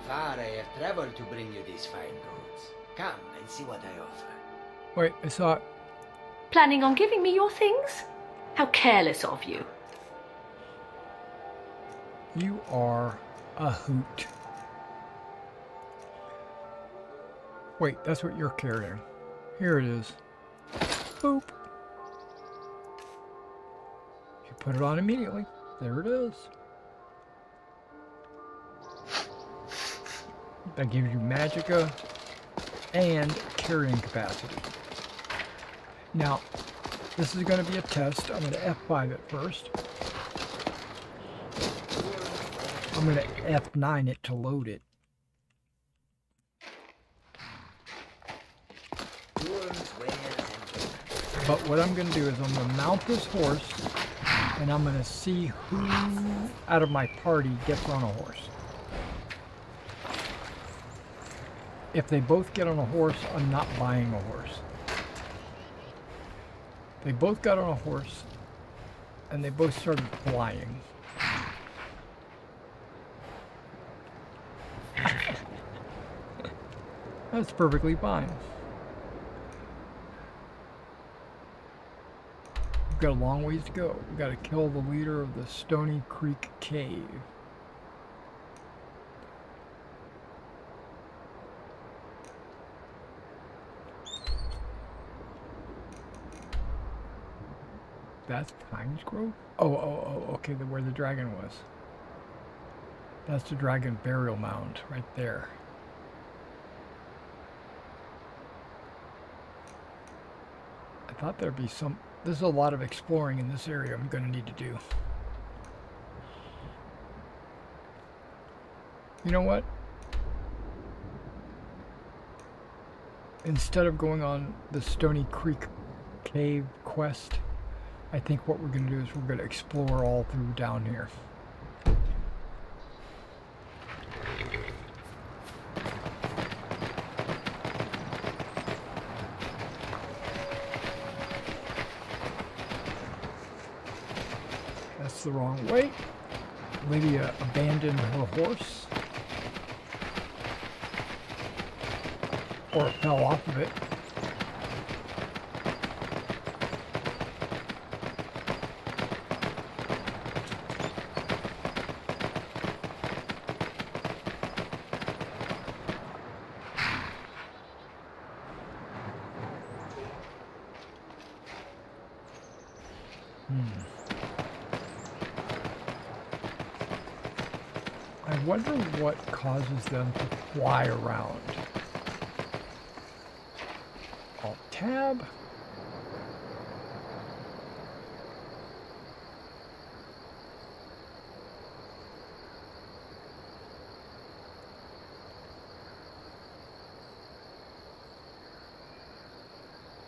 Far I have traveled to bring you these fine goods. Come and see what I offer. Wait, I saw it. Planning on giving me your things? How careless of you. You are a hoot. Wait, that's what you're carrying. Here it is. Boop. You put it on immediately. There it is. That gives you magicka and carrying capacity. Now, this is going to be a test. I'm going to F5 it first. I'm going to F9 it to load it. But what I'm going to do is I'm going to mount this horse, and I'm going to see who out of my party gets on a horse. If they both get on a horse, I'm not buying a horse. They both got on a horse, and they both started flying. That's perfectly fine. We've got a long ways to go. We've got to kill the leader of the Stony Creek Cave. That's Pines Grove? Oh, okay, where the dragon was. That's the dragon burial mound right there. I thought there'd be some... There's a lot of exploring in this area I'm going to need to do. You know what? Instead of going on the Stony Creek Cave quest, I think what we're going to do is we're going to explore all through down here. That's the wrong way. Lydia abandoned her horse. Or fell off of it. I wonder what causes them to fly around. Alt-tab.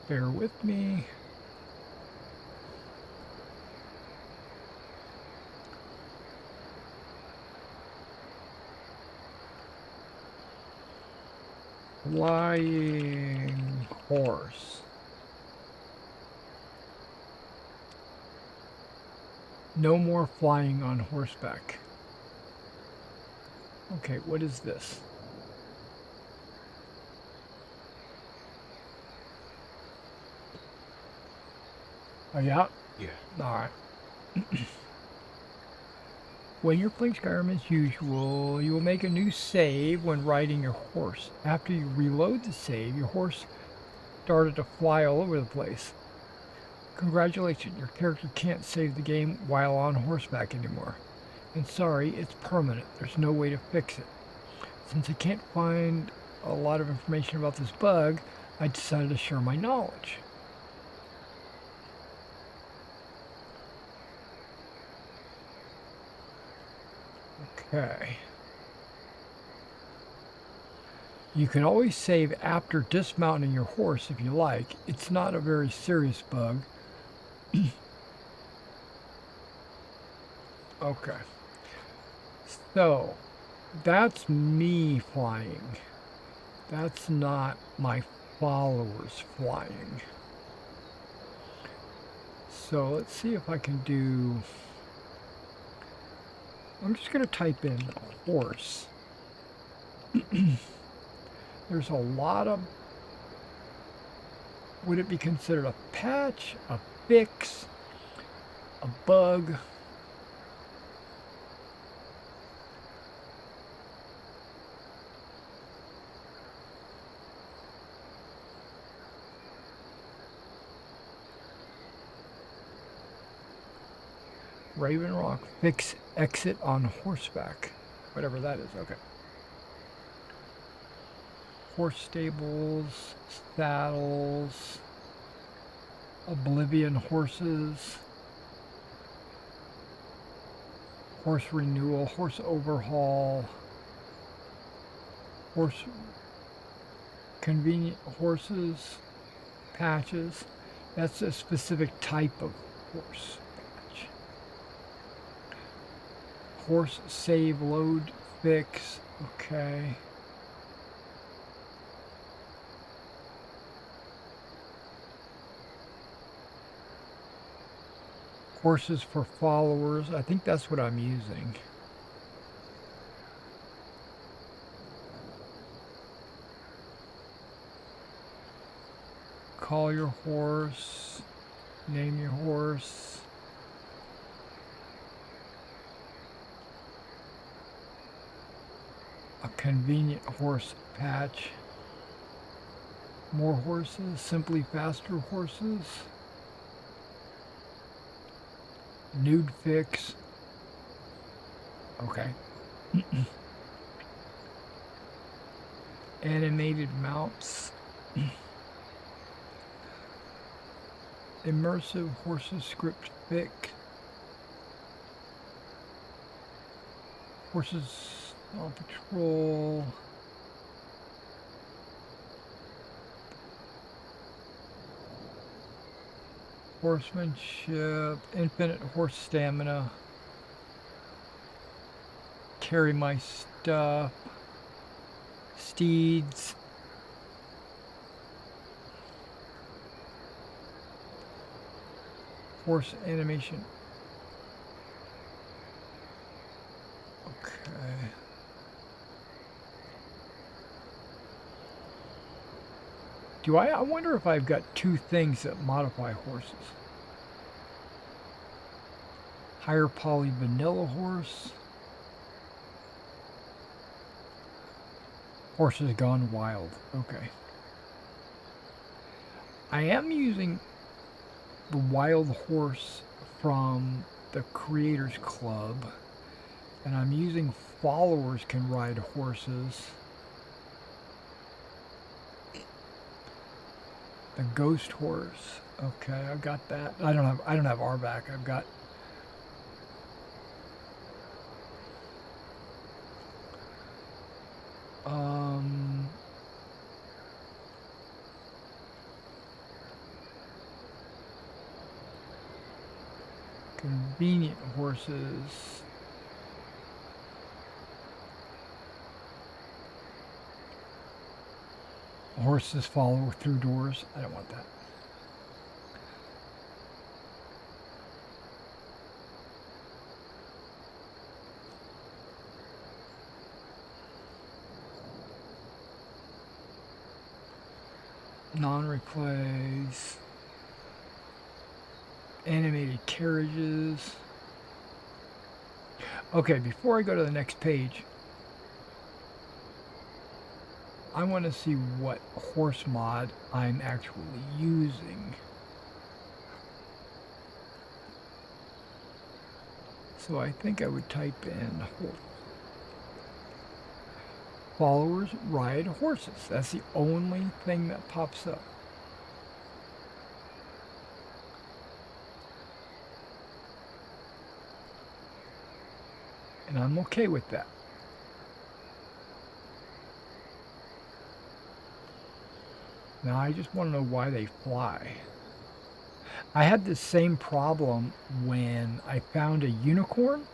Bear with me. Flying horse. No more flying on horseback. Okay, what is this? Are you out? Yeah. Alright. When you're playing Skyrim as usual, you will make a new save when riding your horse. After you reload the save, your horse started to fly all over the place. Congratulations, your character can't save the game while on horseback anymore. And sorry, it's permanent. There's no way to fix it. Since I can't find a lot of information about this bug, I decided to share my knowledge. Okay. You can always save after dismounting your horse if you like. It's not a very serious bug. Okay. So, that's me flying. That's not my followers flying. So, let's see if I can do... I'm just going to type in horse. There's a lot of... Would it be considered a patch, a fix, a bug? Raven Rock, fix exit on horseback. Whatever that is, okay. Horse stables, saddles, Oblivion horses, horse renewal, horse overhaul, horse convenient horses, patches. That's a specific type of horse. Horse save load fix, okay. Horses for followers, I think that's what I'm using. Call your horse. Name your horse. A convenient horse patch. More horses. Simply faster horses. Nude fix. Okay. Animated mounts. Immersive horses script fic. Horses on patrol. Horsemanship. Infinite horse stamina. Carry my stuff. Steeds. Horse animation. Okay. I wonder if I've got two things that modify horses. Higher poly vanilla horse. Horses gone wild. Okay. I am using the wild horse from the Creators Club, and I'm using followers can ride horses. The ghost horse. Okay, I've got that. I don't have Arbac. I've got convenient horses. Horses follow through doors. I don't want that. Non-replays. Animated carriages. Okay, before I go to the next page, I want to see what horse mod I'm actually using. So I think I would type in followers ride horses. That's the only thing that pops up. And I'm okay with that. Now I just want to know why they fly. I had the same problem when I found a unicorn,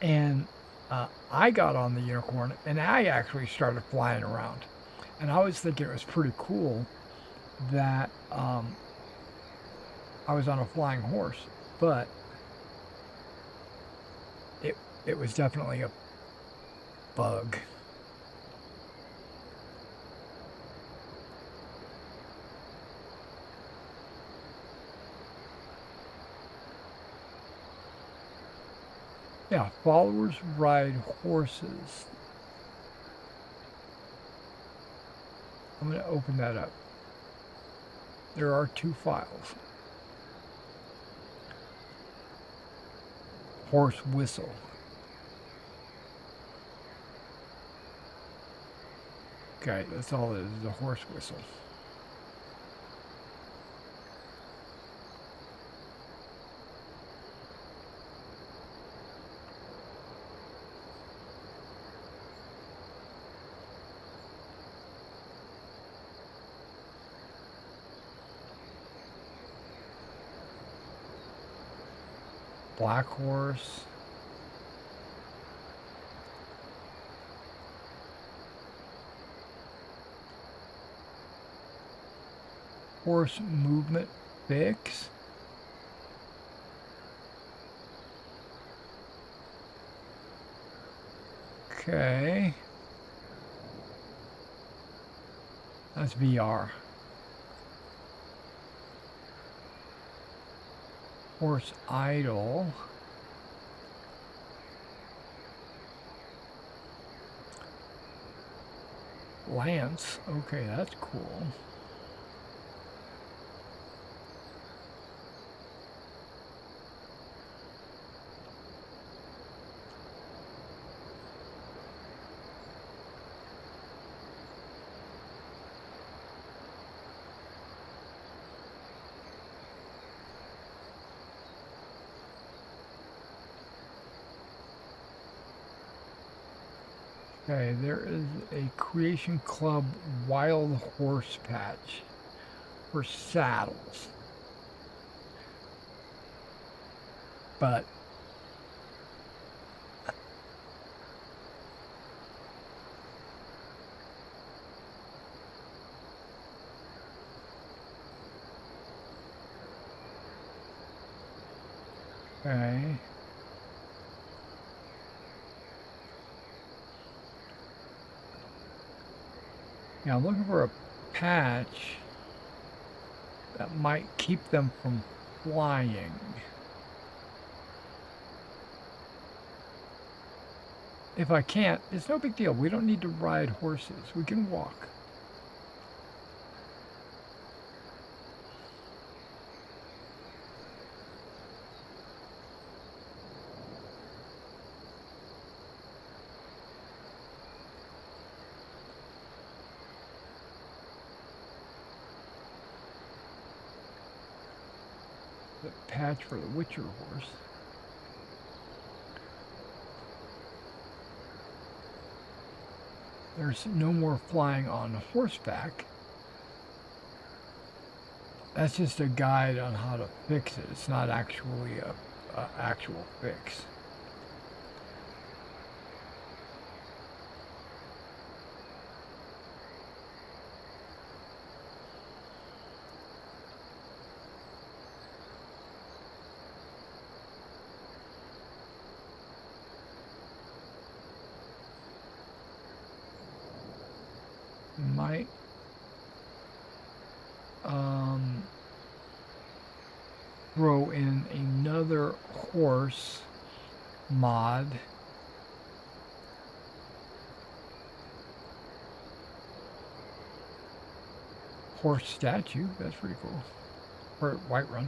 and I got on the unicorn and I actually started flying around. And I was thinking it was pretty cool that I was on a flying horse, but it was definitely a bug. Yeah, followers ride horses. I'm going to open that up. There are two files. Horse whistle. Okay, that's all it is a horse whistle. Black horse. Horse movement fix. Okay. That's VR. Horse idle. Lance. Okay, that's cool. Okay, there is a Creation Club Wild Horse patch for saddles. But okay. Yeah, I'm looking for a patch that might keep them from flying. If I can't, it's no big deal. We don't need to ride horses. We can walk. The patch for the Witcher horse. There's no more flying on horseback. That's just a guide on how to fix it. It's not actually a actual fix. Might throw in another horse mod. Horse statue, that's pretty cool. For Whiterun.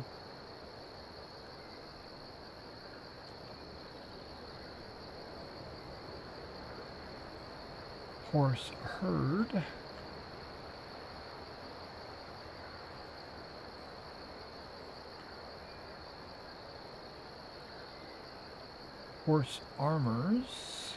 Horse herd. Horse armors.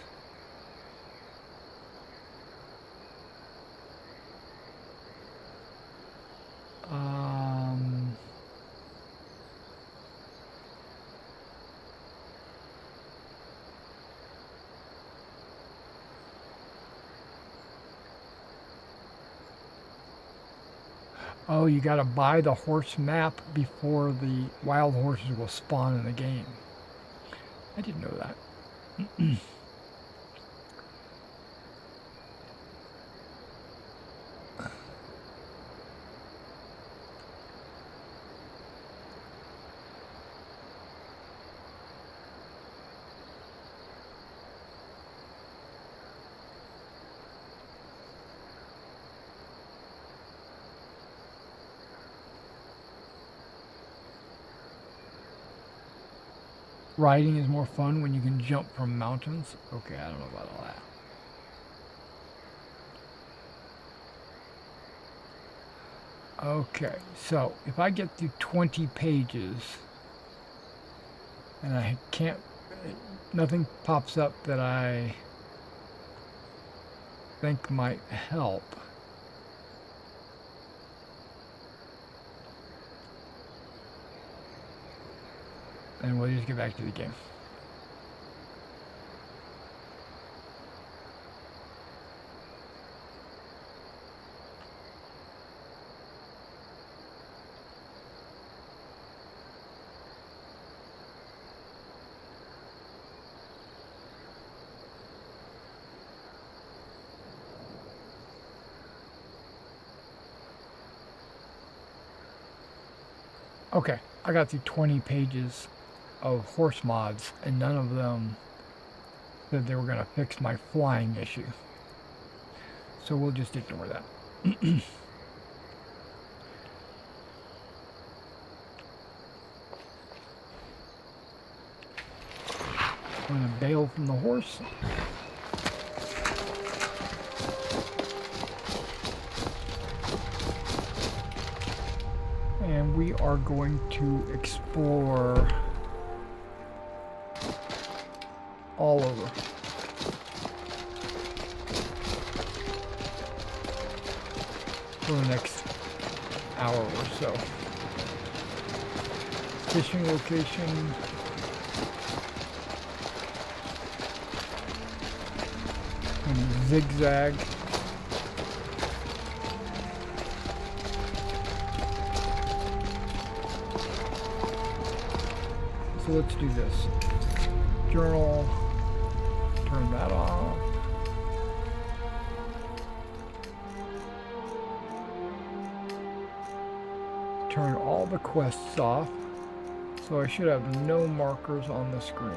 Oh, you got to buy the horse map before the wild horses will spawn in the game. I didn't know that. Riding is more fun when you can jump from mountains. Okay, I don't know about all that. Okay, so if I get through 20 pages and I can't, nothing pops up that I think might help. And we'll just get back to the game. Okay, I got through 20 pages of horse mods, and none of them said they were going to fix my flying issue. So we'll just ignore that. I'm going to bail from the horse. And we are going to explore all over. For the next hour or so. Fishing location. And zigzag. So let's do this. Journal. Turn that off. Turn all the quests off. So I should have no markers on the screen.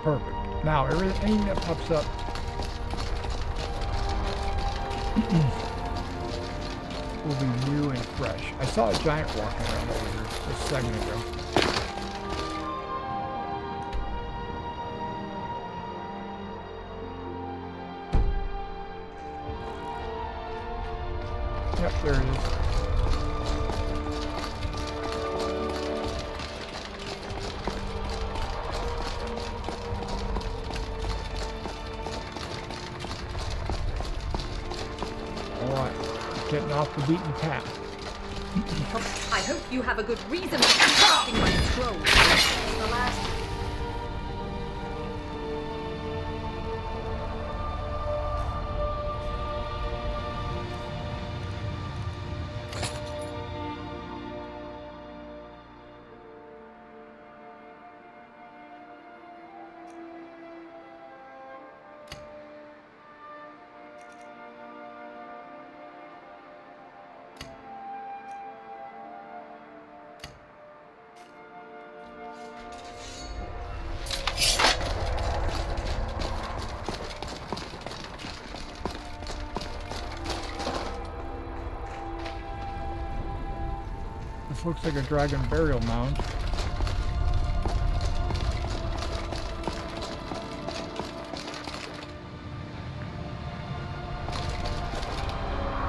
Perfect. Now everything that pops up will be new and fresh. I saw a giant walking around over here just a second ago. Yep, there it is. Getting off the beaten path. I hope you have a good reason for casting my scroll. The last. This looks like a dragon burial mound.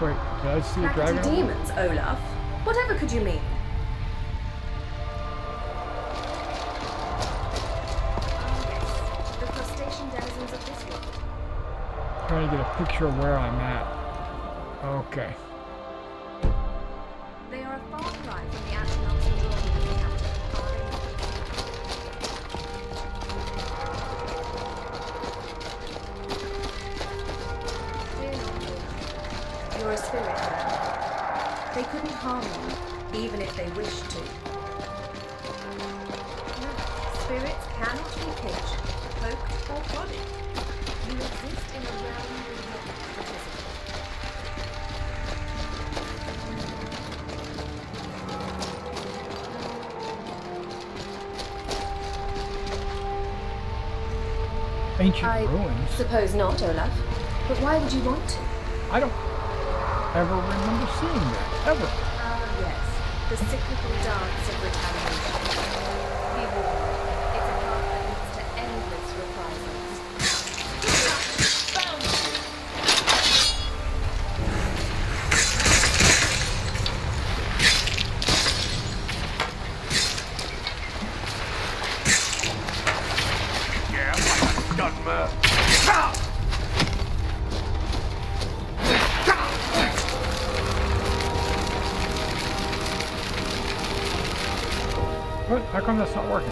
Wait, did I see a dragon? Demons, Olaf. Whatever could you mean? The crustacean denizens of this world. Trying to get a picture of where I'm at. Okay. They are a far cry from the astronauts and draugr in the capital, are they not? Fear not, Olaf. You're a spirit now. They couldn't harm you, even if they wished to. No, spirits cannot be pinched, poked, or prodded. You exist in a realm beyond the physical. Ancient ruins? Suppose not, Olaf. But why would you want to? I don't ever remember seeing that, ever. Ah, yes. The cyclical dance of retaliation. Be warned, it's a path that leads to endless reprisals. What? How come that's not working?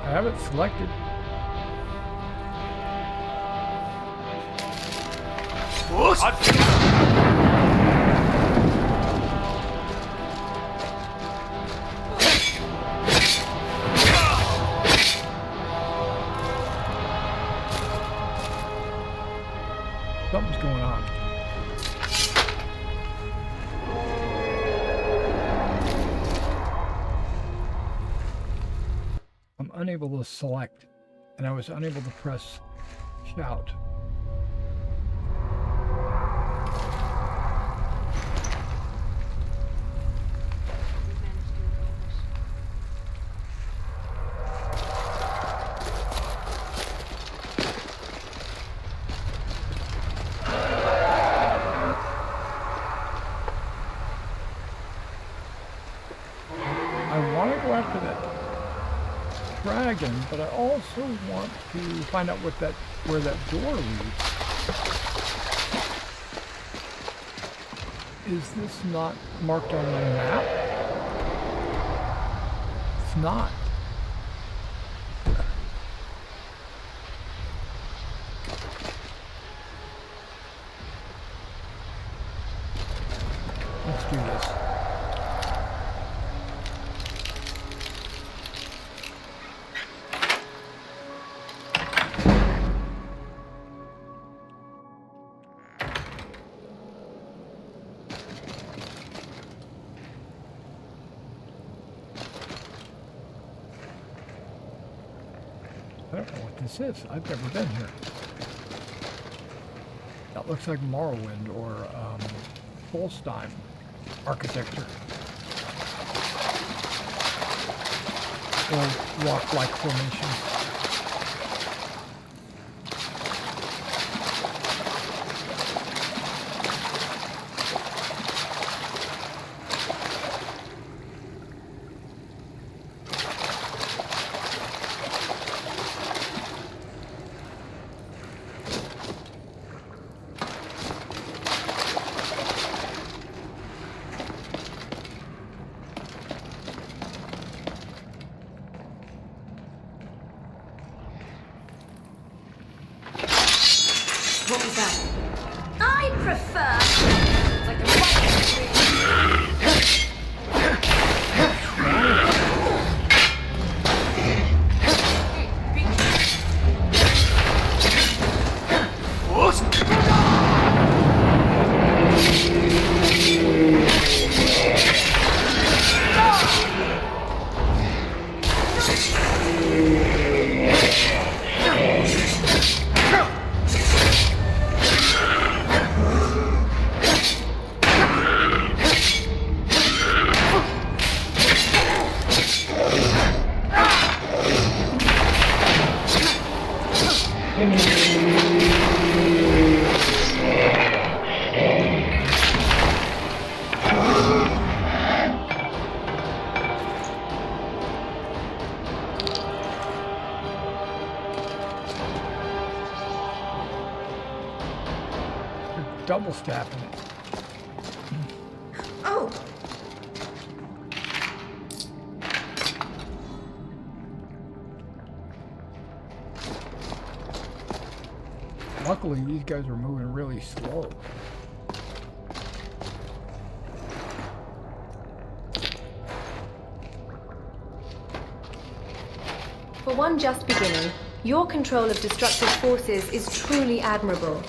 I have it selected. unable to select, and I was unable to press shout. Dragon, but I also want to find out where that door leads. Is this not marked on my map? It's not. Let's do this. I don't know what this is. I've never been here. That looks like Morrowind or Solstheim architecture. Or rock-like formation. What was that? I prefer like the double staffing it. Oh! Luckily, these guys are moving really slow. For one just beginning, your control of destructive forces is truly admirable.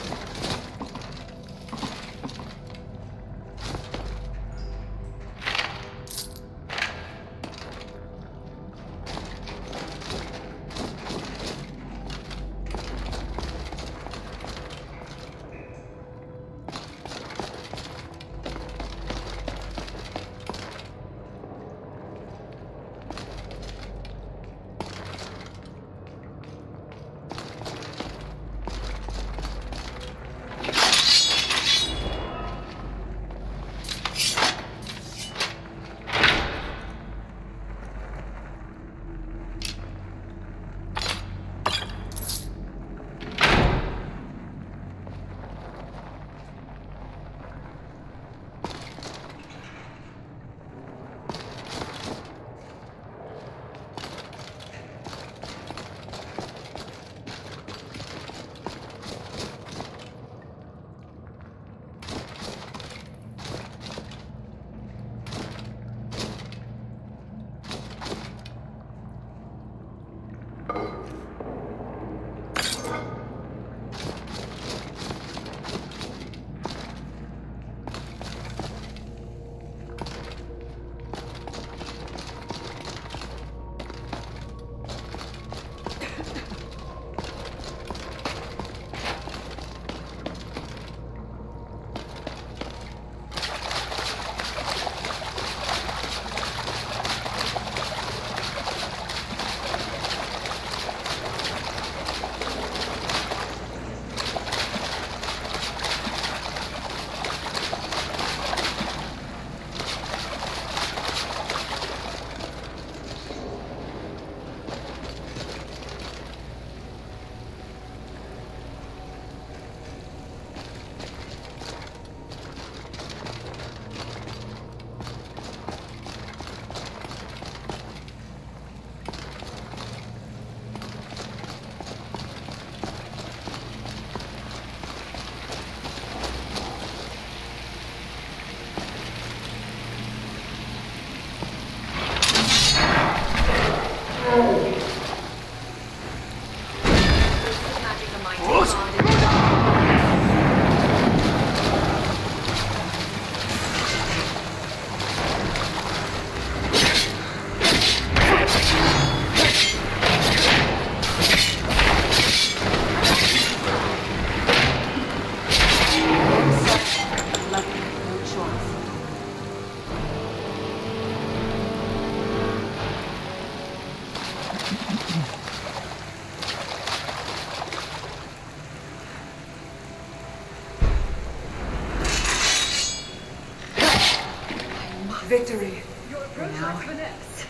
Victory. Your approach Now. lacks finesse.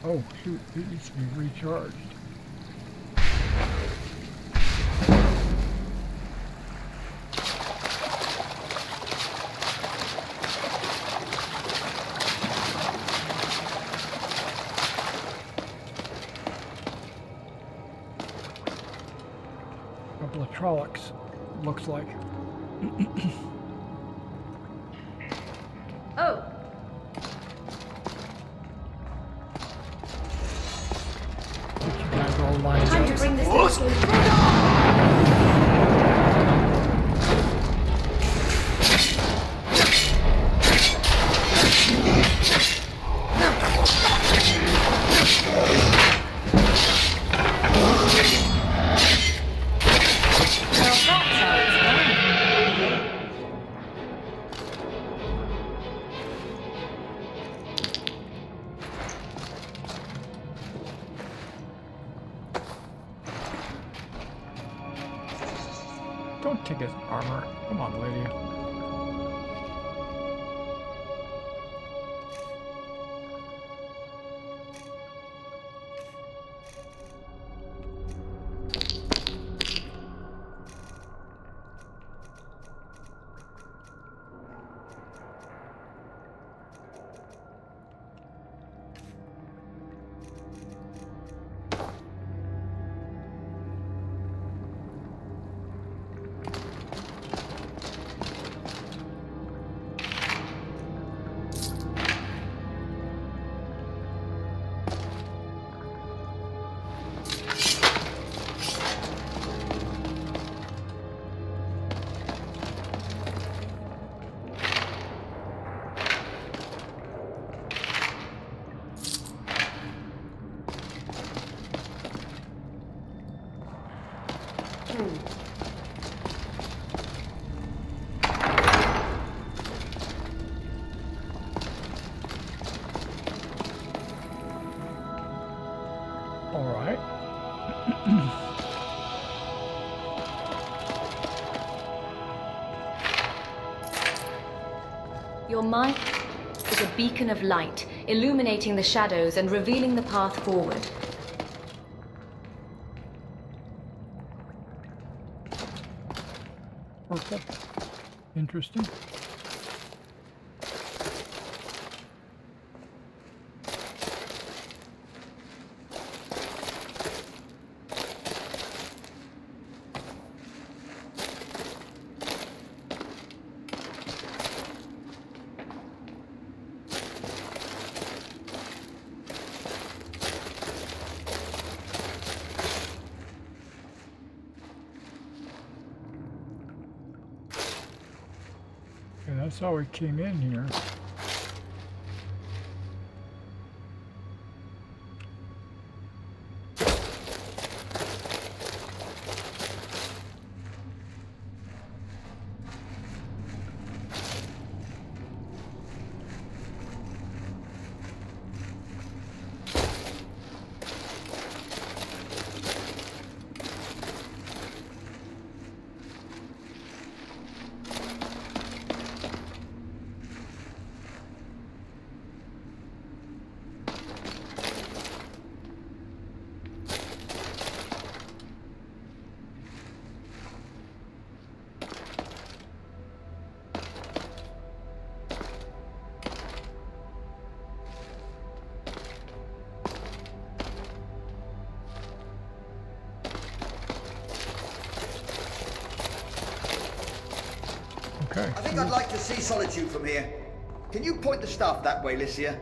Oh, shoot, it needs to be recharged. Couple of Trollocs, looks like. Oh, Get you guys all lined time up. to bring this Don't take his armor. Come on, Lydia. All right. Your might is a beacon of light, illuminating the shadows and revealing the path forward. Purple. Interesting. Okay, that's how we came in here. Okay. I think I'd like to see Solitude from here. Can you point the staff that way, Lycia?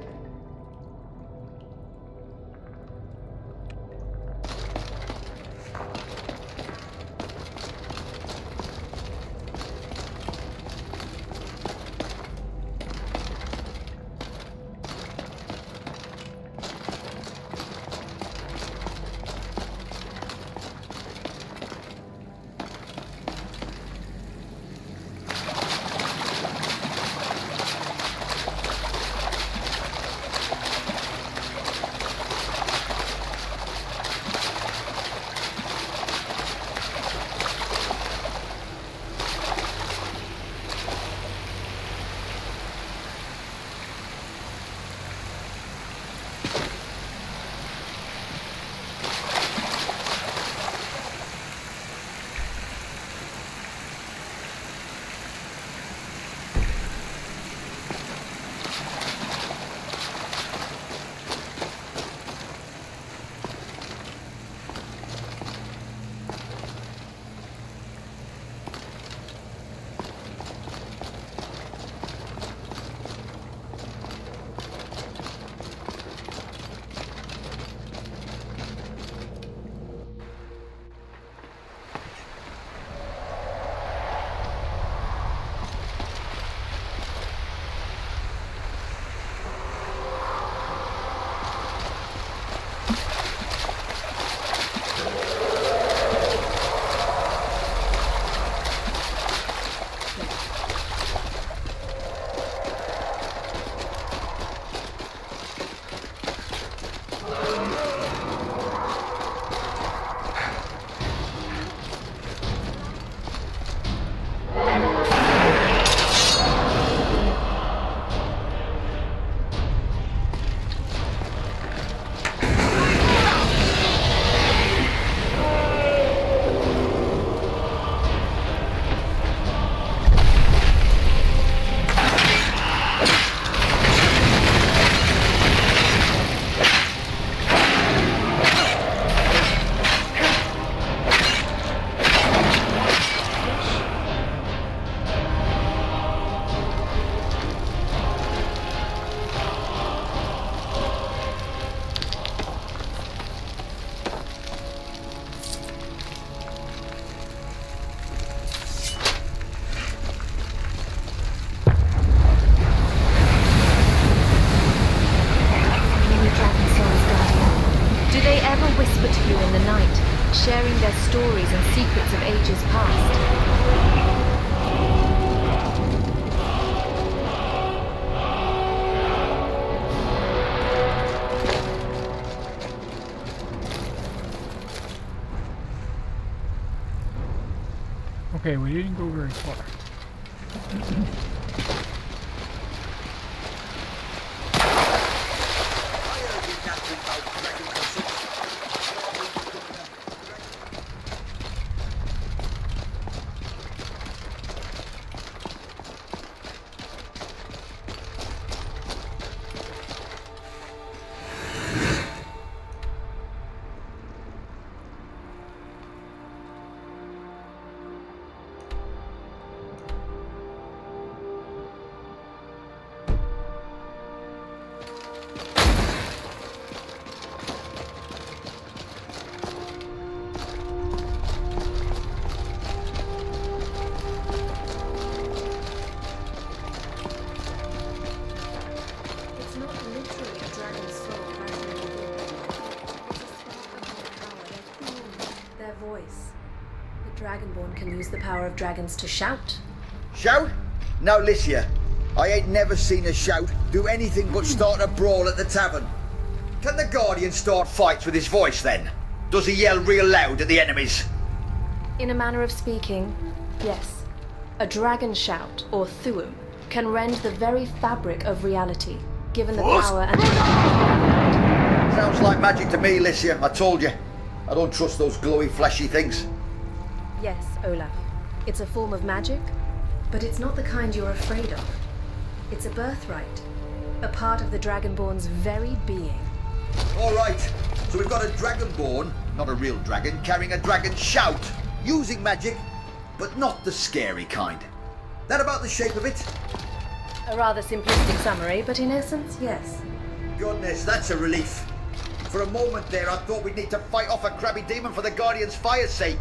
mysteries and secrets of ages past. Okay, we didn't go very far. Dragonborn can use the power of dragons to shout. Shout? Now, Lydia, I ain't never seen a shout do anything but start a brawl at the tavern. Can the Guardian start fights with his voice then? Does he yell real loud at the enemies? In a manner of speaking, yes. A dragon shout, or thuum, can rend the very fabric of reality, given the power and... Sounds like magic to me, Lydia, I told you. I don't trust those glowy, flashy things. Yes, Olaf. It's a form of magic, but it's not the kind you're afraid of. It's a birthright, a part of the Dragonborn's very being. Alright, so we've got a Dragonborn, not a real dragon, carrying a dragon shout, using magic, but not the scary kind. That about the shape of it? A rather simplistic summary, but in essence, yes. Goodness, that's a relief. For a moment there, I thought we'd need to fight off a crabby demon for the Guardian's fire's sake.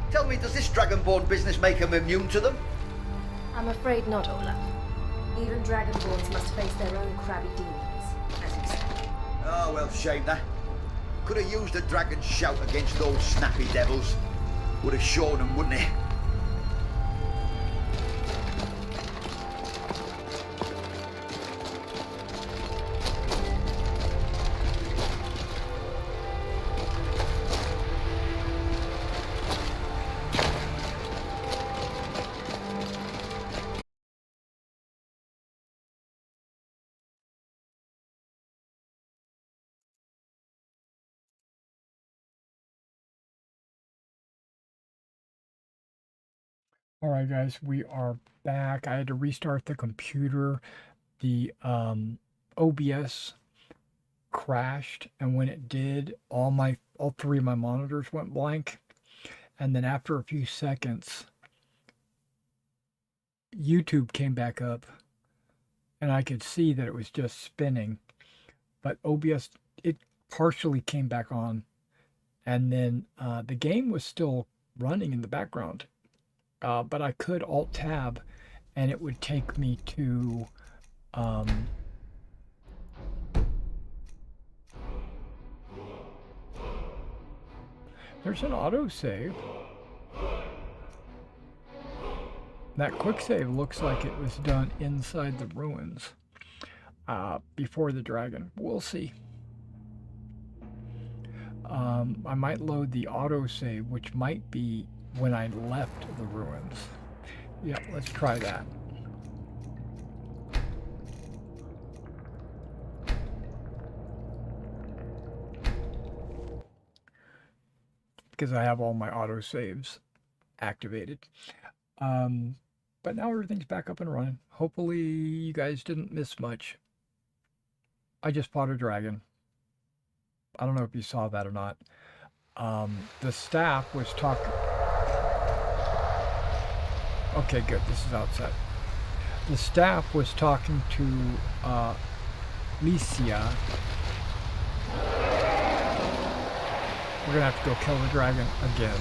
Tell me, does this Dragonborn business make him immune to them? I'm afraid not, Olaf. Even Dragonborns must face their own crabby demons, as you say. Oh, well, shame that. Could have used a dragon shout against those snappy devils. Would have shown them, wouldn't it? All right, guys, we are back. I had to restart the computer. The OBS crashed, and when it did, all three of my monitors went blank. And then after a few seconds, YouTube came back up, and I could see that it was just spinning. But OBS, it partially came back on, and then the game was still running in the background. But I could Alt-Tab, and it would take me to there's an autosave. That quick save looks like it was done inside the ruins before the dragon. We'll see. I might load the autosave, which might be when I left the ruins. Yeah, let's try that. Because I have all my autosaves activated. But now everything's back up and running. Hopefully you guys didn't miss much. I just fought a dragon. I don't know if you saw that or not. The staff was talking... Okay, good. This is outside. The staff was talking to Lydia. We're gonna have to go kill the dragon again.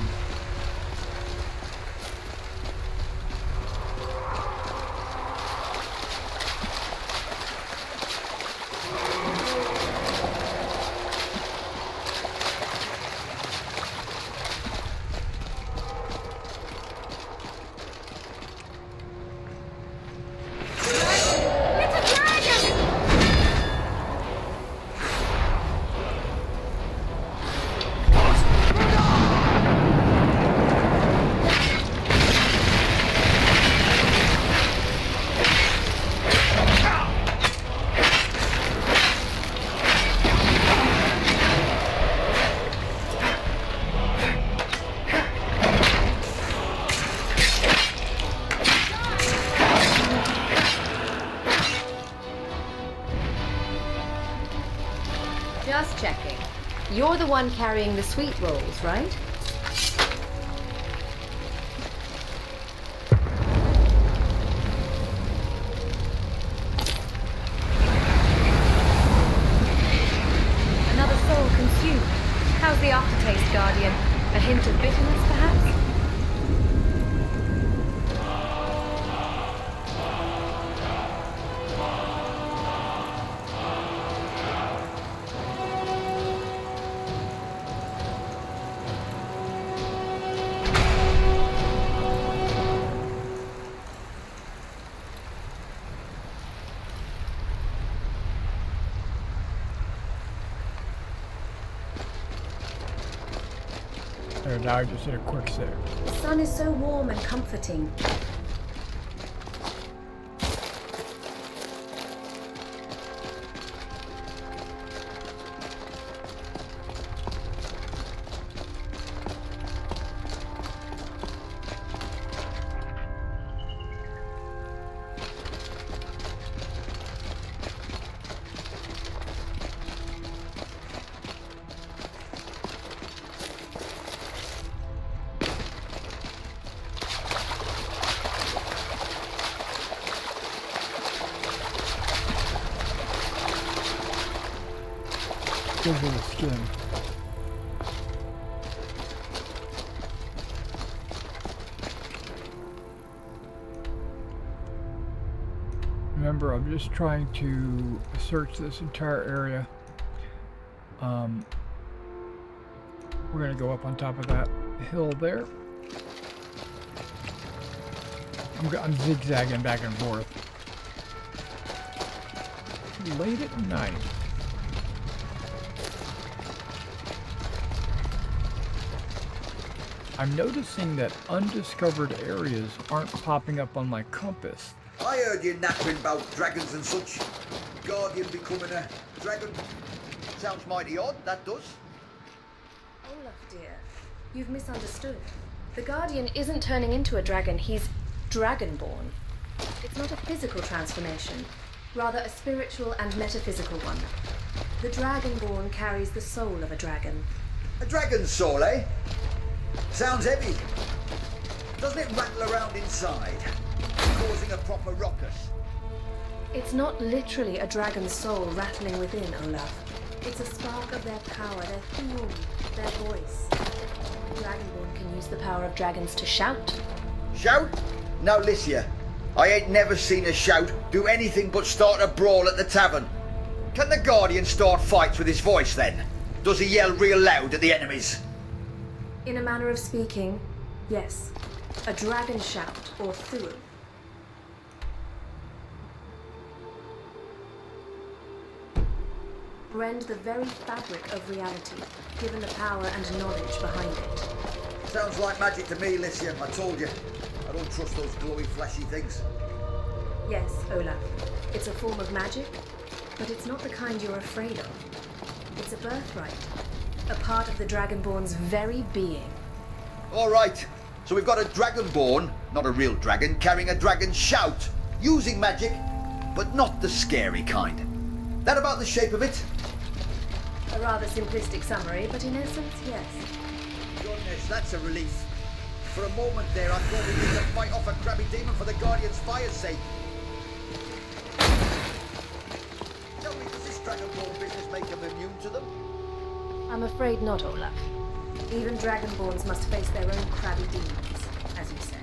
the one carrying the sweet rolls, right? Another soul consumed. How's the aftertaste, Guardian? A hint of bitterness, perhaps? There, now I just did a quick save. The sun is so warm and comforting. Over the skin. Remember, I'm just trying to search this entire area. We're going to go up on top of that hill there. I'm zigzagging back and forth. Late at night. I'm noticing that undiscovered areas aren't popping up on my compass. I heard you napping about dragons and such. Guardian becoming a dragon. Sounds mighty odd, that does. Olaf, dear, you've misunderstood. The Guardian isn't turning into a dragon, he's dragonborn. It's not a physical transformation, rather a spiritual and metaphysical one. The dragonborn carries the soul of a dragon. A dragon's soul, eh? Sounds heavy. Doesn't it rattle around inside, causing a proper ruckus? It's not literally a dragon's soul rattling within, Olaf. It's a spark of their power, their theme, their voice. Dragonborn can use the power of dragons to shout. Shout? Now, Lydia, I ain't never seen a shout do anything but start a brawl at the tavern. Can the Guardian start fights with his voice then? Does he yell real loud at the enemies? In a manner of speaking, yes. A dragon shout, or thuul. Rend the very fabric of reality, given the power and knowledge behind it. Sounds like magic to me, Lydia, I told you. I don't trust those glowy, flashy things. Yes, Olaf. It's a form of magic, but it's not the kind you're afraid of. It's a birthright. A part of the Dragonborn's very being. All right. So we've got a Dragonborn, not a real dragon, carrying a dragon shout, using magic, but not the scary kind. That about the shape of it? A rather simplistic summary, but in essence, yes. Goodness, that's a relief. For a moment there, I thought we needed to fight off a crabby demon for the Guardian's fire's sake. Tell me, does this Dragonborn business make him immune to them? I'm afraid not, Olaf. Even Dragonborns must face their own crabby demons, as you say.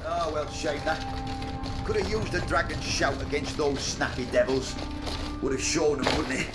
Oh, well, shame that. Could have used a dragon shout against those snappy devils. Would have shown them, wouldn't it?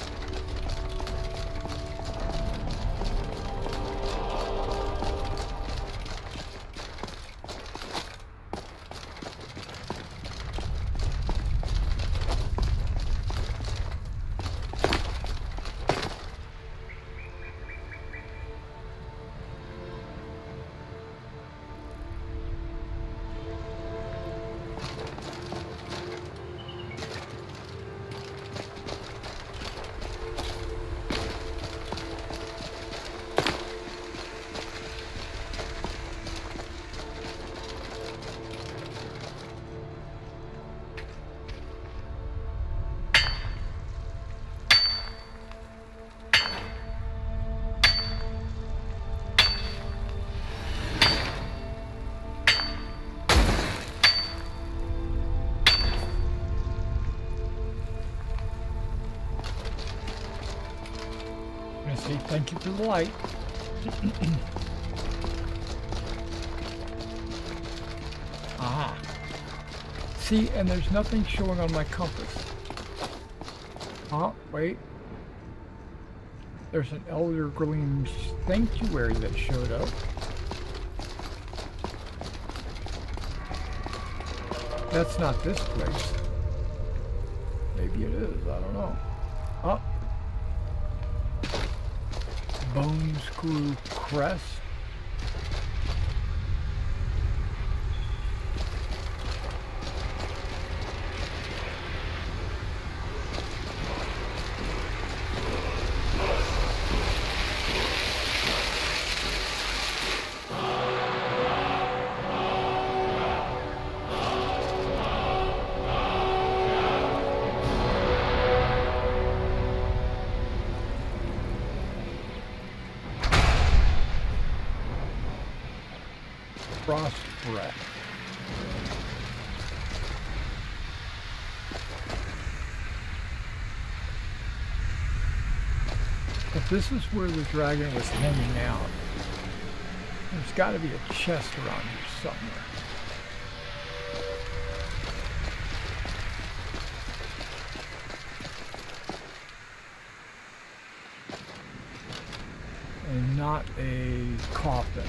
Hey, thank you for the light. Ah. See, and there's nothing showing on my compass. Oh, wait. There's an Elder Gleam sanctuary that showed up. That's not this place. Maybe it is, I don't know. Oh. Bone Screw Crest. Frost Breath. If this is where the dragon was hanging out, there's got to be a chest around here somewhere. And not a coffin.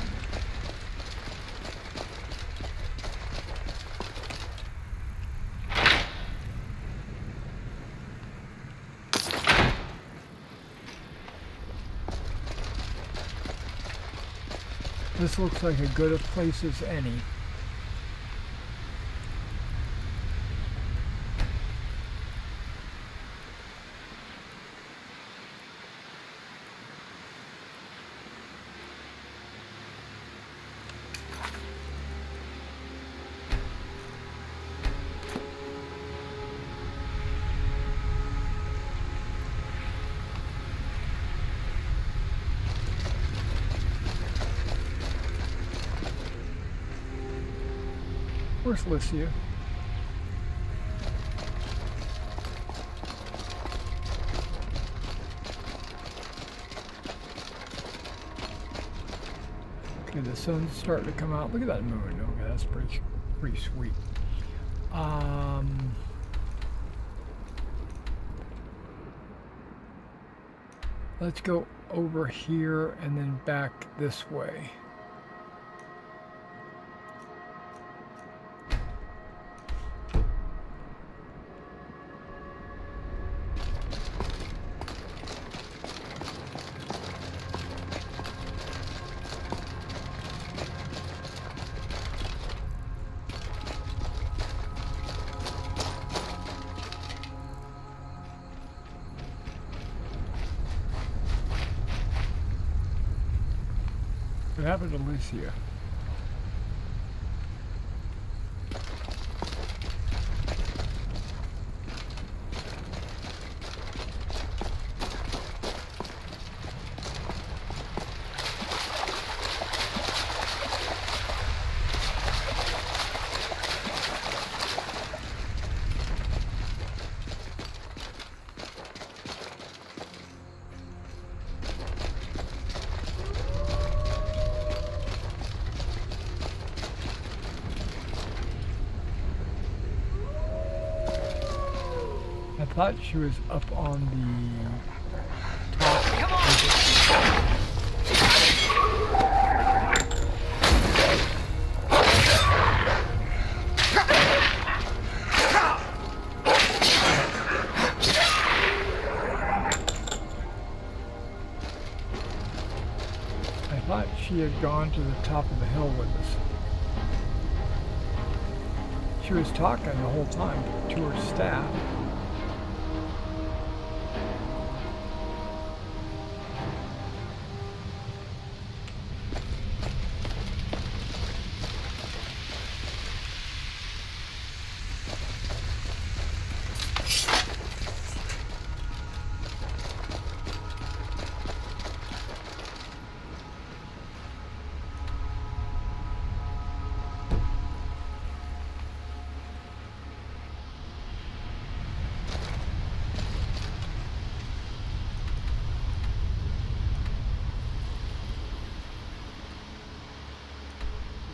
This looks like as good a place as any. Where's Lydia? Okay, the sun's starting to come out. Look at that moon. Okay, that's pretty sweet. Let's go over here and then back this way. What happened to Lydia? I thought she was up on the top. Come on! I thought she had gone to the top of the hill with us. She was talking the whole time to her staff.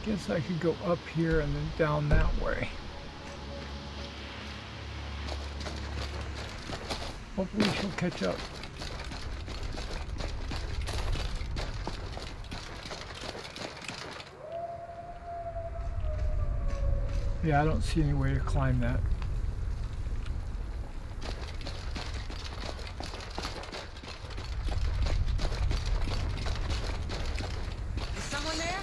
Guess I could go up here and then down that way. Hopefully she'll catch up. Yeah, I don't see any way to climb that. Is someone there?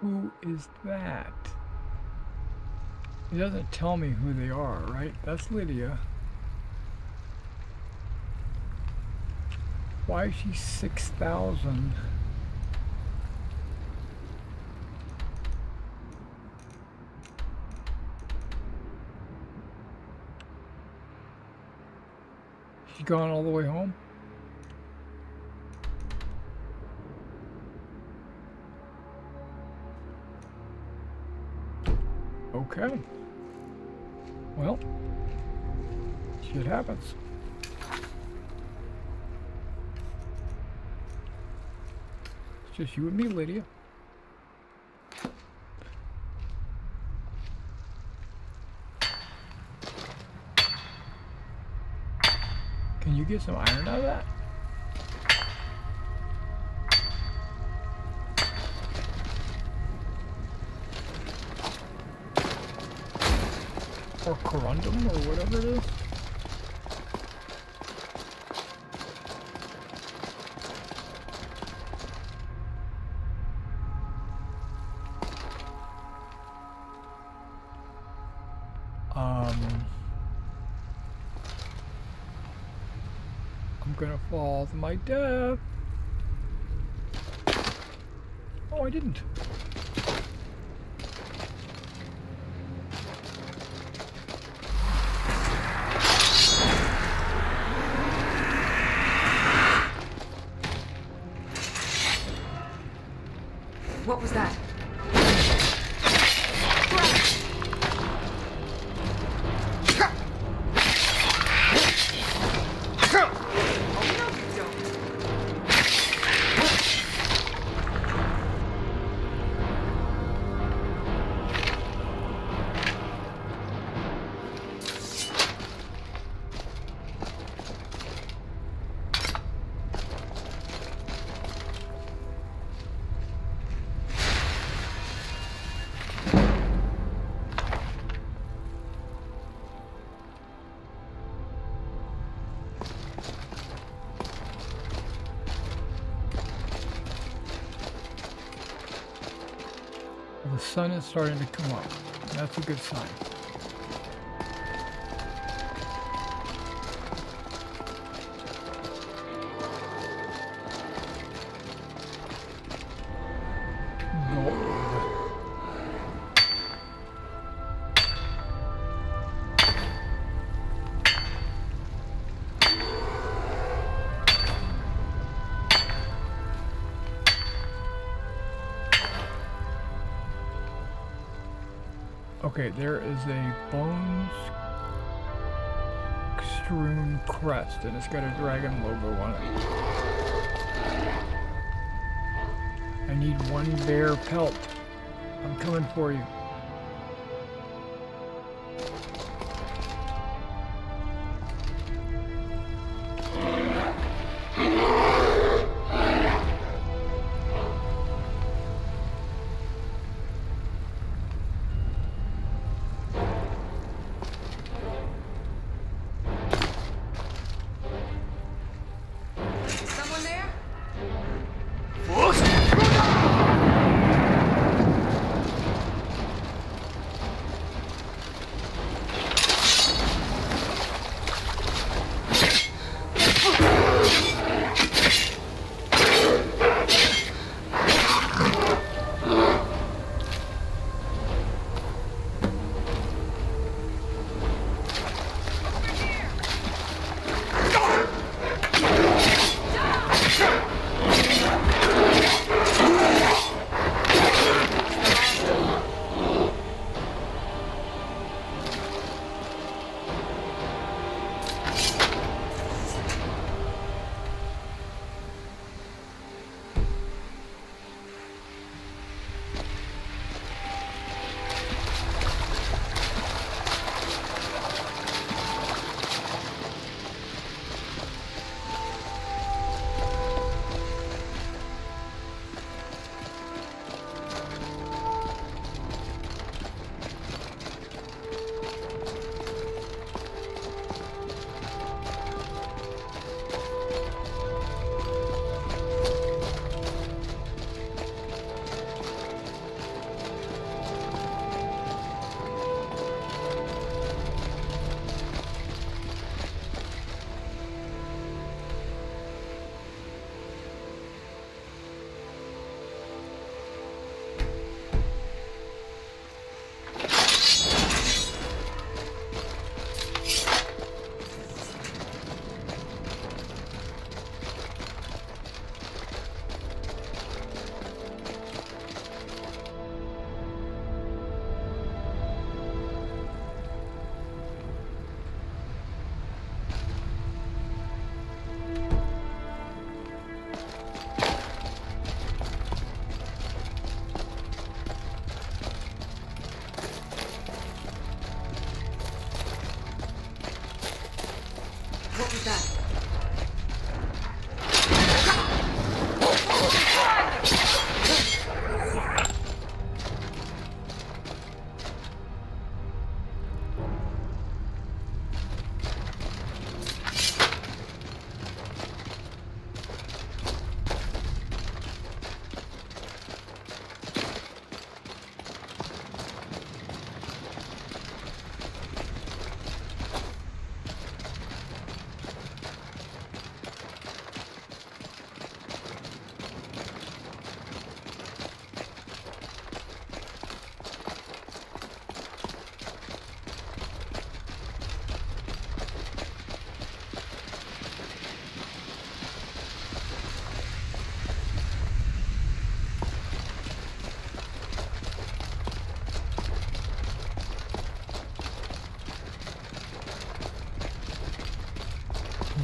Who is that? It doesn't tell me who they are, right? That's Lydia. Why is she 6,000? She gone all the way home? Okay. Well, shit happens. It's just you and me, Lydia. Can you get some iron out of that? Or corundum, or whatever it is. I'm gonna fall to my death. Oh, I didn't. What was that? The sun is starting to come up. That's a good sign. Okay, there is a bones strewn crest, and it's got a dragon logo on it. I need one bear pelt. I'm coming for you.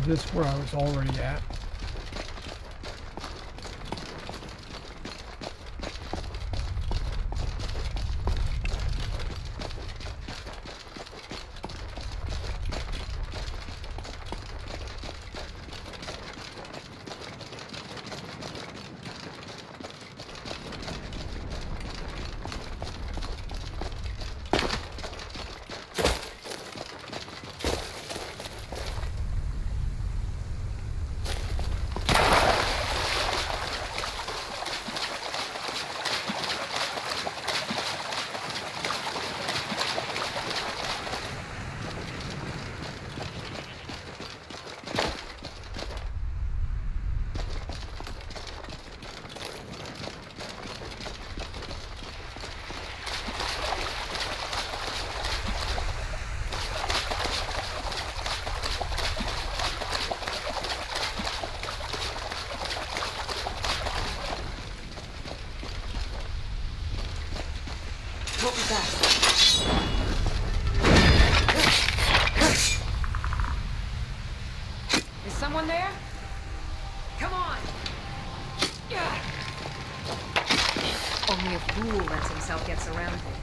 Is this where I was already at? around him.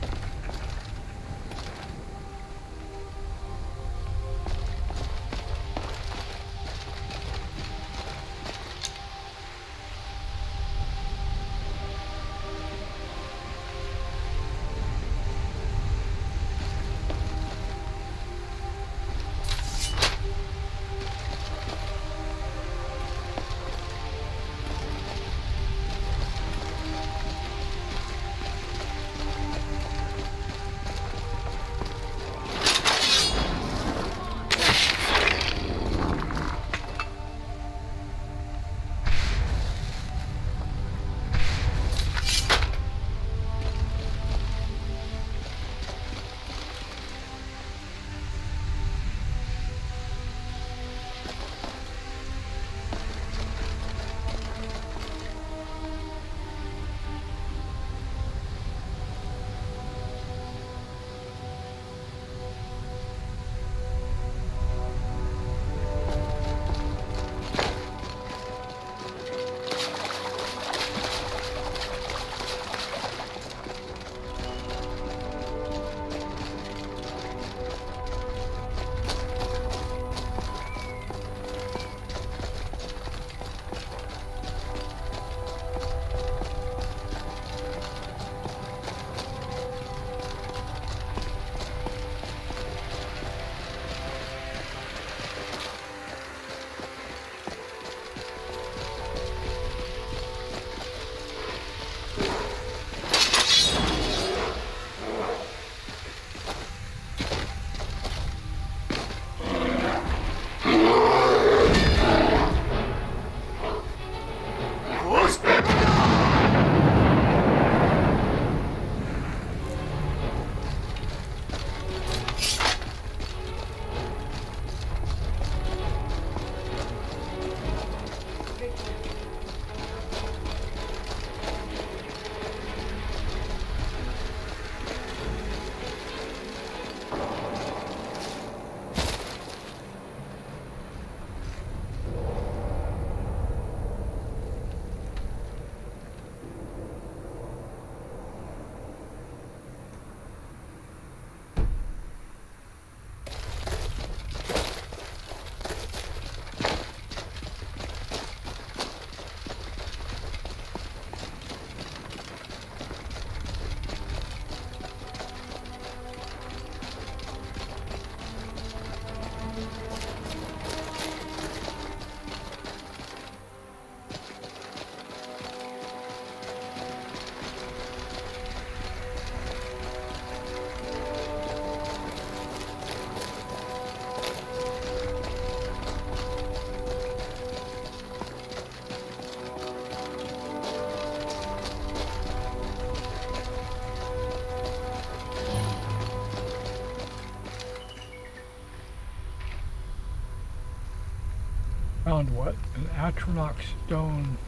Found what? An atronach stone.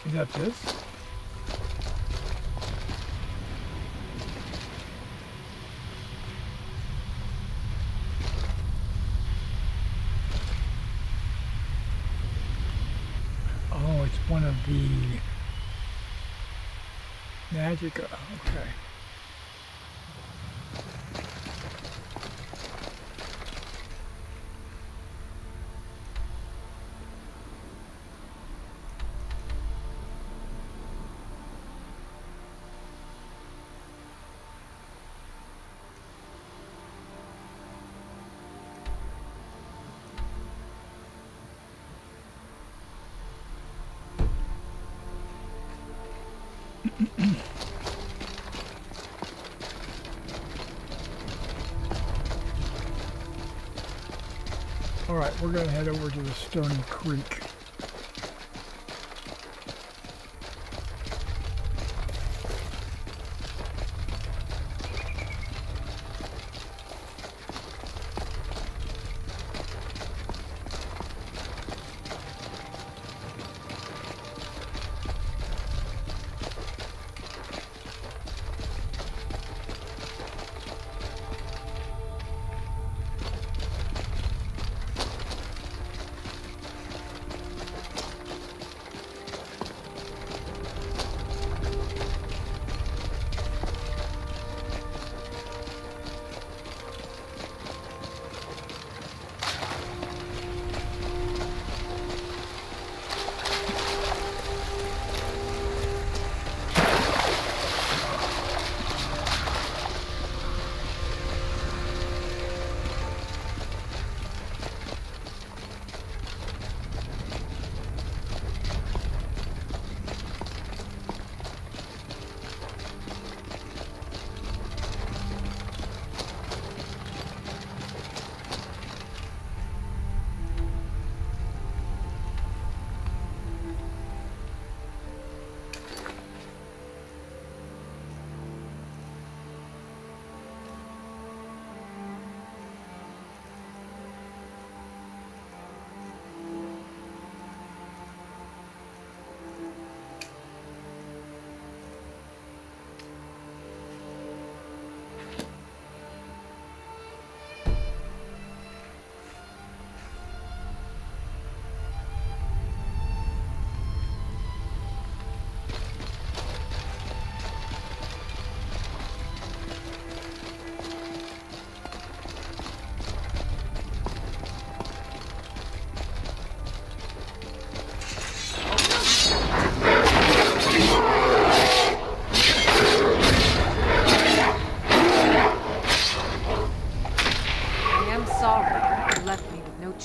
Is that this? Oh, it's one of the magic. Okay. All right, we're going to head over to the Stony Creek.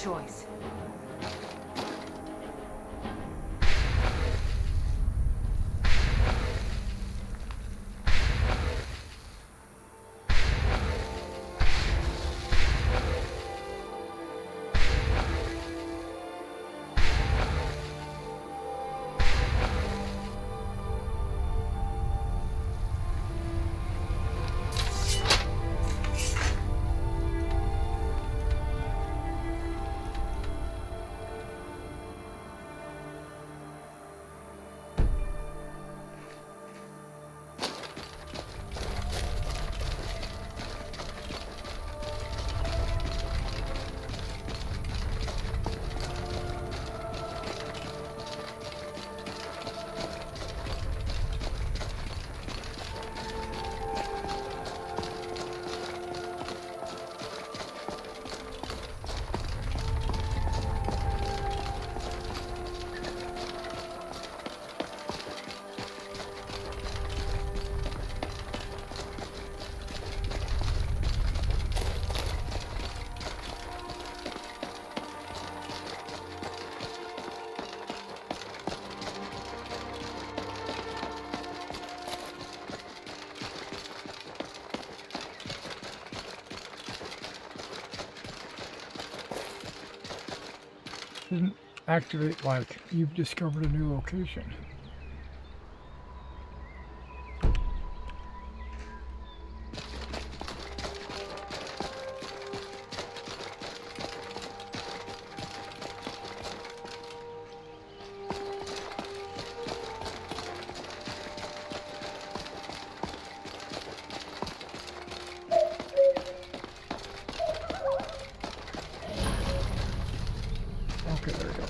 choice. Didn't activate like you've discovered a new location. Okay, there we go.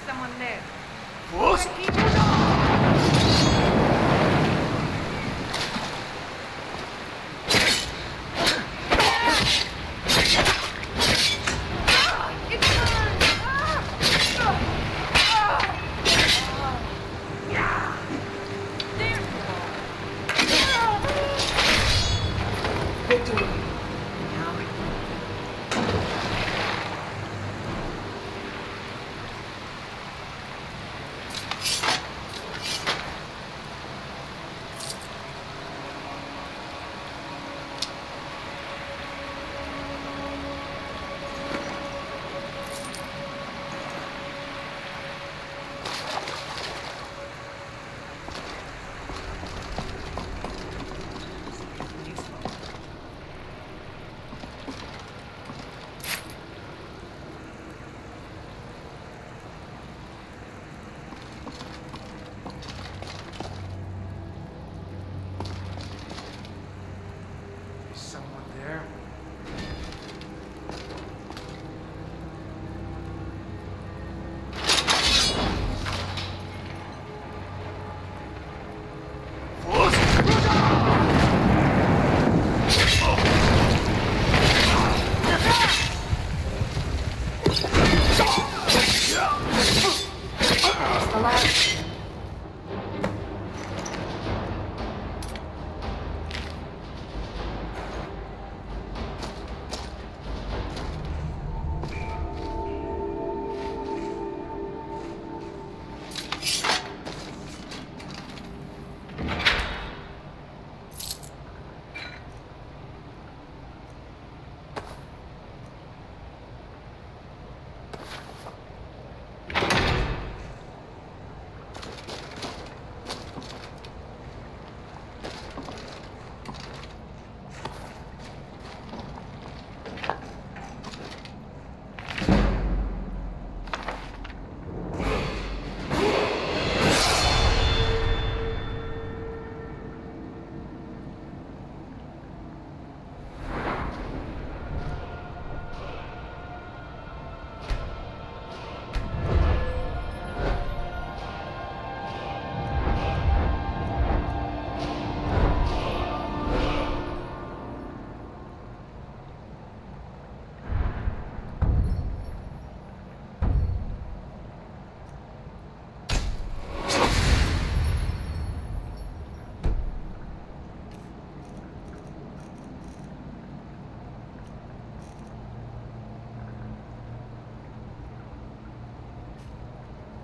Someone there.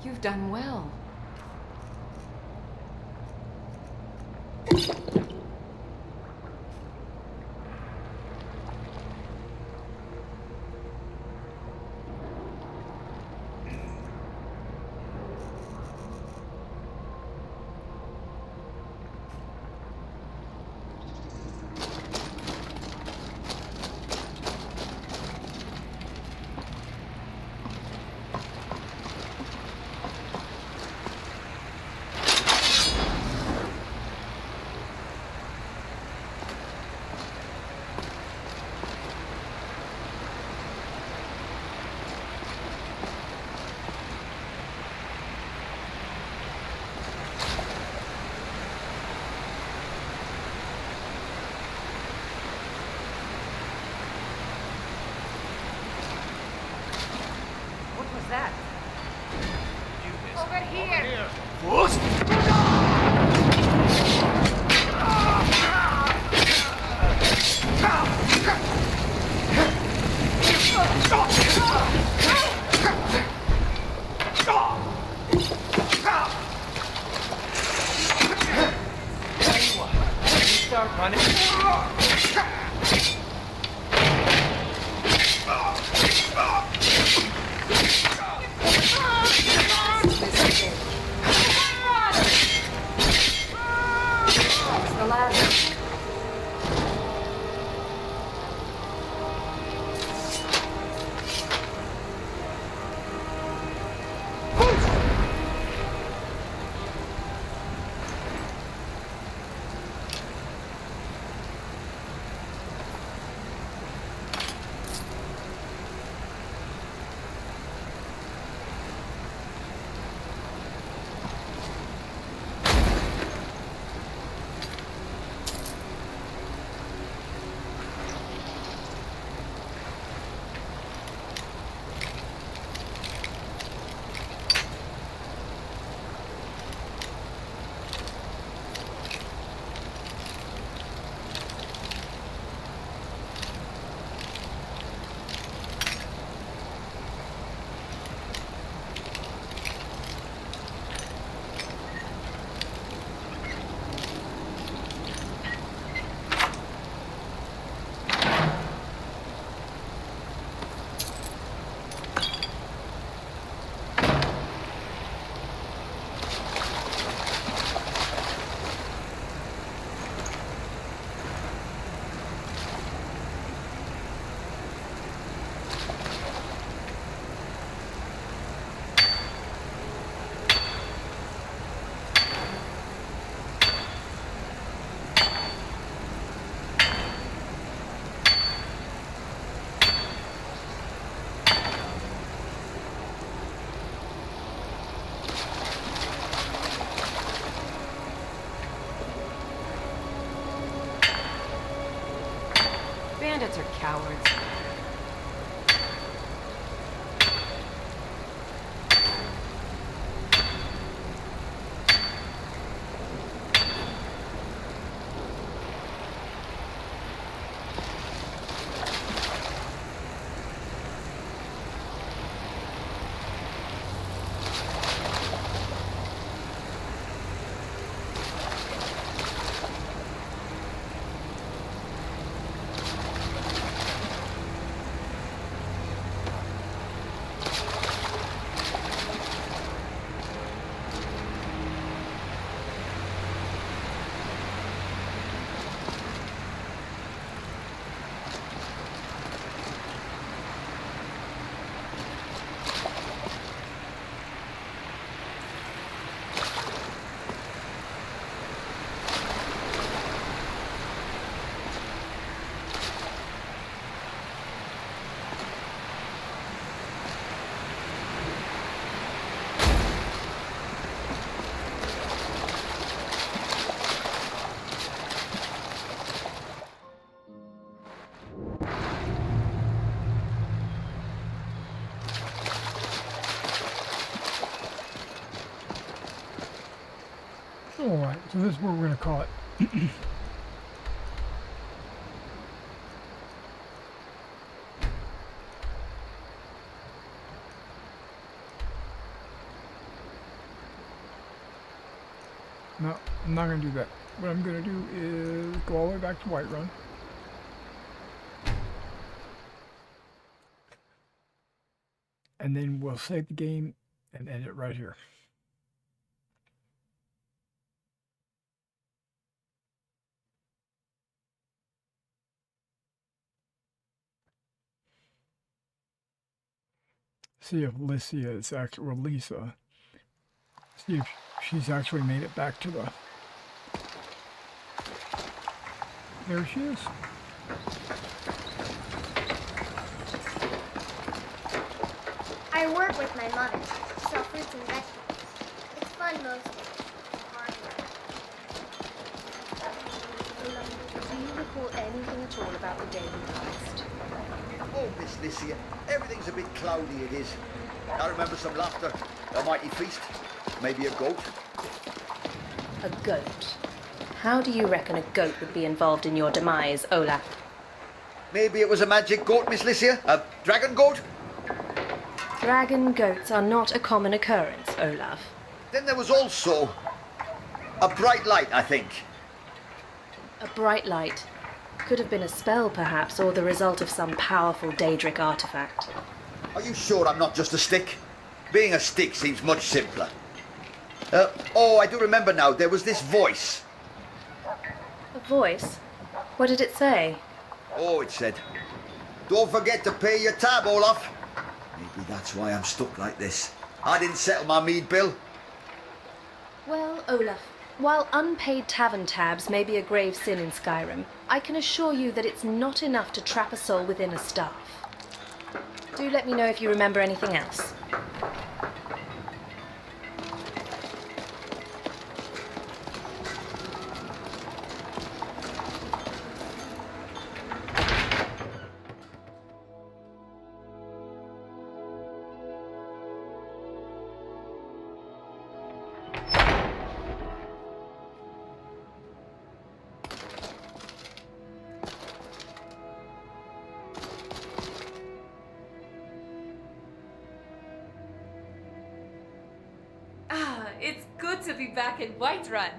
You've done well. That? Over here! Start running. cowards. Alright, so this is what we're going to call it. No, I'm not going to do that. What I'm going to do is go all the way back to Whiterun. And then we'll save the game and end it right here. See if Lydia is actually, or Lisa, see if she's actually made it back to the, there she is. I work with my mother, sell fruits and vegetables. It's fun mostly. Hard work. Do you recall anything at all about the day we passed? Oh, Miss Lydia, everything's a bit cloudy, it is. I remember some laughter, a mighty feast, maybe a goat. A goat? How do you reckon a goat would be involved in your demise, Olaf? Maybe it was a magic goat, Miss Lydia, a dragon goat? Dragon goats are not a common occurrence, Olaf. Then there was also a bright light, I think. A bright light. Could have been a spell, perhaps, or the result of some powerful Daedric artifact. Are you sure I'm not just a stick? Being a stick seems much simpler. Oh, I do remember now. There was this voice. A voice? What did it say? Oh, it said, "Don't forget to pay your tab, Olaf." Maybe that's why I'm stuck like this. I didn't settle my mead bill. Well, Olaf, while unpaid tavern tabs may be a grave sin in Skyrim, I can assure you that it's not enough to trap a soul within a staff. Do let me know if you remember anything else. It's good to be back in Whiterun.